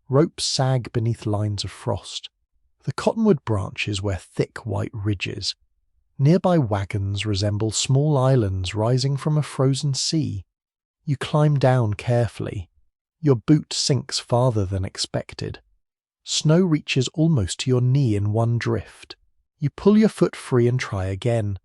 Ropes sag beneath lines of frost. The cottonwood branches wear thick white ridges. Nearby wagons resemble small islands rising from a frozen sea. You climb down carefully. Your boot sinks farther than expected. Snow reaches almost to your knee in one drift. You pull your foot free and try again.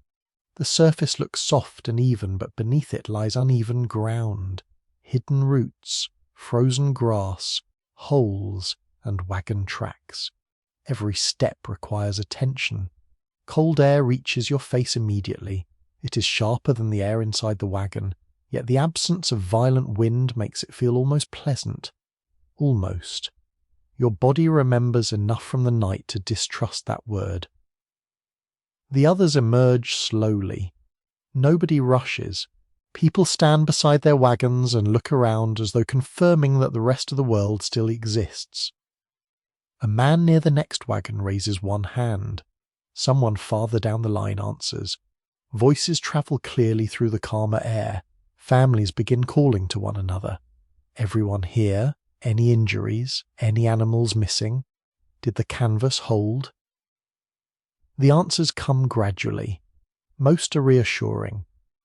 The surface looks soft and even, but beneath it lies uneven ground, hidden roots, frozen grass, holes, and wagon tracks. Every step requires attention. Cold air reaches your face immediately. It is sharper than the air inside the wagon, yet the absence of violent wind makes it feel almost pleasant. Almost. Your body remembers enough from the night to distrust that word. The others emerge slowly. Nobody rushes. People stand beside their wagons and look around as though confirming that the rest of the world still exists. A man near the next wagon raises one hand. Someone farther down the line answers. Voices travel clearly through the calmer air. Families begin calling to one another. Everyone here? Any injuries? Any animals missing? Did the canvas hold? The answers come gradually. Most are reassuring.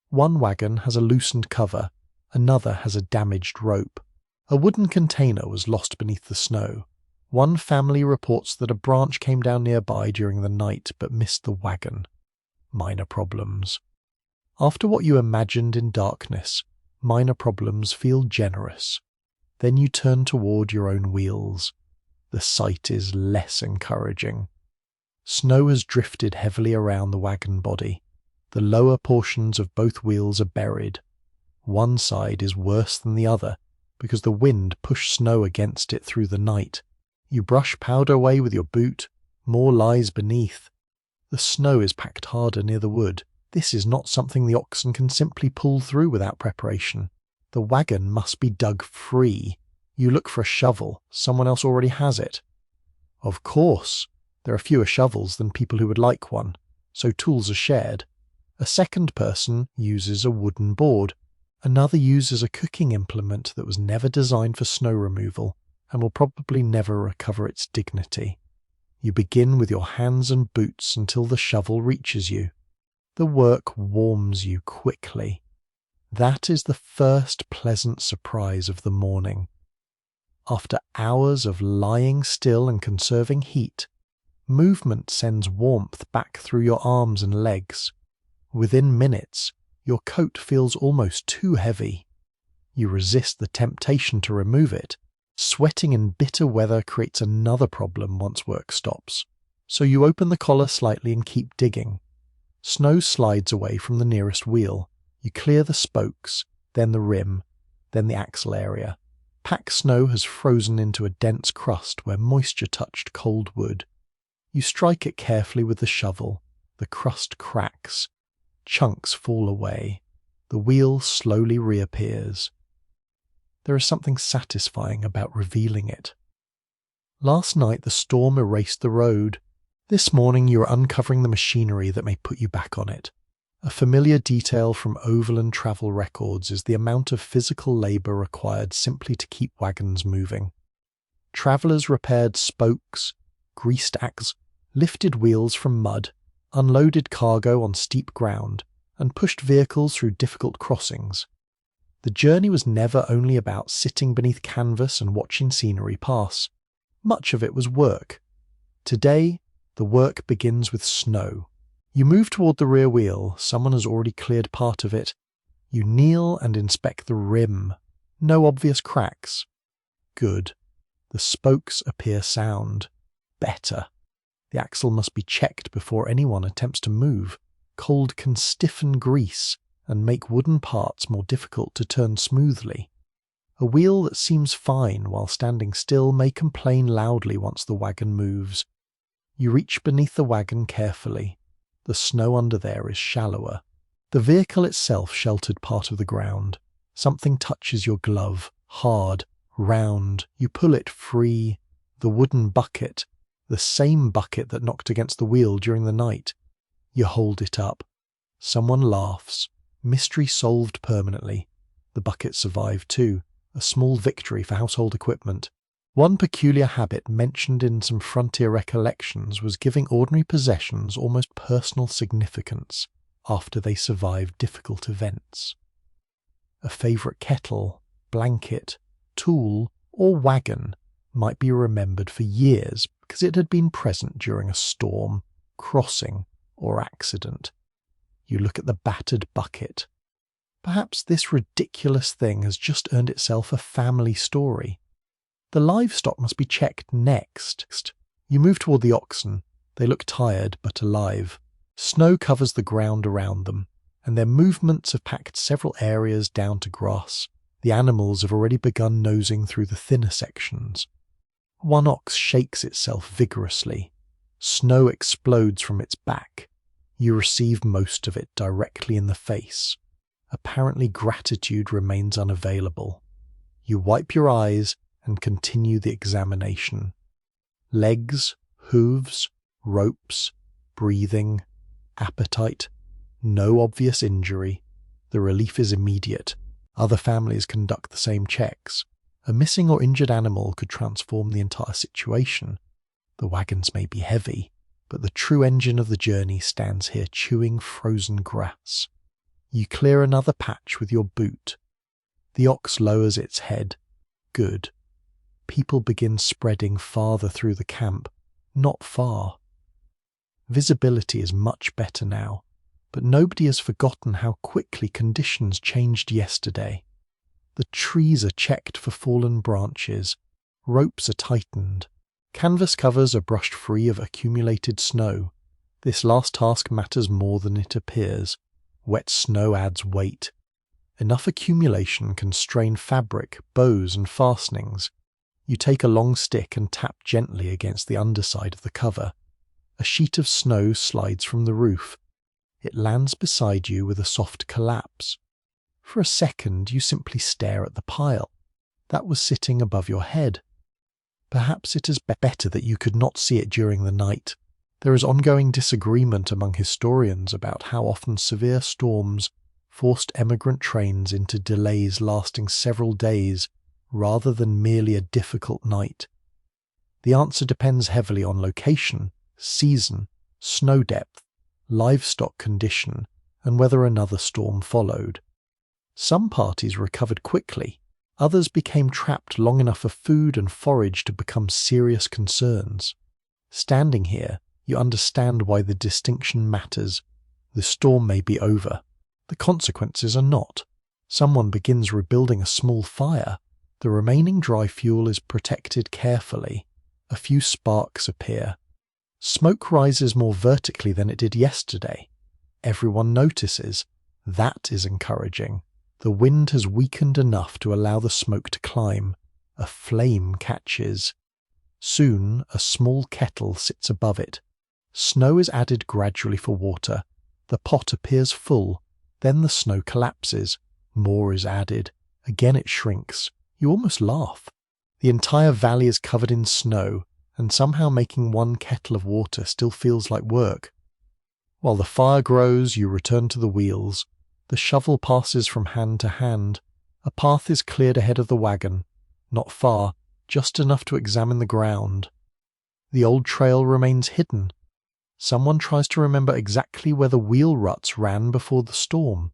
One wagon has a loosened cover, another has a damaged rope. A wooden container was lost beneath the snow. One family reports that a branch came down nearby during the night but missed the wagon. Minor problems. After what you imagined in darkness, minor problems feel generous. Then you turn toward your own wheels. The sight is less encouraging. Snow has drifted heavily around the wagon body. The lower portions of both wheels are buried. One side is worse than the other because the wind pushed snow against it through the night. You brush powder away with your boot. More lies beneath. The snow is packed harder near the wood. This is not something the oxen can simply pull through without preparation. The wagon must be dug free. You look for a shovel. Someone else already has it. Of course. There are fewer shovels than people who would like one, so tools are shared. A second person uses a wooden board. Another uses a cooking implement that was never designed for snow removal and will probably never recover its dignity. You begin with your hands and boots until the shovel reaches you. The work warms you quickly. That is the first pleasant surprise of the morning. After hours of lying still and conserving heat, movement sends warmth back through your arms and legs. Within minutes, your coat feels almost too heavy. You resist the temptation to remove it. Sweating in bitter weather creates another problem once work stops. So you open the collar slightly and keep digging. Snow slides away from the nearest wheel. You clear the spokes, then the rim, then the axle area. Packed snow has frozen into a dense crust where moisture touched cold wood. You strike it carefully with the shovel. The crust cracks. Chunks fall away. The wheel slowly reappears. There is something satisfying about revealing it. Last night the storm erased the road. This morning you are uncovering the machinery that may put you back on it. A familiar detail from overland travel records is the amount of physical labour required simply to keep wagons moving. Travellers repaired spokes, greased axles, lifted wheels from mud, unloaded cargo on steep ground, and pushed vehicles through difficult crossings. The journey was never only about sitting beneath canvas and watching scenery pass. Much of it was work. Today, the work begins with snow. You move toward the rear wheel. Someone has already cleared part of it. You kneel and inspect the rim. No obvious cracks. Good. The spokes appear sound. Better. The axle must be checked before anyone attempts to move. Cold can stiffen grease and make wooden parts more difficult to turn smoothly. A wheel that seems fine while standing still may complain loudly once the wagon moves. You reach beneath the wagon carefully. The snow under there is shallower. The vehicle itself sheltered part of the ground. Something touches your glove, hard, round. You pull it free. The wooden bucket, the same bucket that knocked against the wheel during the night. You hold it up. Someone laughs. Mystery solved permanently. The bucket survived too, a small victory for household equipment. One peculiar habit mentioned in some frontier recollections was giving ordinary possessions almost personal significance after they survived difficult events. A favourite kettle, blanket, tool, or wagon might be remembered for years because it had been present during a storm, crossing, or accident. You look at the battered bucket. Perhaps this ridiculous thing has just earned itself a family story. The livestock must be checked next. You move toward the oxen. They look tired but alive. Snow covers the ground around them, and their movements have packed several areas down to grass. The animals have already begun nosing through the thinner sections. One ox shakes itself vigorously. Snow explodes from its back. You receive most of it directly in the face. Apparently gratitude remains unavailable. You wipe your eyes and continue the examination. Legs, hooves, ropes, breathing, appetite, no obvious injury. The relief is immediate. Other families conduct the same checks. A missing or injured animal could transform the entire situation. The wagons may be heavy, but the true engine of the journey stands here chewing frozen grass. You clear another patch with your boot. The ox lowers its head. Good. People begin spreading farther through the camp, not far. Visibility is much better now, but nobody has forgotten how quickly conditions changed yesterday. The trees are checked for fallen branches, ropes are tightened, canvas covers are brushed free of accumulated snow. This last task matters more than it appears. Wet snow adds weight. Enough accumulation can strain fabric, bows and fastenings. You take a long stick and tap gently against the underside of the cover. A sheet of snow slides from the roof. It lands beside you with a soft collapse. For a second you simply stare at the pile. That was sitting above your head. Perhaps it is better that you could not see it during the night. There is ongoing disagreement among historians about how often severe storms forced emigrant trains into delays lasting several days rather than merely a difficult night. The answer depends heavily on location, season, snow depth, livestock condition, and whether another storm followed. Some parties recovered quickly, others became trapped long enough for food and forage to become serious concerns. Standing here, you understand why the distinction matters. The storm may be over. The consequences are not. Someone begins rebuilding a small fire. The remaining dry fuel is protected carefully. A few sparks appear. Smoke rises more vertically than it did yesterday. Everyone notices. That is encouraging. The wind has weakened enough to allow the smoke to climb. A flame catches. Soon a small kettle sits above it. Snow is added gradually for water. The pot appears full. Then the snow collapses. More is added. Again it shrinks. You almost laugh. The entire valley is covered in snow, and somehow making one kettle of water still feels like work. While the fire grows, you return to the wheels. The shovel passes from hand to hand. A path is cleared ahead of the wagon. Not far, just enough to examine the ground. The old trail remains hidden. Someone tries to remember exactly where the wheel ruts ran before the storm.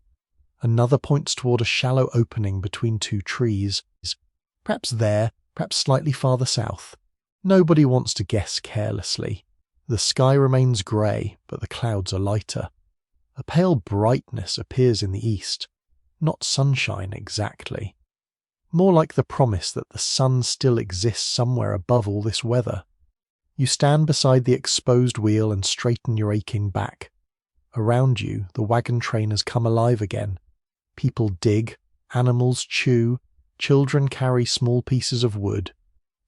Another points toward a shallow opening between two trees. Perhaps there, perhaps slightly farther south. Nobody wants to guess carelessly. The sky remains grey, but the clouds are lighter. A pale brightness appears in the east. Not sunshine exactly. More like the promise that the sun still exists somewhere above all this weather. You stand beside the exposed wheel and straighten your aching back. Around you, the wagon train has come alive again. People dig, animals chew, children carry small pieces of wood.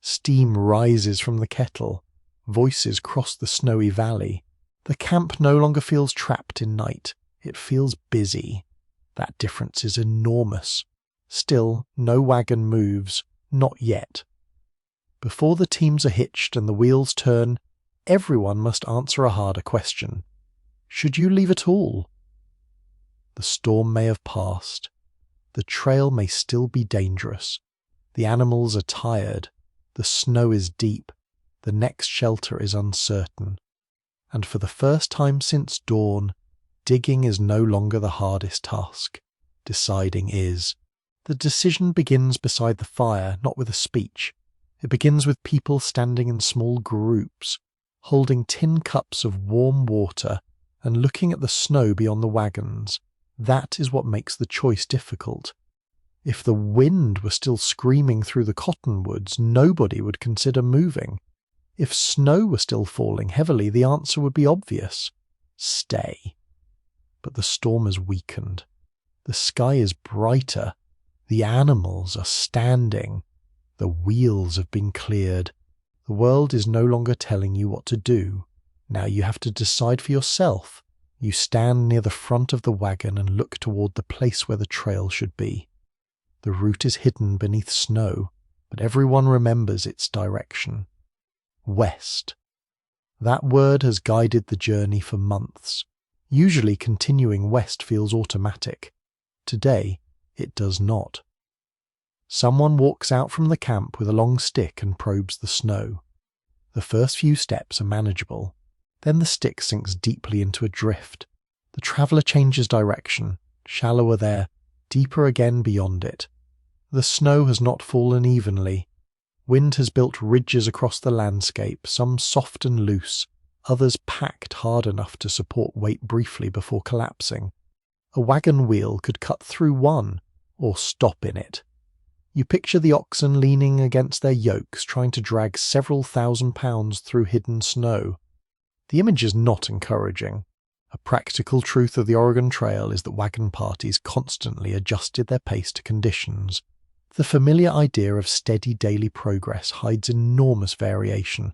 Steam rises from the kettle. Voices cross the snowy valley. The camp no longer feels trapped in night. It feels busy. That difference is enormous. Still, no wagon moves. Not yet. Before the teams are hitched and the wheels turn, everyone must answer a harder question. Should you leave at all? The storm may have passed. The trail may still be dangerous. The animals are tired. The The snow is deep, the next shelter is uncertain, and for the first time since dawn, digging is no longer the hardest task. Deciding is. The decision begins beside the fire, not with a speech. It begins with people standing in small groups, holding tin cups of warm water and looking at the snow beyond the wagons. That is what makes the choice difficult. If the wind were still screaming through the cottonwoods, nobody would consider moving. If snow were still falling heavily, the answer would be obvious. Stay. But the storm has weakened. The sky is brighter. The animals are standing. The wheels have been cleared. The world is no longer telling you what to do. Now you have to decide for yourself. You stand near the front of the wagon and look toward the place where the trail should be. The route is hidden beneath snow, but everyone remembers its direction. West. That word has guided the journey for months. Usually continuing west feels automatic. Today, it does not. Someone walks out from the camp with a long stick and probes the snow. The first few steps are manageable. Then the stick sinks deeply into a drift. The traveller changes direction, shallower there, deeper again beyond it. The snow has not fallen evenly. Wind has built ridges across the landscape, some soft and loose, others packed hard enough to support weight briefly before collapsing. A wagon wheel could cut through one, or stop in it. You picture the oxen leaning against their yokes, trying to drag several thousand pounds through hidden snow. The image is not encouraging. A practical truth of the Oregon Trail is that wagon parties constantly adjusted their pace to conditions. The familiar idea of steady daily progress hides enormous variation.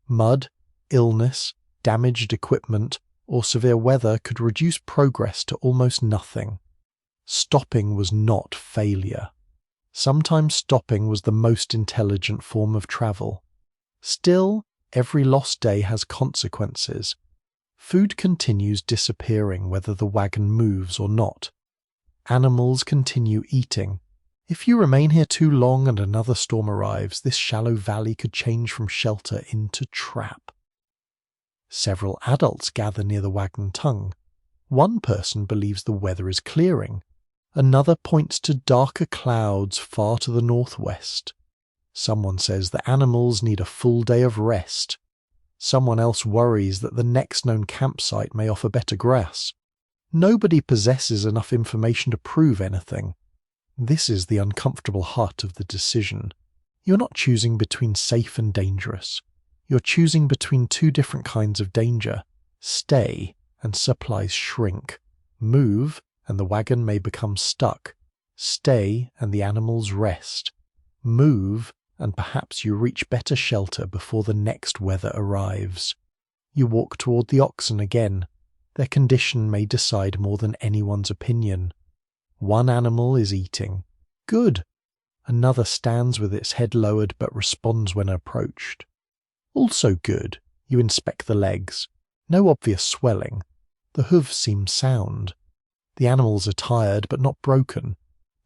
Mud, illness, damaged equipment, or severe weather could reduce progress to almost nothing. Stopping was not failure. Sometimes stopping was the most intelligent form of travel. Still, every lost day has consequences. Food continues disappearing whether the wagon moves or not. Animals continue eating. If you remain here too long and another storm arrives, this shallow valley could change from shelter into trap. Several adults gather near the wagon tongue. One person believes the weather is clearing. Another points to darker clouds far to the northwest. Someone says the animals need a full day of rest. Someone else worries that the next known campsite may offer better grass. Nobody possesses enough information to prove anything. This is the uncomfortable heart of the decision. You're not choosing between safe and dangerous. You're choosing between two different kinds of danger. Stay, and supplies shrink. Move, and the wagon may become stuck. Stay, and the animals rest. Move, and perhaps you reach better shelter before the next weather arrives. You walk toward the oxen again. Their condition may decide more than anyone's opinion. One animal is eating. Good. Another stands with its head lowered but responds when approached. Also good. You inspect the legs. No obvious swelling. The hooves seem sound. The animals are tired but not broken.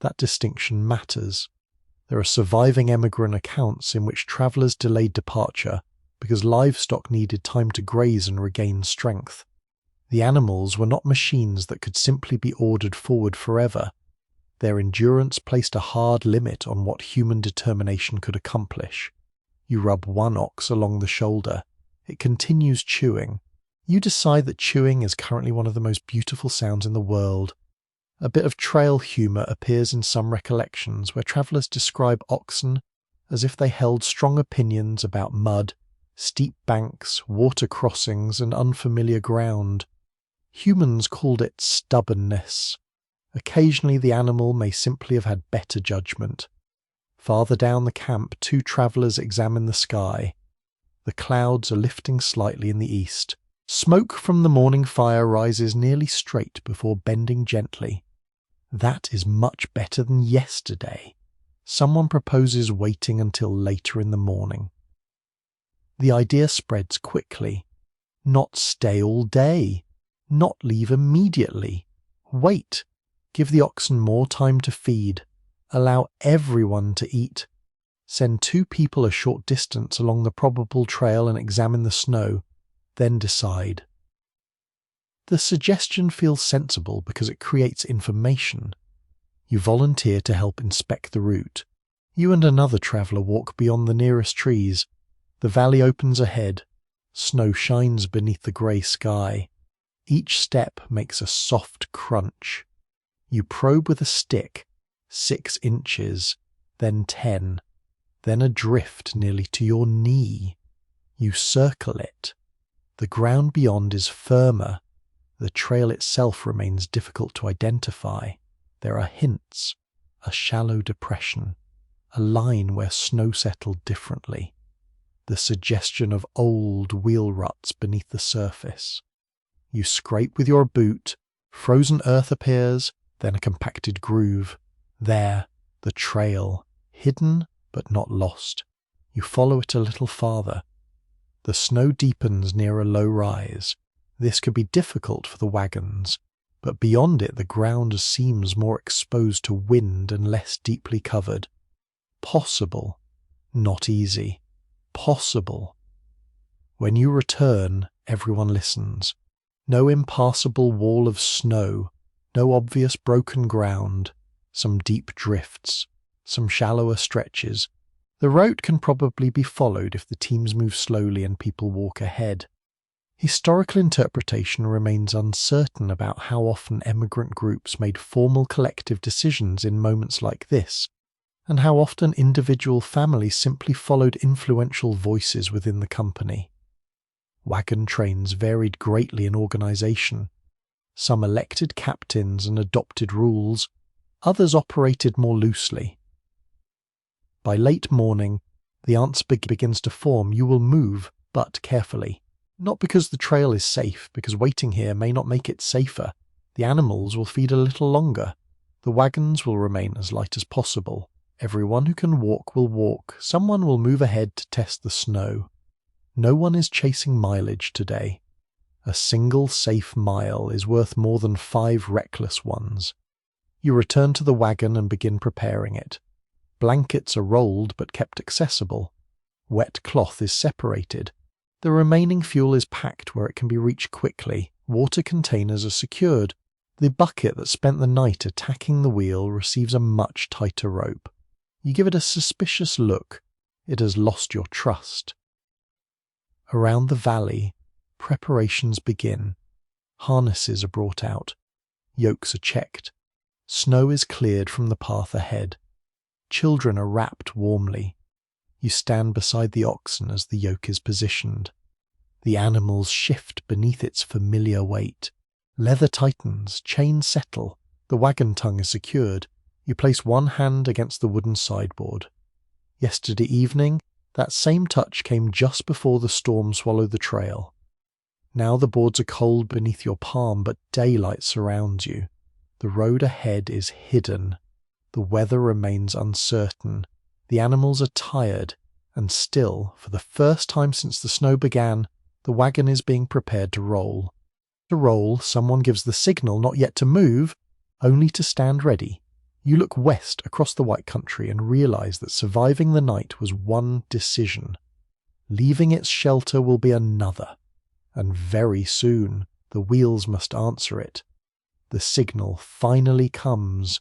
That distinction matters. There are surviving emigrant accounts in which travellers delayed departure because livestock needed time to graze and regain strength. The animals were not machines that could simply be ordered forward forever. Their endurance placed a hard limit on what human determination could accomplish. You rub one ox along the shoulder. It continues chewing. You decide that chewing is currently one of the most beautiful sounds in the world. A bit of trail humour appears in some recollections where travellers describe oxen as if they held strong opinions about mud, steep banks, water crossings, and unfamiliar ground. Humans called it stubbornness. Occasionally the animal may simply have had better judgment. Farther down the camp, two travellers examine the sky. The clouds are lifting slightly in the east. Smoke from the morning fire rises nearly straight before bending gently. That is much better than yesterday. Someone proposes waiting until later in the morning. The idea spreads quickly. Not stay all day. Not leave immediately. Wait. Give the oxen more time to feed. Allow everyone to eat. Send 2 people a short distance along the probable trail and examine the snow, then decide. The suggestion feels sensible because it creates information. You volunteer to help inspect the route. You and another traveller walk beyond the nearest trees. The valley opens ahead. Snow shines beneath the grey sky. Each step makes a soft crunch. You probe with a stick, 6 inches, then 10, then a drift nearly to your knee. You circle it. The ground beyond is firmer. The trail itself remains difficult to identify. There are hints, a shallow depression, a line where snow settled differently, the suggestion of old wheel ruts beneath the surface. You scrape with your boot, frozen earth appears, then a compacted groove. There, the trail, hidden but not lost. You follow it a little farther. The snow deepens near a low rise. This could be difficult for the wagons, but beyond it the ground seems more exposed to wind and less deeply covered. Possible, not easy. Possible. When you return, everyone listens. No impassable wall of snow, no obvious broken ground, some deep drifts, some shallower stretches. The route can probably be followed if the teams move slowly and people walk ahead. Historical interpretation remains uncertain about how often emigrant groups made formal collective decisions in moments like this, and how often individual families simply followed influential voices within the company. Wagon trains varied greatly in organisation. Some elected captains and adopted rules, others operated more loosely. By late morning, the answer begins to form. You will move, but carefully. Not because the trail is safe, because waiting here may not make it safer. The animals will feed a little longer. The wagons will remain as light as possible. Everyone who can walk will walk. Someone will move ahead to test the snow. No one is chasing mileage today. A single safe mile is worth more than 5 reckless ones. You return to the wagon and begin preparing it. Blankets are rolled but kept accessible. Wet cloth is separated. The remaining fuel is packed where it can be reached quickly. Water containers are secured. The bucket that spent the night attacking the wheel receives a much tighter rope. You give it a suspicious look. It has lost your trust. Around the valley, preparations begin. Harnesses are brought out. Yokes are checked. Snow is cleared from the path ahead. Children are wrapped warmly. You stand beside the oxen as the yoke is positioned. The animals shift beneath its familiar weight. Leather tightens, chains settle, the wagon tongue is secured. You place one hand against the wooden sideboard. Yesterday evening, that same touch came just before the storm swallowed the trail. Now the boards are cold beneath your palm, but daylight surrounds you. The road ahead is hidden. The weather remains uncertain. The animals are tired, and still, for the first time since the snow began, the wagon is being prepared to roll. To roll, someone gives the signal not yet to move, only to stand ready. You look west across the white country and realize that surviving the night was one decision. Leaving its shelter will be another, and very soon the wheels must answer it. The signal finally comes.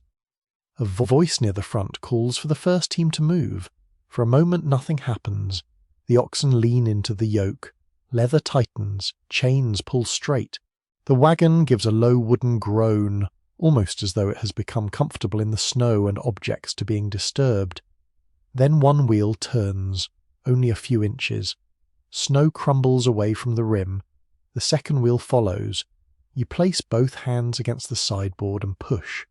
A voice near the front calls for the first team to move. For a moment nothing happens. The oxen lean into the yoke. Leather tightens, chains pull straight. The wagon gives a low wooden groan, almost as though it has become comfortable in the snow and objects to being disturbed. Then one wheel turns, only a few inches. Snow crumbles away from the rim. The second wheel follows. You place both hands against the sideboard and push.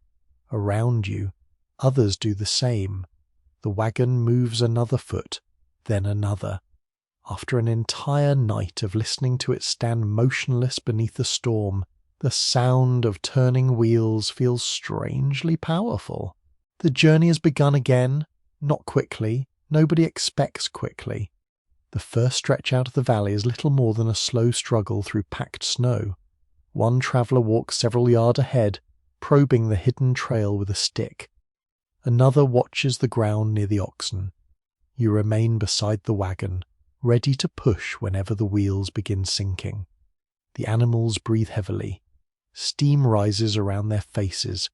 Around you, others do the same. The wagon moves another foot, then another. After an entire night of listening to it stand motionless beneath the storm, the sound of turning wheels feels strangely powerful. The journey has begun again, not quickly. Nobody expects quickly. The first stretch out of the valley is little more than a slow struggle through packed snow. One traveller walks several yards ahead, probing the hidden trail with a stick. Another watches the ground near the oxen. You remain beside the wagon, ready to push whenever the wheels begin sinking. The animals breathe heavily. Steam rises around their faces.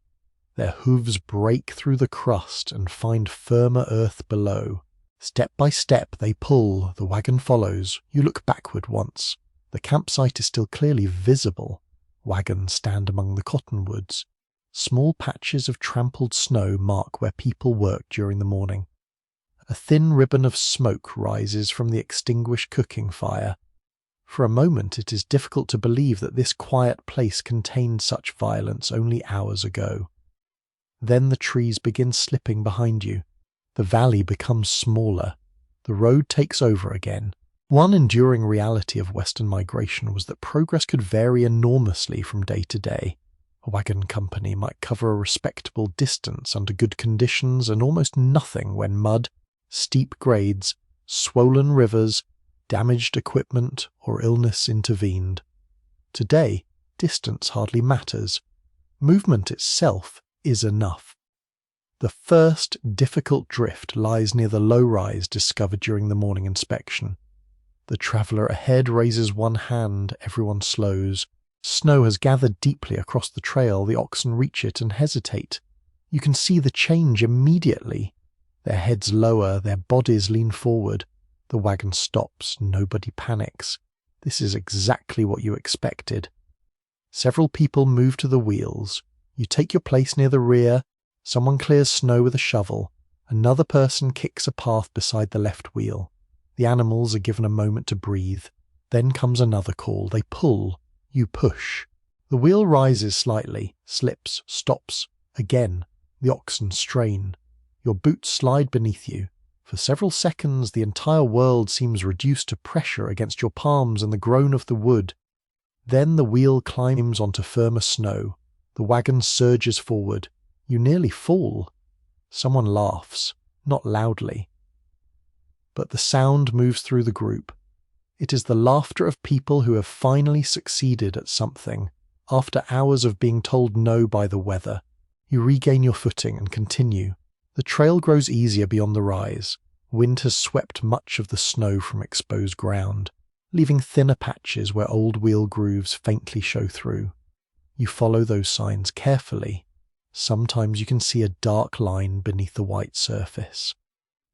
Their hooves break through the crust and find firmer earth below. Step by step they pull, the wagon follows. You look backward once. The campsite is still clearly visible. Wagons stand among the cottonwoods. Small patches of trampled snow mark where people work during the morning. A thin ribbon of smoke rises from the extinguished cooking fire. For a moment it is difficult to believe that this quiet place contained such violence only hours ago. Then the trees begin slipping behind you. The valley becomes smaller. The road takes over again. One enduring reality of Western migration was that progress could vary enormously from day to day. A wagon company might cover a respectable distance under good conditions and almost nothing when mud, steep grades, swollen rivers, damaged equipment, or illness intervened. Today, distance hardly matters. Movement itself is enough. The first difficult drift lies near the low-rise discovered during the morning inspection. The traveller ahead raises one hand, everyone slows. Snow has gathered deeply across the trail, the oxen reach it and hesitate. You can see the change immediately. Their heads lower, their bodies lean forward. The wagon stops, nobody panics. This is exactly what you expected. Several people move to the wheels. You take your place near the rear. Someone clears snow with a shovel. Another person kicks a path beside the left wheel. The animals are given a moment to breathe. Then comes another call. They pull. You push. The wheel rises slightly, slips, stops. Again, the oxen strain. Your boots slide beneath you. For several seconds, the entire world seems reduced to pressure against your palms and the groan of the wood. Then the wheel climbs onto firmer snow. The wagon surges forward. You nearly fall. Someone laughs, not loudly. But the sound moves through the group. It is the laughter of people who have finally succeeded at something, after hours of being told no by the weather. You regain your footing and continue. The trail grows easier beyond the rise. Wind has swept much of the snow from exposed ground, leaving thinner patches where old wheel grooves faintly show through. You follow those signs carefully. Sometimes you can see a dark line beneath the white surface.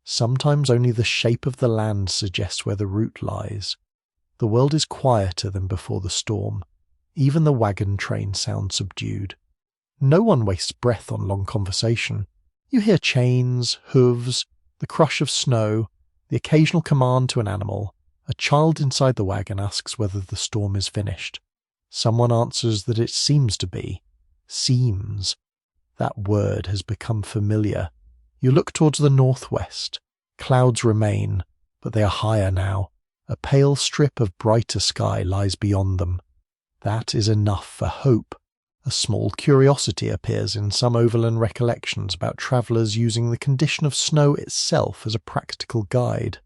Sometimes only the shape of the land suggests where the route lies. The world is quieter than before the storm. Even the wagon train sounds subdued. No one wastes breath on long conversation. You hear chains, hooves, the crush of snow, the occasional command to an animal. A child inside the wagon asks whether the storm is finished. Someone answers that it seems to be. Seems. That word has become familiar. You look towards the northwest. Clouds remain, but they are higher now. A pale strip of brighter sky lies beyond them. That is enough for hope. A small curiosity appears in some overland recollections about travellers using the condition of snow itself as a practical guide.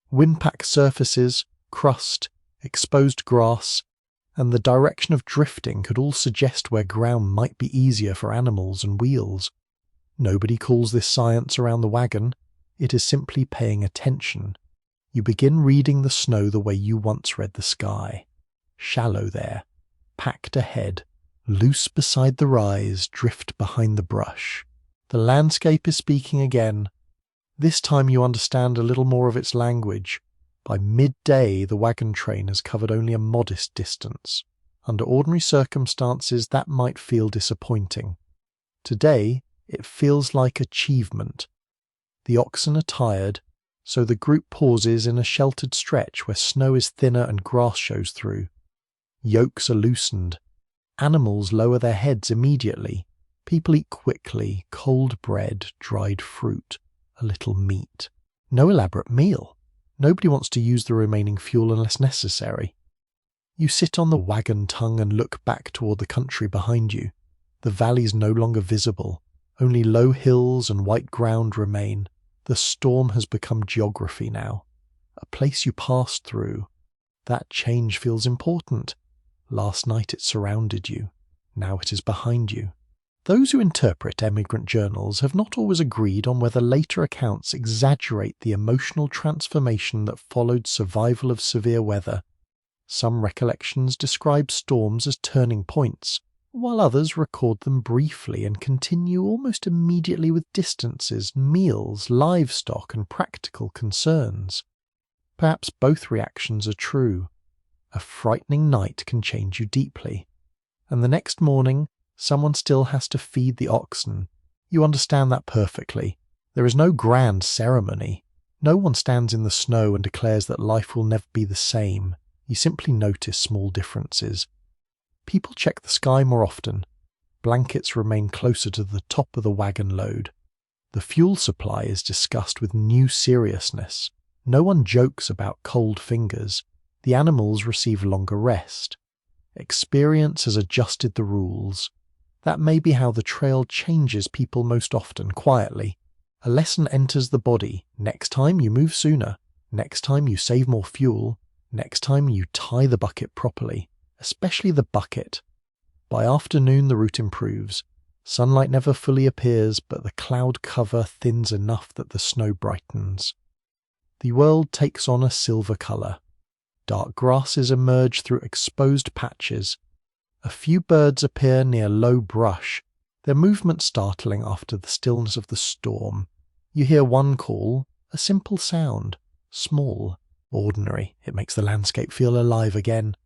Windpack surfaces, crust, exposed grass, and the direction of drifting could all suggest where ground might be easier for animals and wheels. Nobody calls this science around the wagon. It is simply paying attention. You begin reading the snow the way you once read the sky. Shallow there, packed ahead, loose beside the rise, drift behind the brush. The landscape is speaking again. This time you understand a little more of its language. By midday, the wagon train has covered only a modest distance. Under ordinary circumstances, that might feel disappointing. Today, it feels like achievement. The oxen are tired, so the group pauses in a sheltered stretch where snow is thinner and grass shows through. Yokes are loosened. Animals lower their heads immediately. People eat quickly, cold bread, dried fruit, a little meat. No elaborate meal. Nobody wants to use the remaining fuel unless necessary. You sit on the wagon tongue and look back toward the country behind you. The valley's no longer visible. Only low hills and white ground remain. The storm has become geography now. A place you passed through. That change feels important. Last night it surrounded you. Now it is behind you. Those who interpret emigrant journals have not always agreed on whether later accounts exaggerate the emotional transformation that followed survival of severe weather. Some recollections describe storms as turning points, while others record them briefly and continue almost immediately with distances, meals, livestock, and practical concerns. Perhaps both reactions are true. A frightening night can change you deeply, and the next morning someone still has to feed the oxen. You understand that perfectly. There is no grand ceremony. No one stands in the snow and declares that life will never be the same. You simply notice small differences. People check the sky more often. Blankets remain closer to the top of the wagon load. The fuel supply is discussed with new seriousness. No one jokes about cold fingers. The animals receive longer rest. Experience has adjusted the rules. That may be how the trail changes people most often, quietly. A lesson enters the body. Next time you move sooner. Next time you save more fuel. Next time you tie the bucket properly, especially the bucket. By afternoon the route improves. Sunlight never fully appears, but the cloud cover thins enough that the snow brightens. The world takes on a silver colour. Dark grasses emerge through exposed patches. A few birds appear near low brush, their movement startling after the stillness of the storm. You hear one call, a simple sound, small, ordinary. It makes the landscape feel alive again.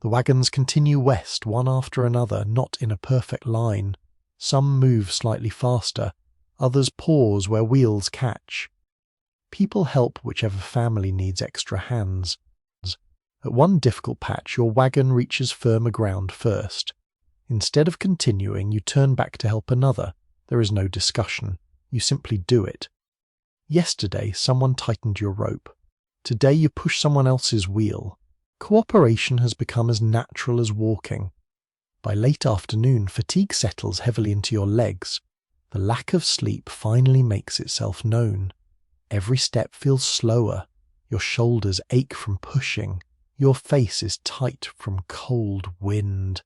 The wagons continue west, one after another, not in a perfect line. Some move slightly faster, others pause where wheels catch. People help whichever family needs extra hands. At one difficult patch, your wagon reaches firmer ground first. Instead of continuing, you turn back to help another. There is no discussion. You simply do it. Yesterday, someone tightened your rope. Today, you push someone else's wheel. Cooperation has become as natural as walking. By late afternoon, fatigue settles heavily into your legs. The lack of sleep finally makes itself known. Every step feels slower. Your shoulders ache from pushing. Your face is tight from cold wind.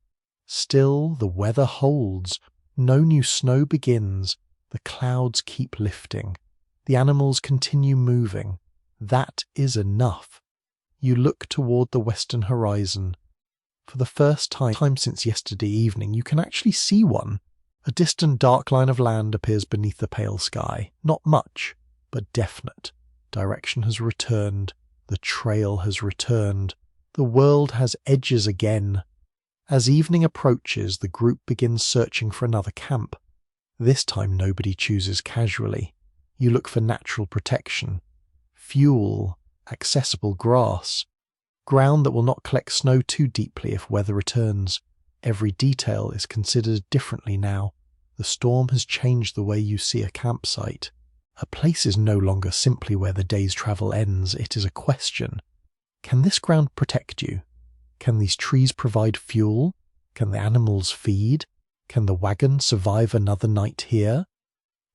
Still, the weather holds. No new snow begins. The clouds keep lifting. The animals continue moving. That is enough. You look toward the western horizon. For the first time since yesterday evening, you can actually see one. A distant dark line of land appears beneath the pale sky. Not much, but definite. Direction has returned. The trail has returned. The world has edges again. As evening approaches, the group begins searching for another camp. This time nobody chooses casually. You look for natural protection. Fuel, accessible grass, ground that will not collect snow too deeply if weather returns. Every detail is considered differently now. The storm has changed the way you see a campsite. A place is no longer simply where the day's travel ends. It is a question. Can this ground protect you? Can these trees provide fuel? Can the animals feed? Can the wagon survive another night here?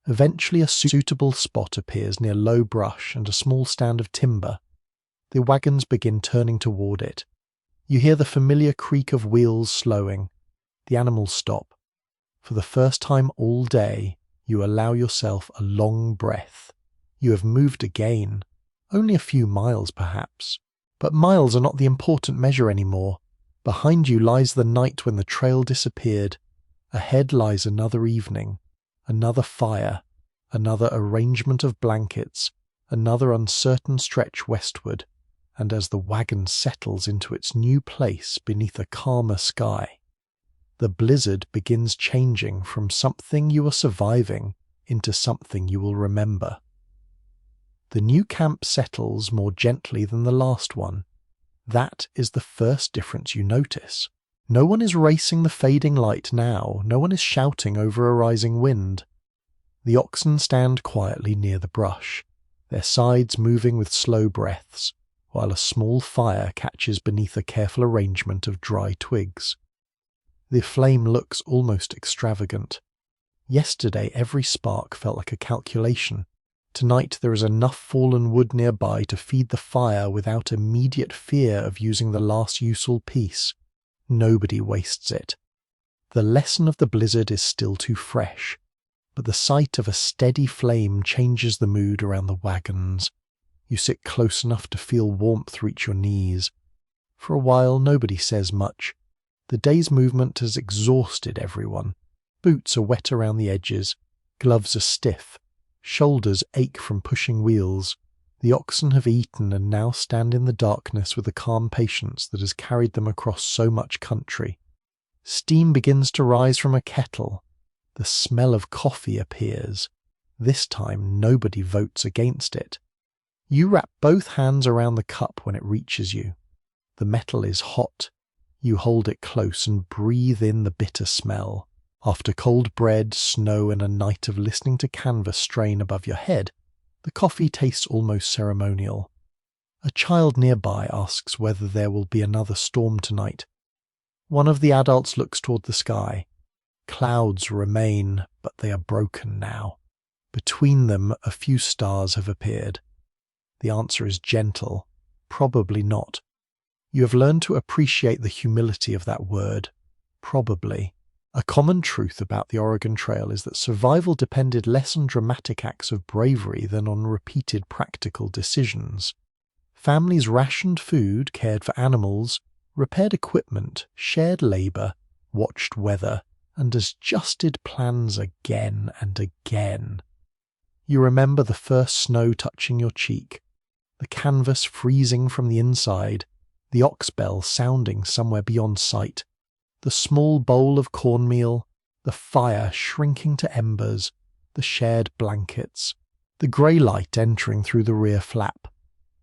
Eventually a suitable spot appears near low brush and a small stand of timber. The wagons begin turning toward it. You hear the familiar creak of wheels slowing. The animals stop. For the first time all day, you allow yourself a long breath. You have moved again. Only a few miles, perhaps. But miles are not the important measure anymore. Behind you lies the night when the trail disappeared. Ahead lies another evening, another fire, another arrangement of blankets, another uncertain stretch westward, and as the wagon settles into its new place beneath a calmer sky, the blizzard begins changing from something you are surviving into something you will remember. The new camp settles more gently than the last one. That is the first difference you notice. No one is racing the fading light now. No one is shouting over a rising wind. The oxen stand quietly near the brush, their sides moving with slow breaths, while a small fire catches beneath a careful arrangement of dry twigs. The flame looks almost extravagant. Yesterday every spark felt like a calculation. Tonight there is enough fallen wood nearby to feed the fire without immediate fear of using the last useful piece. Nobody wastes it. The lesson of the blizzard is still too fresh, but the sight of a steady flame changes the mood around the wagons. You sit close enough to feel warmth reach your knees. For a while, nobody says much. The day's movement has exhausted everyone. Boots are wet around the edges, gloves are stiff, shoulders ache from pushing wheels. The oxen have eaten and now stand in the darkness with the calm patience that has carried them across so much country. Steam begins to rise from a kettle. The smell of coffee appears. This time nobody votes against it. You wrap both hands around the cup when it reaches you. The metal is hot. You hold it close and breathe in the bitter smell. After cold bread, snow, and a night of listening to canvas strain above your head, the coffee tastes almost ceremonial. A child nearby asks whether there will be another storm tonight. One of the adults looks toward the sky. Clouds remain, but they are broken now. Between them, a few stars have appeared. The answer is gentle. Probably not. You have learned to appreciate the humility of that word. Probably. A common truth about the Oregon Trail is that survival depended less on dramatic acts of bravery than on repeated practical decisions. Families rationed food, cared for animals, repaired equipment, shared labor, watched weather, and adjusted plans again and again. You remember the first snow touching your cheek, the canvas freezing from the inside, the ox bell sounding somewhere beyond sight, the small bowl of cornmeal, the fire shrinking to embers, the shared blankets, the grey light entering through the rear flap.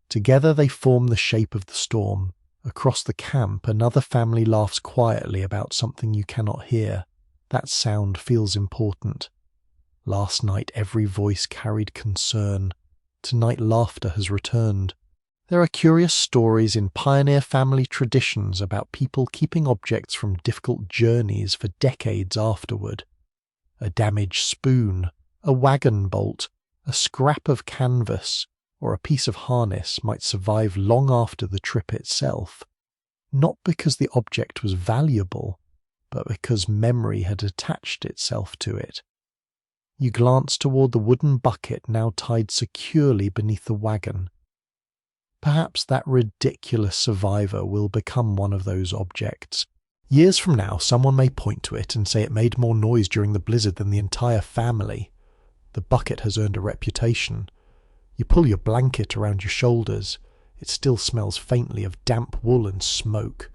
Together they form the shape of the storm. Across the camp, another family laughs quietly about something you cannot hear. That sound feels important. Last night every voice carried concern. Tonight laughter has returned. There are curious stories in pioneer family traditions about people keeping objects from difficult journeys for decades afterward. A damaged spoon, a wagon bolt, a scrap of canvas, or a piece of harness might survive long after the trip itself. Not because the object was valuable, but because memory had attached itself to it. You glance toward the wooden bucket now tied securely beneath the wagon. Perhaps that ridiculous survivor will become one of those objects. Years from now, someone may point to it and say it made more noise during the blizzard than the entire family. The bucket has earned a reputation. You pull your blanket around your shoulders. It still smells faintly of damp wool and smoke.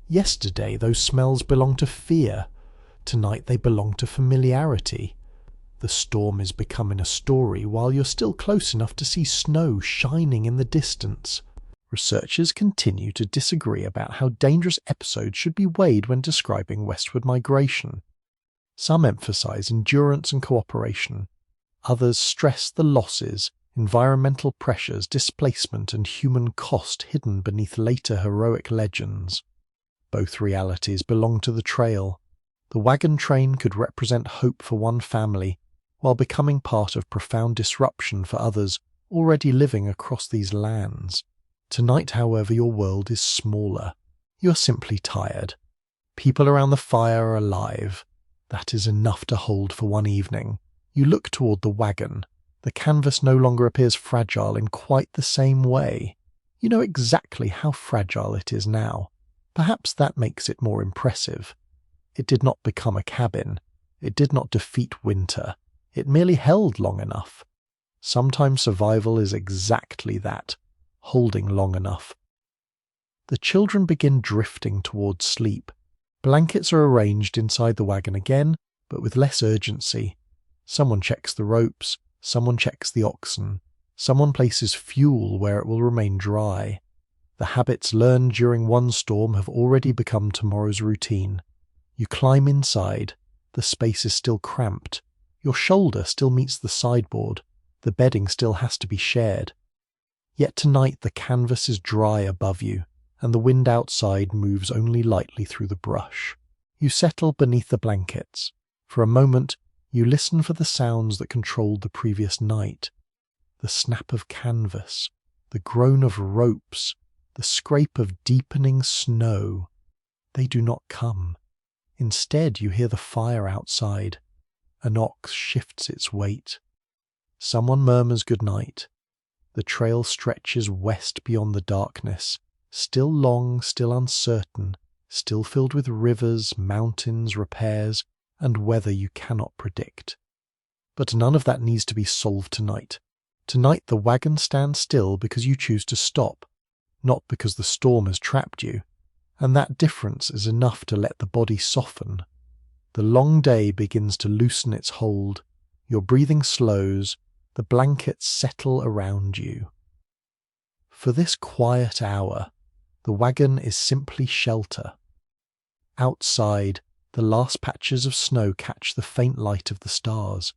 Yesterday, those smells belonged to fear. Tonight, they belong to familiarity. The storm is becoming a story while you're still close enough to see snow shining in the distance. Researchers continue to disagree about how dangerous episodes should be weighed when describing westward migration. Some emphasize endurance and cooperation. Others stress the losses, environmental pressures, displacement, and human cost hidden beneath later heroic legends. Both realities belong to the trail. The wagon train could represent hope for one family, while becoming part of profound disruption for others already living across these lands. Tonight, however, your world is smaller. You are simply tired. People around the fire are alive. That is enough to hold for one evening. You look toward the wagon. The canvas no longer appears fragile in quite the same way. You know exactly how fragile it is now. Perhaps that makes it more impressive. It did not become a cabin. It did not defeat winter. It merely held long enough. Sometimes survival is exactly that, holding long enough. The children begin drifting towards sleep. Blankets are arranged inside the wagon again, but with less urgency. Someone checks the ropes, someone checks the oxen, someone places fuel where it will remain dry. The habits learned during one storm have already become tomorrow's routine. You climb inside. The space is still cramped. Your shoulder still meets the sideboard. The bedding still has to be shared. Yet tonight the canvas is dry above you, and the wind outside moves only lightly through the brush. You settle beneath the blankets. For a moment, you listen for the sounds that controlled the previous night. The snap of canvas, the groan of ropes, the scrape of deepening snow. They do not come. Instead, you hear the fire outside. An ox shifts its weight. Someone murmurs goodnight. The trail stretches west beyond the darkness, still long, still uncertain, still filled with rivers, mountains, repairs, and weather you cannot predict. But none of that needs to be solved tonight. Tonight the wagon stands still because you choose to stop, not because the storm has trapped you, and that difference is enough to let the body soften. The long day begins to loosen its hold, your breathing slows, the blankets settle around you. For this quiet hour, the wagon is simply shelter. Outside, the last patches of snow catch the faint light of the stars.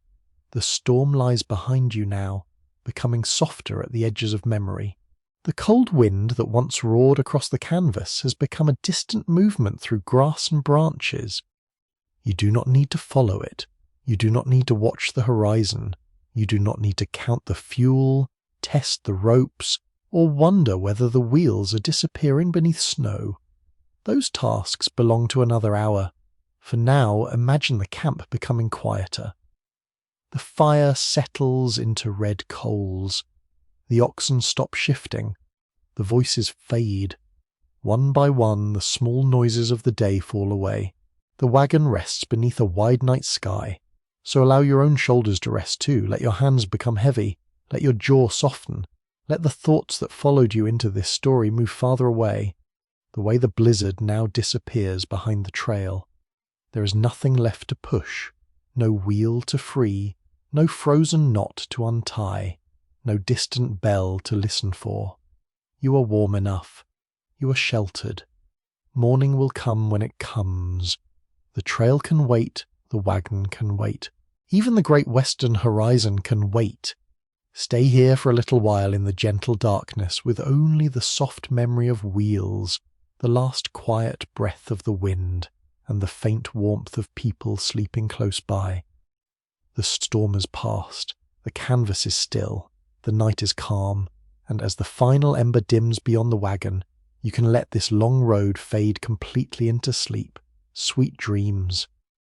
The storm lies behind you now, becoming softer at the edges of memory. The cold wind that once roared across the canvas has become a distant movement through grass and branches. You do not need to follow it. You do not need to watch the horizon. You do not need to count the fuel, test the ropes, or wonder whether the wheels are disappearing beneath snow. Those tasks belong to another hour. For now, imagine the camp becoming quieter. The fire settles into red coals. The oxen stop shifting. The voices fade. One by one, the small noises of the day fall away. The wagon rests beneath a wide night sky. So allow your own shoulders to rest too. Let your hands become heavy. Let your jaw soften. Let the thoughts that followed you into this story move farther away. The way the blizzard now disappears behind the trail. There is nothing left to push. No wheel to free. No frozen knot to untie. No distant bell to listen for. You are warm enough. You are sheltered. Morning will come when it comes. The trail can wait. The wagon can wait. Even the great western horizon can wait. Stay here for a little while in the gentle darkness with only the soft memory of wheels, the last quiet breath of the wind, and the faint warmth of people sleeping close by. The storm has passed. The canvas is still. The night is calm. And as the final ember dims beyond the wagon, you can let this long road fade completely into sleep. Sweet dreams.